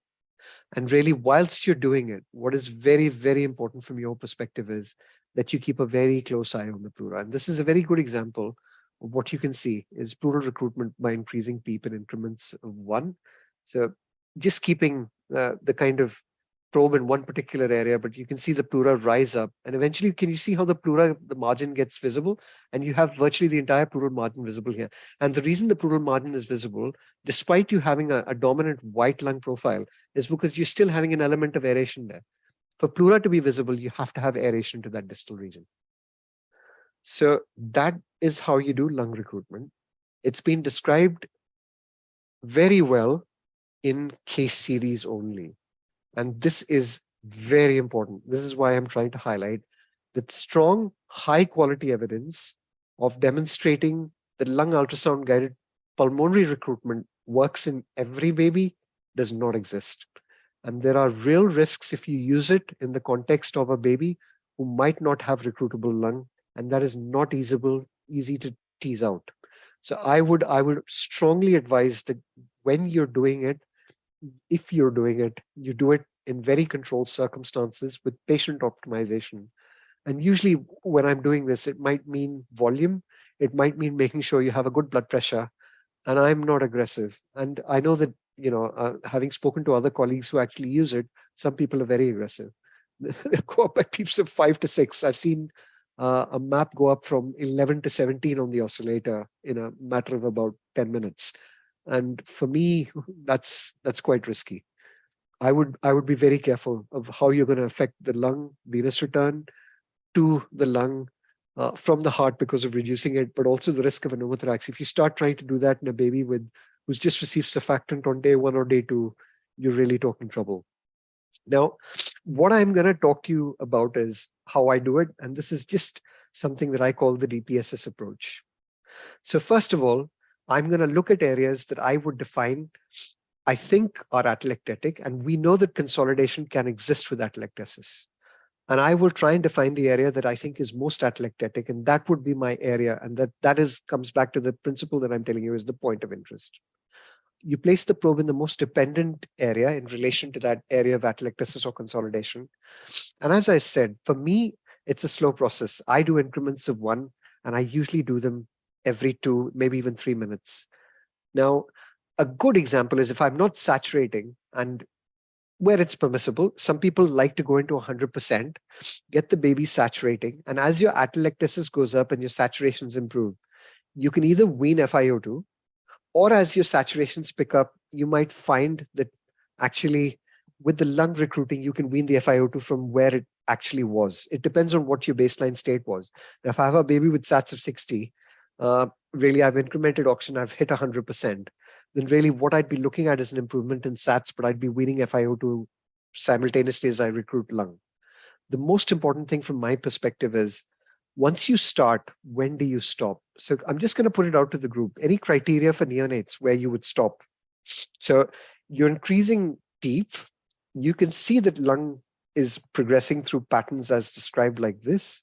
And really, whilst you're doing it, what is very, very important from your perspective is that you keep a very close eye on the pleura. And this is a very good example of what you can see is pleural recruitment by increasing PEEP in increments of 1. So just keeping the kind of probe in one particular area, but you can see the pleura rise up. And eventually, can you see how the pleura, the margin gets visible? And you have virtually the entire pleural margin visible here. And the reason the pleural margin is visible, despite you having a dominant white lung profile, is because you're still having an element of aeration there. For pleura to be visible, you have to have aeration to that distal region. So that is how you do lung recruitment. It's been described very well in case series only. And this is very important. This is why I'm trying to highlight that strong, high quality evidence of demonstrating that lung ultrasound guided pulmonary recruitment works in every baby does not exist. And there are real risks if you use it in the context of a baby who might not have recruitable lung, and that is not easy to tease out. So I would strongly advise that when you're doing it, if you're doing it, you do it in very controlled circumstances with patient optimization. And usually when I'm doing this, it might mean volume. It might mean making sure you have a good blood pressure. And I'm not aggressive. And I know that, having spoken to other colleagues who actually use it, some people are very aggressive. They go up by PEEPs of 5 to 6. I've seen a map go up from 11 to 17 on the oscillator in a matter of about 10 minutes. And for me, that's quite risky. I would be very careful of how you're going to affect the lung venous return to the lung from the heart because of reducing it, but also the risk of a pneumothorax. If you start trying to do that in a baby who's just received surfactant on day 1 or day 2, you're really talking trouble. Now, what I'm going to talk to you about is how I do it, and this is just something that I call the DPSS approach. So first of all, I'm going to look at areas that I would define I think are atelectatic, and we know that consolidation can exist with atelectasis. And I will try and define the area that I think is most atelectatic, and that would be my area. And that comes back to the principle that I'm telling you is the point of interest. You place the probe in the most dependent area in relation to that area of atelectasis or consolidation. And as I said, for me, it's a slow process. I do increments of 1, and I usually do them every 2, maybe even 3 minutes. Now, a good example is if I'm not saturating, and where it's permissible, some people like to go into 100%, get the baby saturating, and as your atelectasis goes up and your saturations improve, you can either wean FiO2, or as your saturations pick up, you might find that actually with the lung recruiting, you can wean the FiO2 from where it actually was. It depends on what your baseline state was. Now, if I have a baby with SATs of 60, really I've incremented oxygen, I've hit 100%. Then really what I'd be looking at is an improvement in SATs, but I'd be weaning FiO2 simultaneously as I recruit lung. The most important thing from my perspective is once you start, when do you stop? So I'm just going to put it out to the group. Any criteria for neonates where you would stop? So you're increasing PEEP. You can see that lung is progressing through patterns as described like this.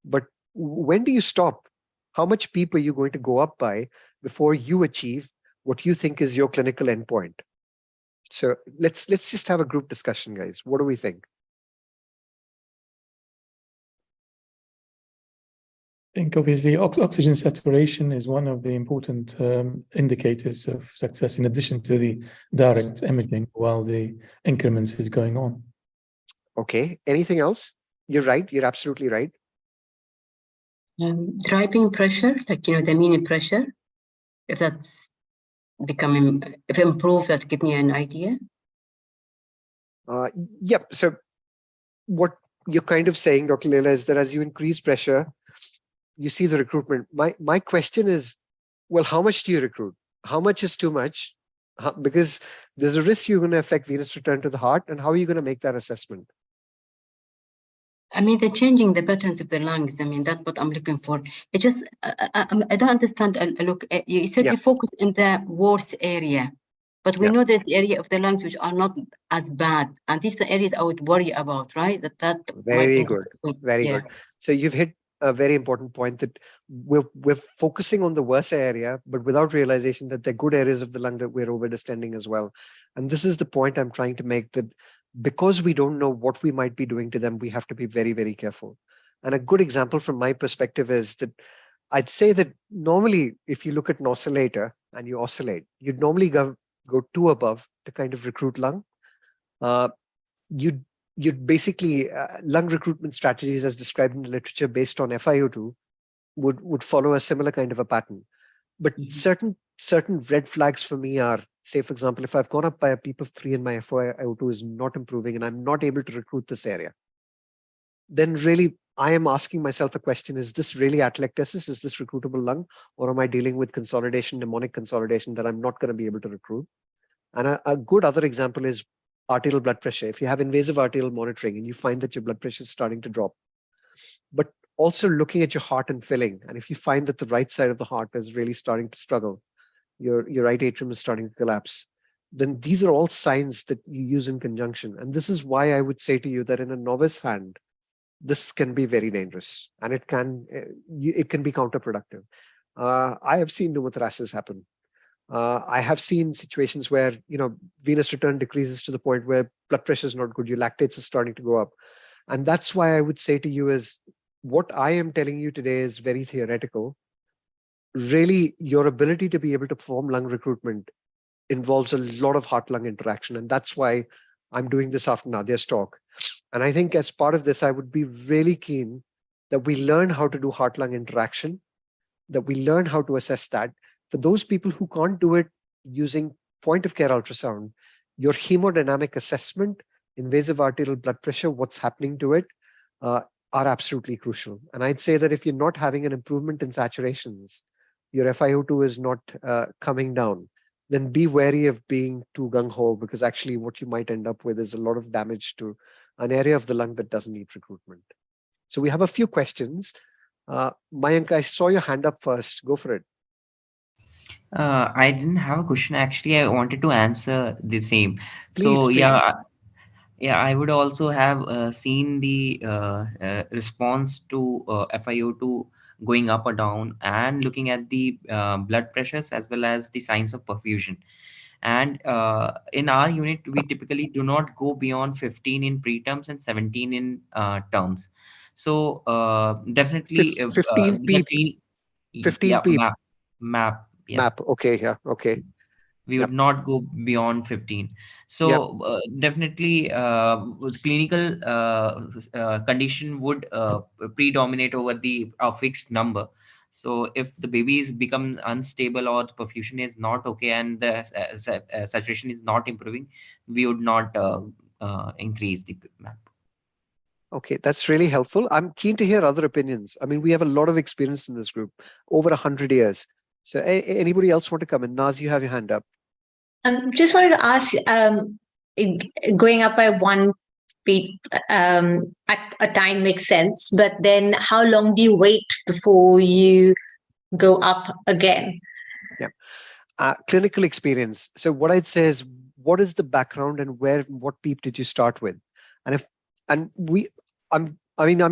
But when do you stop? How much PEEP are you going to go up by before you achieve what you think is your clinical endpoint? So let's just have a group discussion, guys. What do we think? I think obviously oxygen saturation is one of the important indicators of success in addition to the direct imaging while the increments is going on. Okay, anything else? You're right, you're absolutely right. Driving pressure, like, the mean pressure, if that's if improved, that give me an idea. Yep, so what you're kind of saying, Dr. Leila, is that as you increase pressure, you see the recruitment. My question is, well, how much do you recruit? How much is too much? Because there's a risk you're going to affect venous return to the heart, and how are you going to make that assessment? I mean, they're changing the patterns of the lungs. I mean, that's what I'm looking for. It just, I don't understand. Look, you said you focus in the worst area, but we know there's area of the lungs which are not as bad. And these are the areas I would worry about, right? That Very good, very good. So you've hit a very important point that we're focusing on the worst area, but without realization that they're good areas of the lung that we're over distending as well. And this is the point I'm trying to make, that because we don't know what we might be doing to them, we have to be very, very careful. And a good example from my perspective is that I'd say that normally, if you look at an oscillator and you oscillate, you'd normally go 2 above to kind of recruit lung. You'd basically, lung recruitment strategies as described in the literature based on FiO2 would follow a similar kind of a pattern. But certain red flags for me are, say, for example, if I've gone up by a PEEP of 3 and my FiO2 is not improving and I'm not able to recruit this area, then really I am asking myself a question, is this really atelectasis? Is this recruitable lung? Or am I dealing with consolidation, mnemonic consolidation that I'm not going to be able to recruit? And a good other example is arterial blood pressure. If you have invasive arterial monitoring and you find that your blood pressure is starting to drop, but also looking at your heart and filling, and if you find that the right side of the heart is really starting to struggle, your right atrium is starting to collapse, then these are all signs that you use in conjunction. And this is why I would say to you that in a novice hand, this can be very dangerous, and it can be counterproductive. I have seen pneumothoraces happen. I have seen situations where, venous return decreases to the point where blood pressure is not good, your lactates are starting to go up. And that's why I would say to you is, what I am telling you today is very theoretical. Really, your ability to be able to perform lung recruitment involves a lot of heart-lung interaction. And that's why I'm doing this after Nadia's talk. And I think as part of this, I would be really keen that we learn how to do heart-lung interaction, that we learn how to assess that. For those people who can't do it using point-of-care ultrasound, Your hemodynamic assessment, invasive arterial blood pressure, what's happening to it, are absolutely crucial. And I'd say that if you're not having an improvement in saturations, your FiO2 is not coming down, then be wary of being too gung-ho, because actually what you might end up with is a lot of damage to an area of the lung that doesn't need recruitment. So we have a few questions. Mayank, I saw your hand up first. Go for it. I didn't have a question. Actually, I wanted to answer the same. Please, So please. yeah, I would also have seen the response to FiO2 going up or down, and looking at the blood pressures as well as the signs of perfusion. And in our unit, we typically do not go beyond 15 in preterms and 17 in terms. So definitely, 15 the PEEP. clean, 15 yeah, PEEP. yeah. Map. Okay. Yeah. Okay. We Yep. would not go beyond 15. So definitely with clinical condition would predominate over the fixed number. So if the baby is become unstable or the perfusion is not okay and the saturation is not improving, we would not increase the map. Okay, that's really helpful. I'm keen to hear other opinions. I mean, we have a lot of experience in this group, over 100 years. So anybody else want to come in? Naz, you have your hand up. Just wanted to ask, going up by 1 beat at a time makes sense, but then how long do you wait before you go up again? Yeah, clinical experience. So what I'd say is, what is the background and what PEEP did you start with? I'm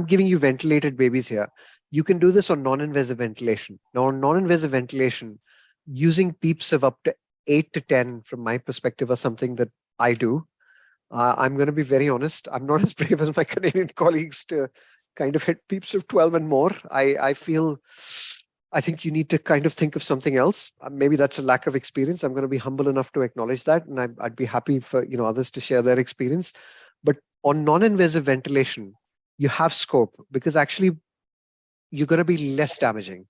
giving you ventilated babies here. You can do this on non-invasive ventilation. Now, on non-invasive ventilation, using PEEPs of up to 8 to 10, from my perspective, are something that I do. I'm going to be very honest. I'm not as brave as my Canadian colleagues to kind of hit PEEPs of 12 and more. I think you need to kind of think of something else. Maybe that's a lack of experience. I'm going to be humble enough to acknowledge that, and I'd be happy for others to share their experience. But on non-invasive ventilation, you have scope, because actually you're going to be less damaging.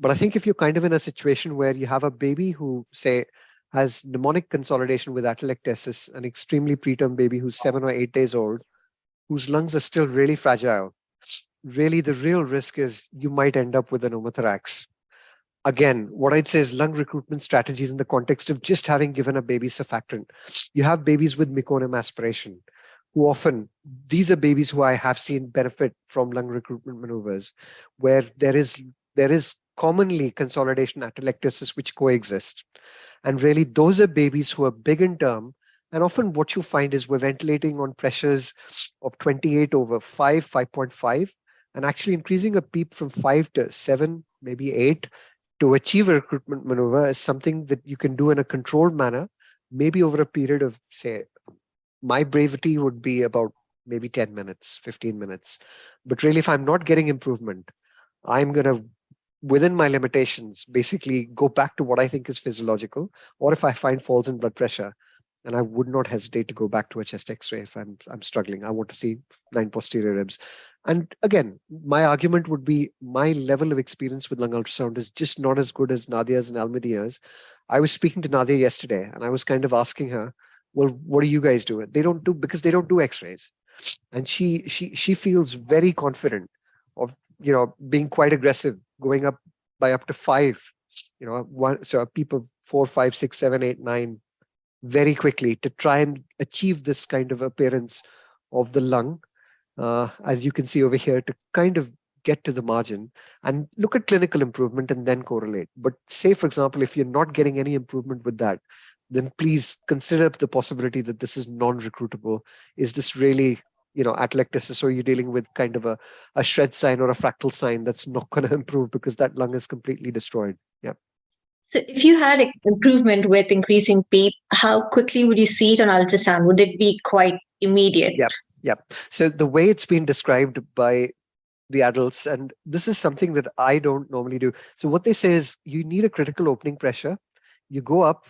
But I think if you're kind of in a situation where you have a baby who, say, has mnemonic consolidation with atelectasis, an extremely preterm baby who's 7 or 8 days old, whose lungs are still really fragile, really the real risk is you might end up with an pneumothorax. Again, what I'd say is lung recruitment strategies in the context of just having given a baby surfactant. You have babies with meconium aspiration, who often, these are babies who I have seen benefit from lung recruitment maneuvers, where there is commonly consolidation atelectasis which coexist. And really, those are babies who are big in term. And often what you find is we're ventilating on pressures of 28 over 5, 5.5, and actually increasing a PEEP from 5 to 7, maybe 8, to achieve a recruitment maneuver is something that you can do in a controlled manner, maybe over a period of, say, my brevity would be about maybe 10 minutes, 15 minutes. But really, if I'm not getting improvement, I'm going to, within my limitations, basically go back to what I think is physiological, or if I find falls in blood pressure, and I would not hesitate to go back to a chest X-ray if I'm struggling. I want to see 9 posterior ribs. And again, my argument would be my level of experience with lung ultrasound is just not as good as Nadia's and Almedia's. I was speaking to Nadia yesterday, and I was kind of asking her, well, what do you guys do? Because they don't do X-rays. And she feels very confident of, being quite aggressive, going up by up to 5, so a PEEP of 4, 5, 6, 7, 8, 9, very quickly, to try and achieve this kind of appearance of the lung, as you can see over here, to kind of get to the margin and look at clinical improvement and then correlate. But say, for example, if you're not getting any improvement with that, then please consider the possibility that this is non-recruitable. Is this really, atelectasis, or you're dealing with kind of a shred sign or a fractal sign that's not going to improve because that lung is completely destroyed? Yeah. So if you had improvement with increasing PEEP, how quickly would you see it on ultrasound? Would it be quite immediate? Yep. So the way it's been described by the adults, and this is something that I don't normally do. So what they say is you need a critical opening pressure. You go up,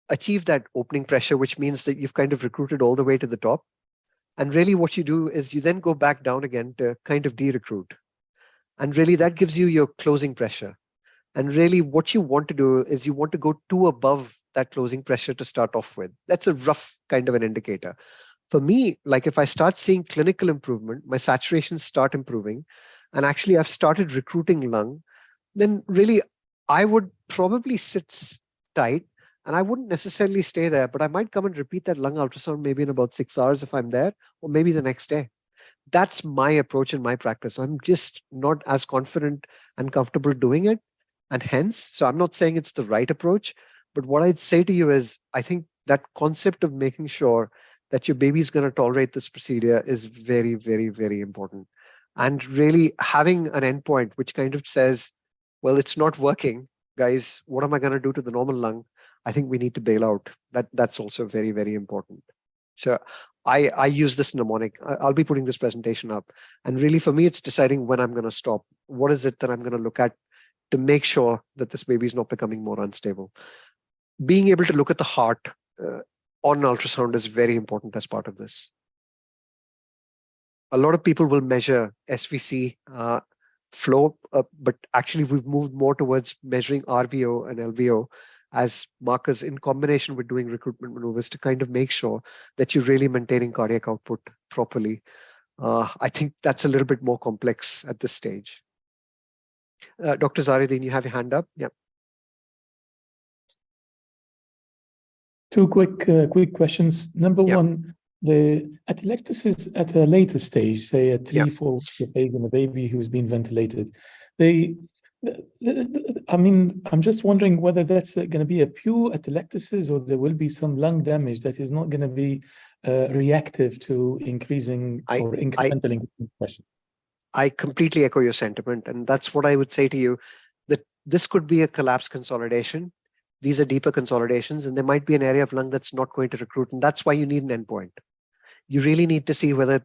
achieve that opening pressure, which means that you've kind of recruited all the way to the top. And really what you do is you then go back down again to kind of de-recruit. And really that gives you your closing pressure. And really what you want to do is you want to go 2 above that closing pressure to start off with. That's a rough kind of an indicator. For me, like if I start seeing clinical improvement, my saturations start improving, and actually I've started recruiting lung, then really I would probably sit tight and I wouldn't necessarily stay there, but I might come and repeat that lung ultrasound maybe in about 6 hours if I'm there, or maybe the next day. That's my approach in my practice. I'm just not as confident and comfortable doing it. And hence, so I'm not saying it's the right approach, but what I'd say to you is, I think that concept of making sure that your baby's going to tolerate this procedure is very, very, very important. And really having an endpoint which kind of says, well, it's not working, guys, what am I going to do to the normal lung? I think we need to bail out. That's also very, very important. So I use this mnemonic. I'll be putting this presentation up. And really for me, it's deciding when I'm going to stop. What is it that I'm going to look at to make sure that this baby is not becoming more unstable? Being able to look at the heart on ultrasound is very important as part of this. A lot of people will measure SVC flow, but actually we've moved more towards measuring RVO and LVO as markers in combination with doing recruitment maneuvers to kind of make sure that you're really maintaining cardiac output properly. I think that's a little bit more complex at this stage. Dr. Zaridin, you have your hand up? Yeah. Two quick questions. Number one, the atelectasis at a later stage, say at 3-4 weeks of age in a baby who's been ventilated, I mean, I'm just wondering whether that's going to be a pure atelectasis or there will be some lung damage that is not going to be reactive to increasing or incremental pressure. I completely echo your sentiment, and that's what I would say to you, that this could be a collapse consolidation. These are deeper consolidations, and there might be an area of lung that's not going to recruit, and that's why you need an endpoint. You really need to see whether,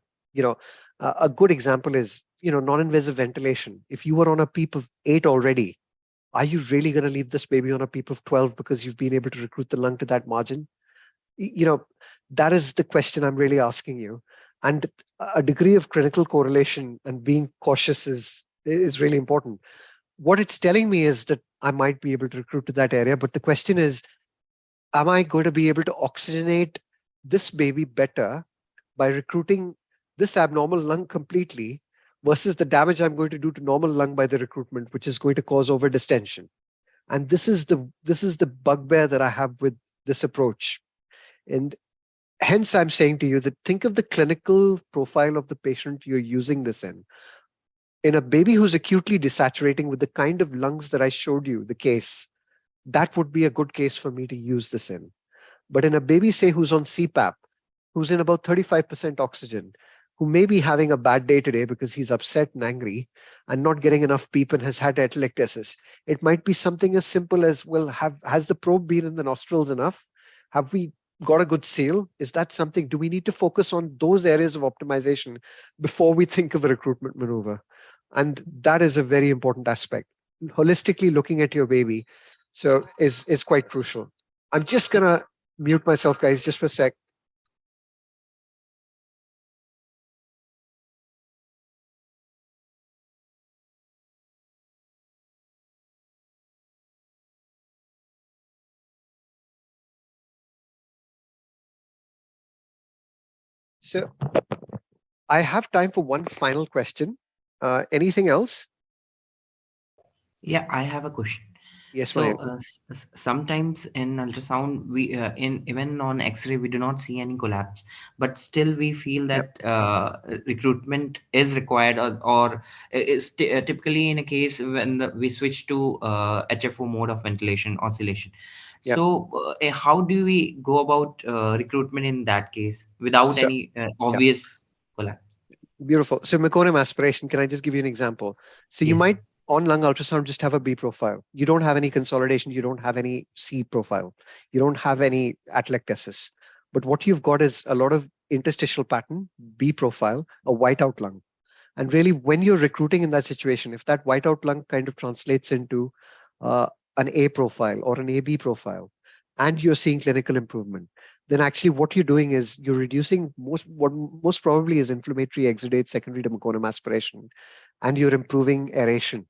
a good example is, non-invasive ventilation. If you were on a PEEP of 8 already, are you really going to leave this baby on a PEEP of 12 because you've been able to recruit the lung to that margin? That is the question I'm really asking you. And a degree of clinical correlation and being cautious is really important. What it's telling me is that I might be able to recruit to that area, but the question is, am I going to be able to oxygenate this baby better by recruiting this abnormal lung completely versus the damage I'm going to do to normal lung by the recruitment, which is going to cause over distension? And this is the bugbear that I have with this approach. And hence I'm saying to you that think of the clinical profile of the patient you're using this in. In a baby who's acutely desaturating with the kind of lungs that I showed you, the case, that would be a good case for me to use this in. But in a baby, say, who's on CPAP, who's in about 35% oxygen, who may be having a bad day today because he's upset and angry and not getting enough PEEP and has had atelectasis, it might be something as simple as, well, has the probe been in the nostrils enough? Have we got a good seal? Is that something? Do we need to focus on those areas of optimization before we think of a recruitment maneuver? And that is a very important aspect. Holistically looking at your baby is quite crucial. I'm just going to mute myself, guys, just for a sec. So I have time for one final question. Anything else? Yeah, I have a question. Yes, so sometimes in ultrasound, we even on X-ray we do not see any collapse, but still we feel that recruitment is required, or is typically in a case when we switch to HFO mode of ventilation oscillation. So how do we go about recruitment in that case without any obvious collapse? Beautiful. So meconium aspiration, can I just give you an example? So you might on lung ultrasound just have a B profile. You don't have any consolidation. You don't have any C profile. You don't have any atelectasis. But what you've got is a lot of interstitial pattern, B profile, a whiteout lung. And really, when you're recruiting in that situation, if that whiteout lung kind of translates into an A profile or an AB profile, and you're seeing clinical improvement, then actually what you're doing is you're reducing what most probably is inflammatory exudate secondary to meconium aspiration, and you're improving aeration.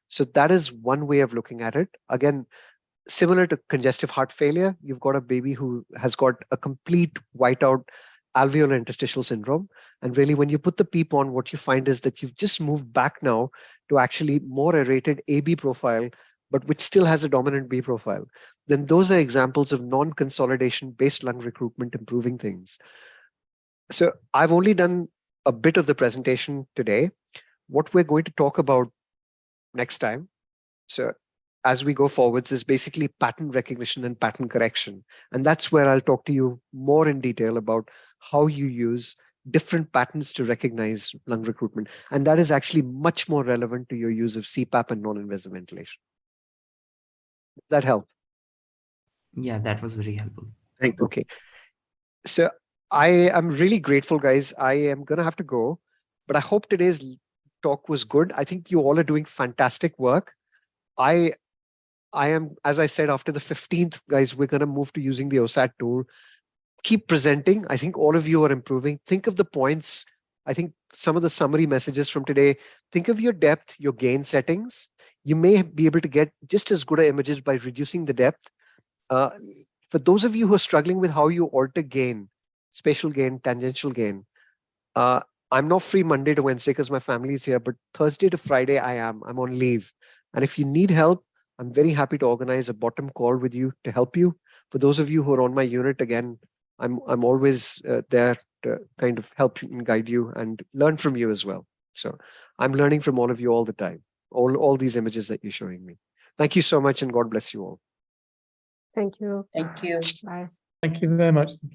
So that is one way of looking at it. Again, similar to congestive heart failure, you've got a baby who has got a complete whiteout alveolar interstitial syndrome. And really, when you put the PEEP on, what you find is that you've just moved back now to actually more aerated AB profile, but which still has a dominant B profile. Then those are examples of non-consolidation based lung recruitment improving things. So I've only done a bit of the presentation today. What we're going to talk about next time, so as we go forwards, is basically pattern recognition and pattern correction. And that's where I'll talk to you more in detail about how you use different patterns to recognize lung recruitment. And that is actually much more relevant to your use of CPAP and non-invasive ventilation. Does that help? Yeah, that was very helpful. Thank you. Okay. So I am really grateful, guys. I am going to have to go, but I hope today's talk was good. I think you all are doing fantastic work. I am, as I said, after the 15th, guys, we're going to move to using the OSAT tool. Keep presenting. I think all of you are improving. Think of the points. I think some of the summary messages from today, think of your depth, your gain settings. You may be able to get just as good images by reducing the depth. For those of you who are struggling with how you alter gain, spatial gain, tangential gain, I'm not free Monday to Wednesday because my family is here, but Thursday to Friday I am. I'm on leave. And if you need help, I'm very happy to organize a bottom call with you to help you. For those of you who are on my unit, again, I'm always there to kind of help you and guide you and learn from you as well. So I'm learning from all of you all the time, all these images that you're showing me. Thank you so much and God bless you all. Thank you. Thank you. Bye. Thank you very much.